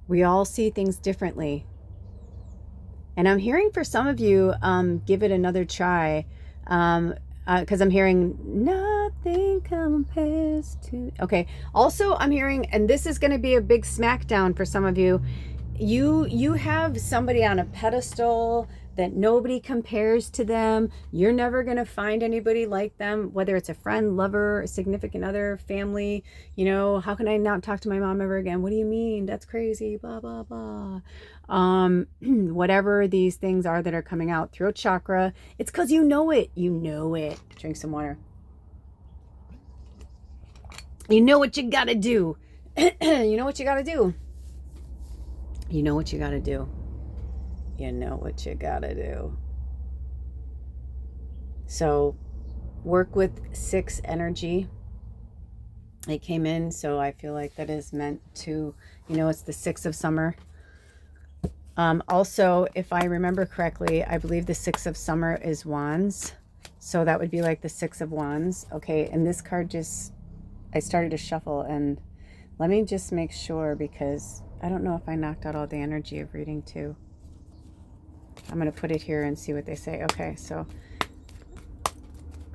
we all see things differently. And I'm hearing for some of you, give it another try. Because I'm hearing nothing compares to. Okay. Also, I'm hearing, and this is going to be a big smackdown for some of you. You have somebody on a pedestal that nobody compares to them. You're never going to find anybody like them, whether it's a friend, lover, a significant other, family. You know, how can I not talk to my mom ever again? What do you mean? That's crazy. Blah, blah, blah. Whatever these things are that are coming out. Throat chakra. It's because you know it. You know it. Drink some water. You know what you got to do. You know what you got to do. You know what you got to do. You know what you got to do. So work with 6 energy. It came in, so I feel like that is meant to, you know, it's the 6 of summer. Also, if I remember correctly, I believe the 6 of summer is wands. So that would be like the 6 of wands. Okay, and this card just, I started to shuffle, and let me just make sure, because I don't know if I knocked out all the energy of reading 2. I'm going to put it here and see what they say. Okay, so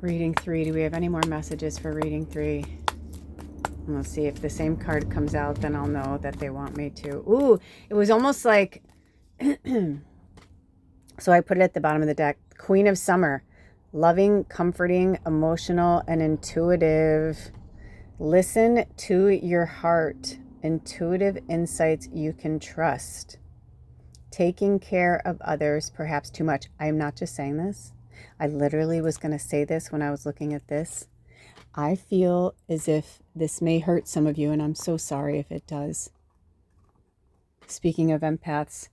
reading 3. Do we have any more messages for reading 3? We'll see if the same card comes out, then I'll know that they want me to. Ooh, it was almost like, so I put it at the bottom of the deck. Queen of Summer, loving, comforting, emotional, and intuitive. Listen to your heart. Intuitive insights you can trust. Taking care of others, perhaps too much. I am not just saying this. I literally was going to say this when I was looking at this. I feel as if this may hurt some of you, and I'm so sorry if it does. Speaking of empaths,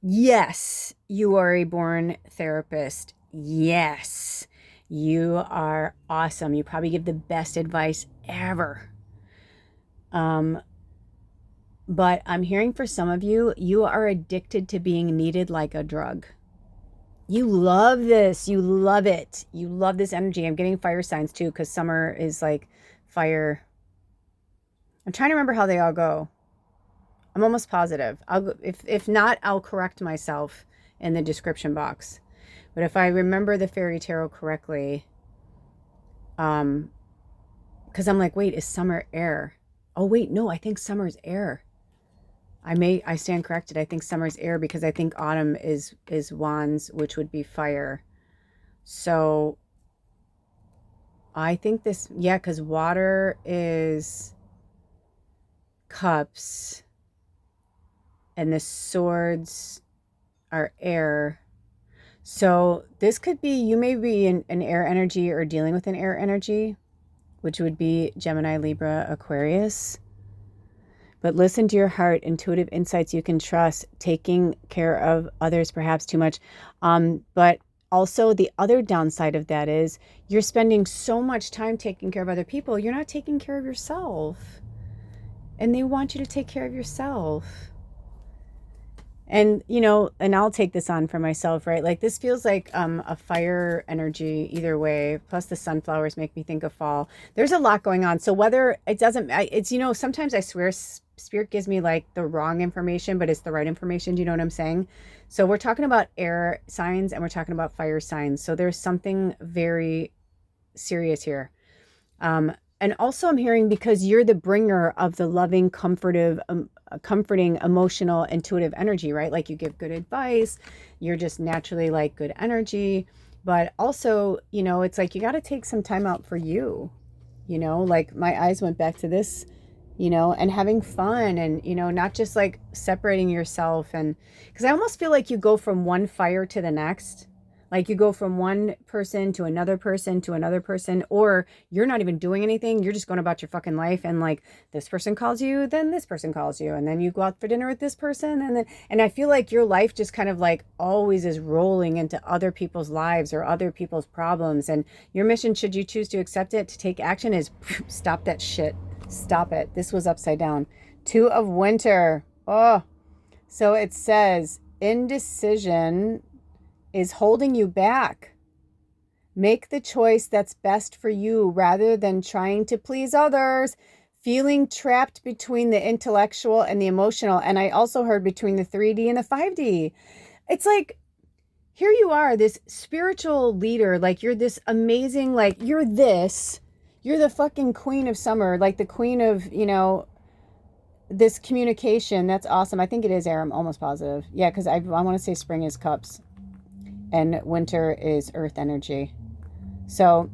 yes, you are a born therapist. Yes, you are awesome. You probably give the best advice ever. But I'm hearing for some of you, you are addicted to being needed like a drug. You love this. You love it. You love this energy. I'm getting fire signs too, because summer is like fire. I'm trying to remember how they all go. I'm almost positive. If not, I'll correct myself in the description box. But if I remember the fairy tarot correctly, because I'm like, wait, is summer air? Oh wait, no, I think summer's air. I stand corrected. I think summer's air, because I think autumn is wands, which would be fire. So I think this, yeah, because water is cups and the swords are air. So this could be, you may be in an air energy or dealing with an air energy, which would be Gemini, Libra, Aquarius. But listen to your heart, intuitive insights you can trust, taking care of others perhaps too much. But also the other downside of that is you're spending so much time taking care of other people, you're not taking care of yourself. And they want you to take care of yourself. And, you know, and I'll take this on for myself, right? Like this feels like a fire energy either way. Plus the sunflowers make me think of fall. There's a lot going on. So whether it doesn't, it's, you know, sometimes I swear Spirit gives me like the wrong information, but it's the right information. Do you know what I'm saying? So we're talking about air signs and we're talking about fire signs. So there's something very serious here. And also I'm hearing, because you're the bringer of the loving, comforting, emotional, intuitive energy, right? Like you give good advice. You're just naturally like good energy. But also, you know, it's like you got to take some time out for you. You know, like my eyes went back to this, you know, and having fun and, you know, not just like separating yourself. And because I almost feel like you go from one fire to the next. Like you go from one person to another person to another person, or you're not even doing anything. You're just going about your fucking life. And like this person calls you, then this person calls you. And then you go out for dinner with this person. And I feel like your life just kind of like always is rolling into other people's lives or other people's problems. And your mission, should you choose to accept it, to take action, is stop that shit. Stop it. This was upside down. Two of Winter. Oh, so it says indecision is holding you back. Make the choice that's best for you rather than trying to please others. Feeling trapped between the intellectual and the emotional. And I also heard between the 3D and the 5D. It's like, here you are, this spiritual leader. Like you're this amazing, like you're the fucking queen of summer, like the queen of, you know, this communication. That's awesome. I think it is air. I'm almost positive. Yeah, because I want to say spring is cups and winter is earth energy. So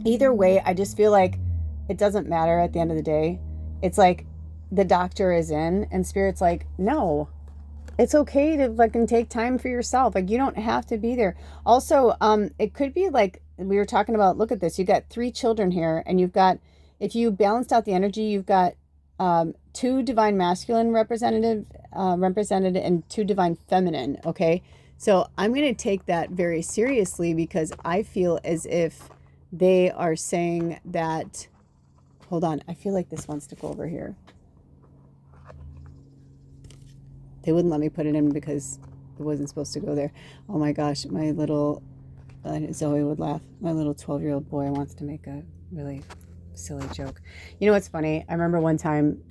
either way, I just feel like it doesn't matter at the end of the day. It's like the doctor is in and spirit's like, no, it's okay to fucking take time for yourself. Like you don't have to be there. Also, it could be like we were talking about, look at this. You got 3 children here and you've got, if you balanced out the energy, you've got 2 divine masculine represented and 2 divine feminine. Okay. So I'm going to take that very seriously because I feel as if they are saying that, hold on, I feel like this wants to go over here. They wouldn't let me put it in because it wasn't supposed to go there. Oh my gosh, my little, Zoe would laugh. My little 12-year-old boy wants to make a really silly joke. You know what's funny? I remember one time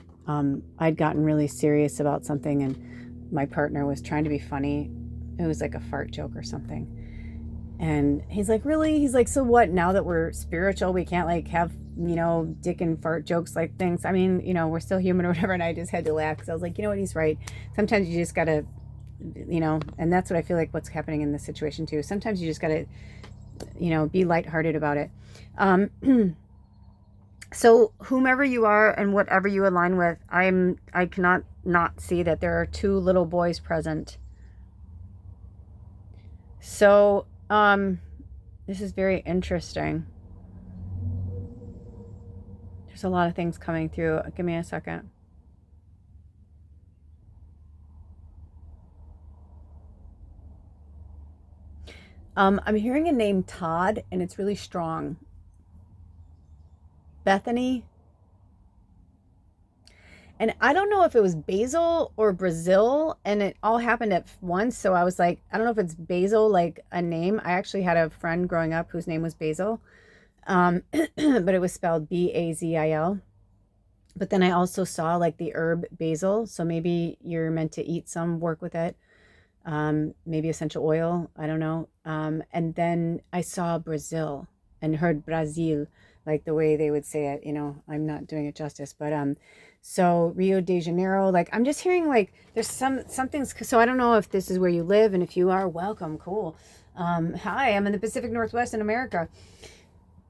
I'd gotten really serious about something and my partner was trying to be funny. It was like a fart joke or something. And he's like, really? He's like, so what? Now that we're spiritual, we can't like have, you know, dick and fart jokes like things. I mean, you know, we're still human or whatever. And I just had to laugh because I was like, you know what? He's right. Sometimes you just got to, you know, and that's what I feel like what's happening in this situation too. Sometimes you just got to, you know, be lighthearted about it. So whomever you are and whatever you align with, I cannot not see that there are 2 little boys present. So, this is very interesting. There's a lot of things coming through. Give me a second. I'm hearing a name Todd, and it's really strong. Bethany. And I don't know if it was Basil or Brazil, and it all happened at once. So I was like, I don't know if it's Basil, like a name. I actually had a friend growing up whose name was Basil, but it was spelled Bazil. But then I also saw like the herb basil. So maybe you're meant to eat some, work with it. Maybe essential oil. I don't know. And then I saw Brazil and heard Brazil, like the way they would say it. You know, I'm not doing it justice, but so Rio de Janeiro, like I'm just hearing like there's some things. So I don't know if this is where you live, and if you are, welcome, cool. Hi, I'm in the Pacific Northwest in America.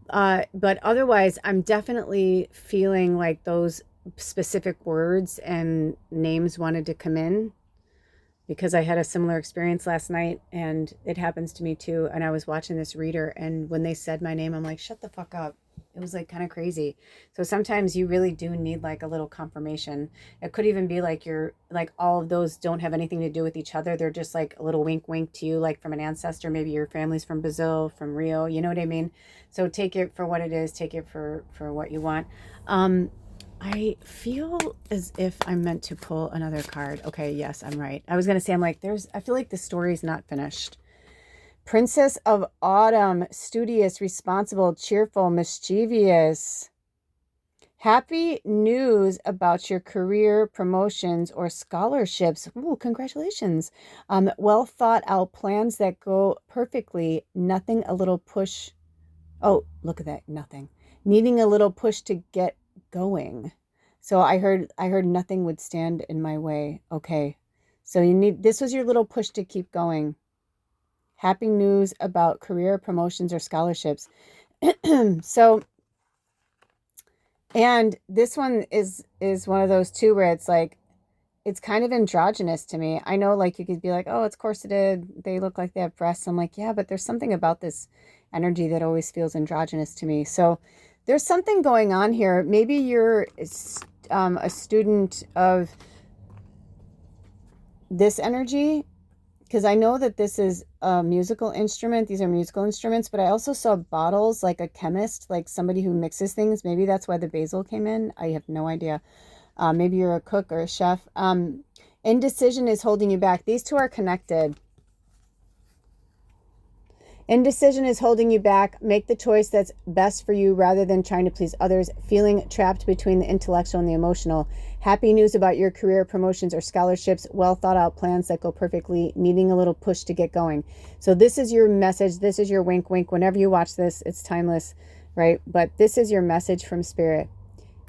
But otherwise, I'm definitely feeling like those specific words and names wanted to come in because I had a similar experience last night, and it happens to me too. And I was watching this reader, and when they said my name, I'm like, shut the fuck up. It was like kind of crazy. So sometimes you really do need like a little confirmation. It could even be like you're like all of those don't have anything to do with each other. They're just like a little wink wink to you, like from an ancestor. Maybe your family's from Brazil, from Rio, you know what I mean? So take it for what it is, take it for what you want. I feel as if I'm meant to pull another card. Okay, yes, I'm right. I was gonna say, I feel like the story's not finished. Princess of Autumn, studious, responsible, cheerful, mischievous. Happy news about your career, promotions, or scholarships. Ooh, congratulations. Well thought out plans that go perfectly. Nothing a little push. Oh, look at that. Nothing. Needing a little push to get going. So I heard nothing would stand in my way. Okay. So this was your little push to keep going. Happy news about career, promotions, or scholarships. So, and this one is one of those too where it's like it's kind of androgynous to me. I know, like, you could be like, oh, it's corseted, they look like they have breasts. I'm like, yeah, but there's something about this energy that always feels androgynous to me. So there's something going on here. Maybe you're a student of this energy, because I know that this is a musical instrument. These are musical instruments, but I also saw bottles, like a chemist, like somebody who mixes things. Maybe that's why the basil came in. I have no idea. Maybe you're a cook or a chef. Indecision is holding you back. These two are connected. Indecision is holding you back. Make the choice that's best for you rather than trying to please others. Feeling trapped between the intellectual and the emotional. Happy news about your career, promotions, or scholarships. Well thought out plans that go perfectly. Needing a little push to get going. So this is your message. This is your wink, wink. Whenever you watch this, it's timeless, right? But this is your message from Spirit.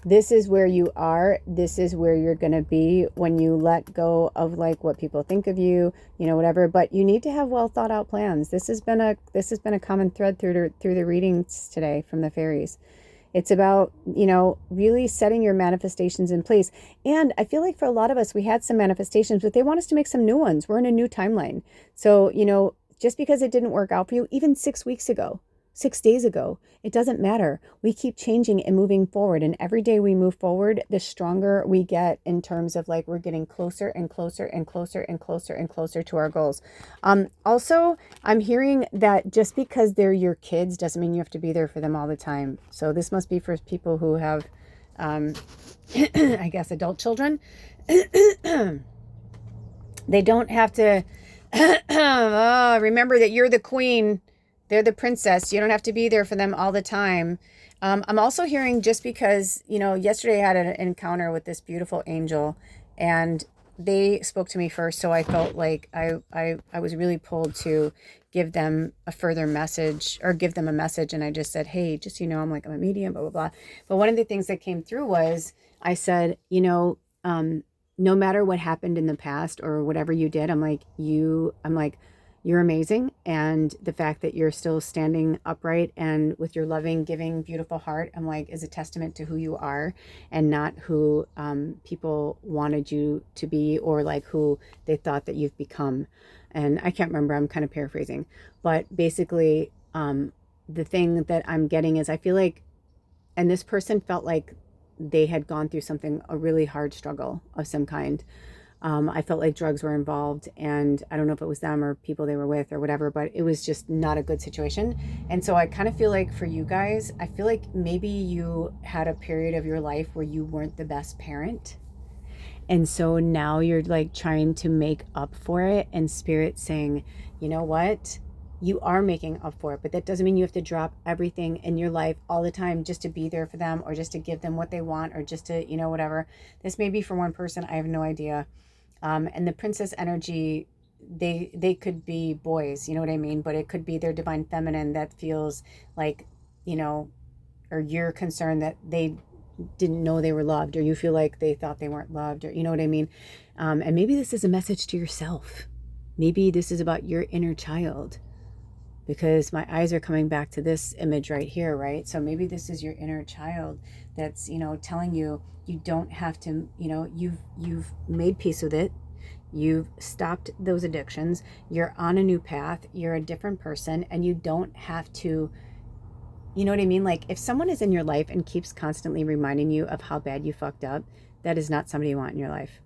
This is where you are. This is where you're going to be when you let go of like what people think of you, you know, whatever. But you need to have well thought out plans. This has been a common thread through the readings today from the fairies. It's about, you know, really setting your manifestations in place. And I feel like for a lot of us, we had some manifestations, but they want us to make some new ones. We're in a new timeline. So, you know, just because it didn't work out for you, even 6 weeks ago, 6 days ago, it doesn't matter. We keep changing and moving forward. And every day we move forward, the stronger we get in terms of like we're getting closer and closer and closer and closer and closer to our goals. Also, I'm hearing that just because they're your kids doesn't mean you have to be there for them all the time. So this must be for people who have, I guess, adult children. They don't have to remember that you're the queen. They're the princess. You don't have to be there for them all the time. I'm also hearing just because, you know, yesterday I had an encounter with this beautiful angel and they spoke to me first. So I felt like I was really pulled to give them a further message or give them a message. And I just said, hey, just, you know, I'm a medium, blah, blah, blah. But one of the things that came through was I said, you know, no matter what happened in the past or whatever you did, I'm like, you're amazing. And the fact that you're still standing upright and with your loving, giving, beautiful heart, I'm like, is a testament to who you are and not who people wanted you to be or like who they thought that you've become. And I can't remember, I'm kind of paraphrasing. But basically, the thing that I'm getting is I feel like, and this person felt like they had gone through something, a really hard struggle of some kind. I felt like drugs were involved and I don't know if it was them or people they were with or whatever, but it was just not a good situation. And so I kind of feel like for you guys, I feel like maybe you had a period of your life where you weren't the best parent. And so now you're like trying to make up for it, and Spirit saying, you know what? You are making up for it, but that doesn't mean you have to drop everything in your life all the time just to be there for them or just to give them what they want or just to, you know, whatever. This may be for one person. I have no idea. And the princess energy, they could be boys, you know what I mean? But it could be their divine feminine that feels like, you know, or you're concerned that they didn't know they were loved, or you feel like they thought they weren't loved, or you know what I mean? And maybe this is a message to yourself. Maybe this is about your inner child, because my eyes are coming back to this image right here, right? So maybe this is your inner child that's, you know, telling you, you don't have to, you know, you've made peace with it. You've stopped those addictions. You're on a new path. You're a different person, and you don't have to, you know what I mean? Like if someone is in your life and keeps constantly reminding you of how bad you fucked up, that is not somebody you want in your life.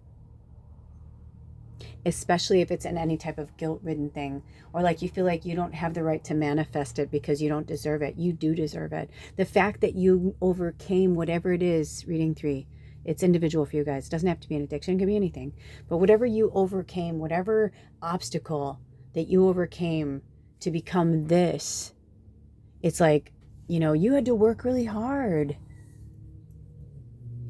Especially if it's in any type of guilt-ridden thing, or like you feel like you don't have the right to manifest it because you don't deserve it. You do deserve it. The fact that you overcame whatever it is, reading 3, it's individual for you guys. It doesn't have to be an addiction. It can be anything. But whatever you overcame, whatever obstacle that you overcame to become this, it's like, you know, you had to work really hard.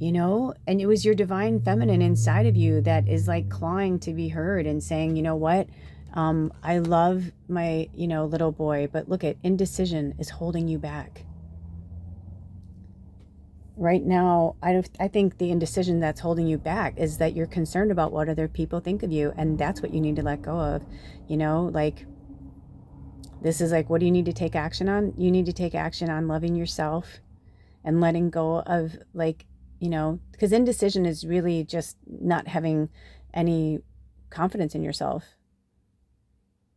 You know, and it was your divine feminine inside of you that is like clawing to be heard and saying, you know what, I love my, you know, little boy, but look at indecision is holding you back. Right now, I think the indecision that's holding you back is that you're concerned about what other people think of you, and that's what you need to let go of. You know, like this is like, what do you need to take action on? You need to take action on loving yourself and letting go of like you know, because indecision is really just not having any confidence in yourself.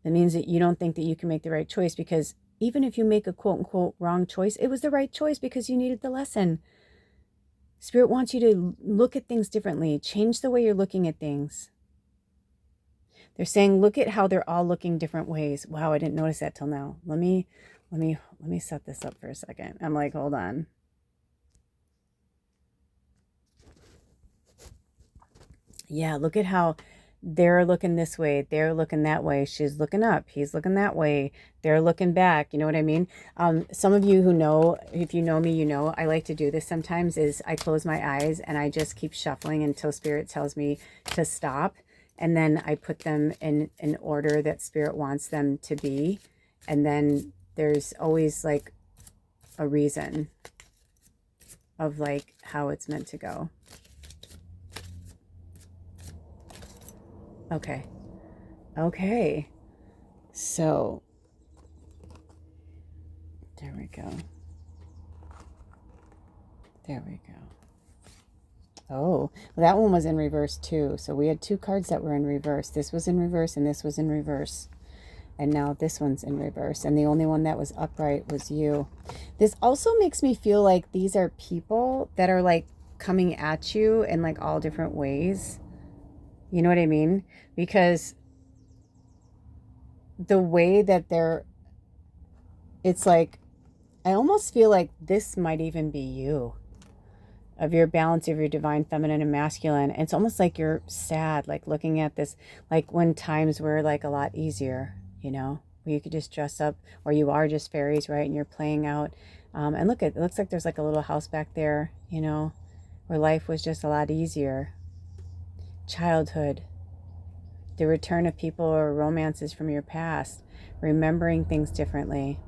It means that you don't think that you can make the right choice, because even if you make a quote unquote wrong choice, it was the right choice because you needed the lesson. Spirit wants you to look at things differently, change the way you're looking at things. They're saying, look at how they're all looking different ways. Wow, I didn't notice that till now. Let me set this up for a second. I'm like, hold on. Yeah, look at how they're looking this way, they're looking that way, she's looking up, he's looking that way, they're looking back. You know what I mean? Some of you who know, if you know me, you know, I like to do this sometimes, is I close my eyes and I just keep shuffling until Spirit tells me to stop. And then I put them in an order that Spirit wants them to be. And then there's always like a reason of like how it's meant to go. Okay. Okay. So, there we go. There we go. Oh, well, that one was in reverse too. So we had two cards that were in reverse. This was in reverse and this was in reverse. And now this one's in reverse. And the only one that was upright was you. This also makes me feel like these are people that are like coming at you in like all different ways. You know what I mean? Because the way that it's like, I almost feel like this might even be you, of your balance of your divine feminine and masculine. It's almost like you're sad, like looking at this, like when times were like a lot easier, you know, where you could just dress up, or you are just fairies, right? And you're playing out. And look, it looks like there's like a little house back there, you know, where life was just a lot easier. Childhood. The return of people or romances from your past, remembering things differently.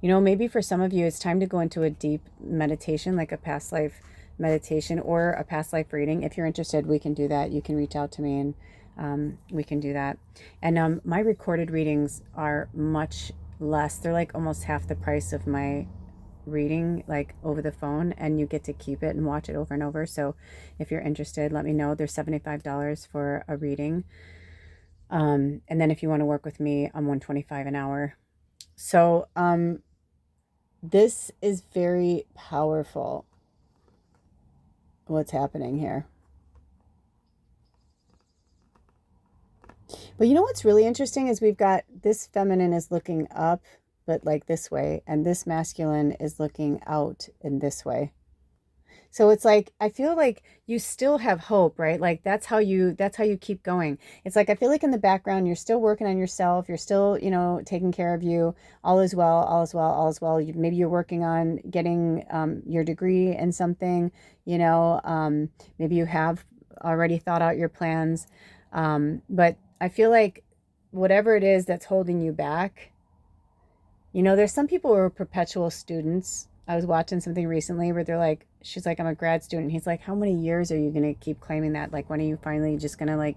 You know, maybe for some of you, it's time to go into a deep meditation, like a past life meditation or a past life reading. If you're interested, we can do that. You can reach out to me and we can do that. And my recorded readings are much less. They're like almost half the price of my reading, like over the phone, and you get to keep it and watch it over and over. So if you're interested, let me know. There's $75 for a reading. And then if you want to work with me, I'm $125 an hour. So this is very powerful, what's happening here. But you know what's really interesting is we've got this feminine is looking up, but like this way, and this masculine is looking out in this way. So it's like, I feel like you still have hope, right? Like that's how you keep going. It's like, I feel like in the background, you're still working on yourself. You're still, you know, taking care of you. All is well, all is well, all is well. Maybe you're working on getting your degree in something, you know, maybe you have already thought out your plans. But I feel like whatever it is that's holding you back, you know, there's some people who are perpetual students. I was watching something recently where they're like, she's like, I'm a grad student. He's like, how many years are you going to keep claiming that? Like, when are you finally just going to like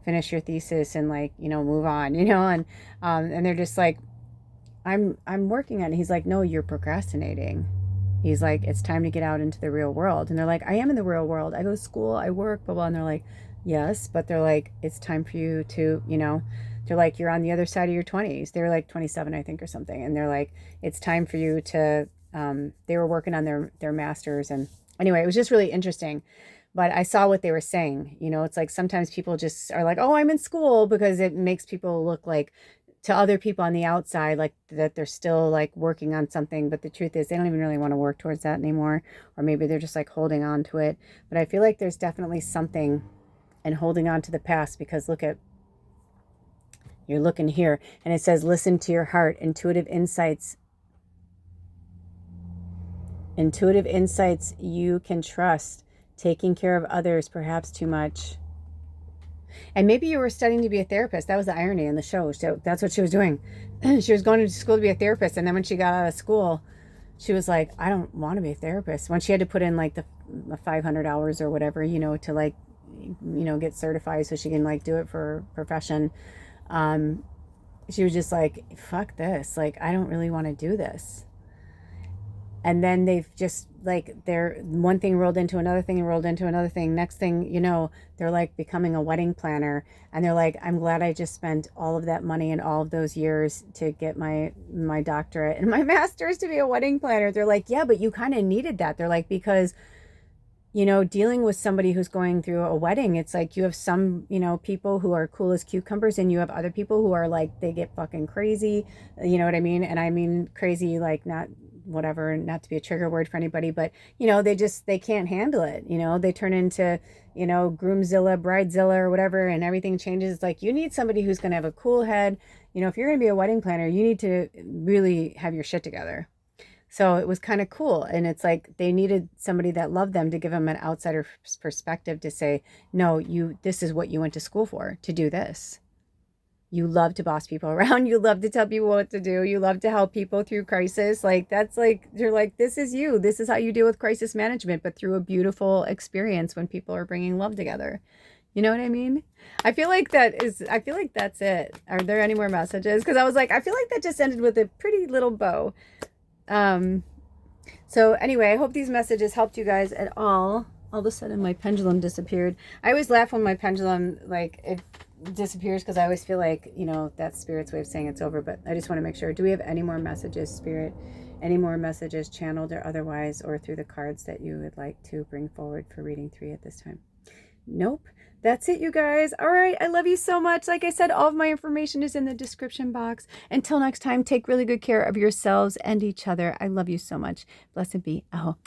finish your thesis and like, you know, move on, you know? And they're just like, I'm working on it. He's like, no, you're procrastinating. He's like, it's time to get out into the real world. And they're like, I am in the real world. I go to school, I work, blah, blah. And they're like, yes, but they're like, it's time for you to, you know, they're like, you're on the other side of your 20s. They're like 27, I think, or something. And they're like, it's time for you to, they were working on their masters. And anyway, it was just really interesting. But I saw what they were saying. You know, it's like sometimes people just are like, oh, I'm in school, because it makes people look like, to other people on the outside, like that they're still like working on something. But the truth is they don't even really want to work towards that anymore. Or maybe they're just like holding on to it. But I feel like there's definitely something in holding on to the past, because look at, you're looking here and it says, listen to your heart, intuitive insights you can trust, taking care of others perhaps too much. And maybe you were studying to be a therapist. That was the irony in the show. So that's what she was doing. She was going to school to be a therapist, and then when she got out of school, she was like, I don't want to be a therapist. When she had to put in like the 500 hours or whatever, you know, to like, you know, get certified so she can like do it for her profession, she was just like, fuck this, like I don't really want to do this. And then they've just like, they're one thing rolled into another thing and rolled into another thing. Next thing you know, they're like becoming a wedding planner, and they're like, I'm glad I just spent all of that money and all of those years to get my doctorate and my master's to be a wedding planner. They're like, yeah, but you kind of needed that. They're like, because dealing with somebody who's going through a wedding, it's like you have some, people who are cool as cucumbers, and you have other people who are like, they get fucking crazy. You know what I mean? And I mean crazy, like, not whatever, not to be a trigger word for anybody, but they can't handle it. They turn into, groomzilla, bridezilla, or whatever, and everything changes. It's like, you need somebody who's going to have a cool head. If you're going to be a wedding planner, you need to really have your shit together. So it was kind of cool. And it's like they needed somebody that loved them to give them an outsider perspective to say, no, this is what you went to school for, to do this. You love to boss people around. You love to tell people what to do. You love to help people through crisis. Like, that's like, you're like, this is you. This is how you deal with crisis management, but through a beautiful experience when people are bringing love together. You know what I mean? I feel like that's it. Are there any more messages? Because I was like, I feel like that just ended with a pretty little bow. So anyway, I hope these messages helped you guys at all. All of a sudden my pendulum disappeared. I always laugh when my pendulum, like, it disappears, because I always feel like, that's Spirit's way of saying it's over. But I just want to make sure. Do we have any more messages, Spirit? Any more messages, channeled or otherwise, or through the cards, that you would like to bring forward for reading 3 at this time? Nope. That's it, you guys. All right. I love you so much. Like I said, all of my information is in the description box. Until next time, take really good care of yourselves and each other. I love you so much. Blessed be. Aho.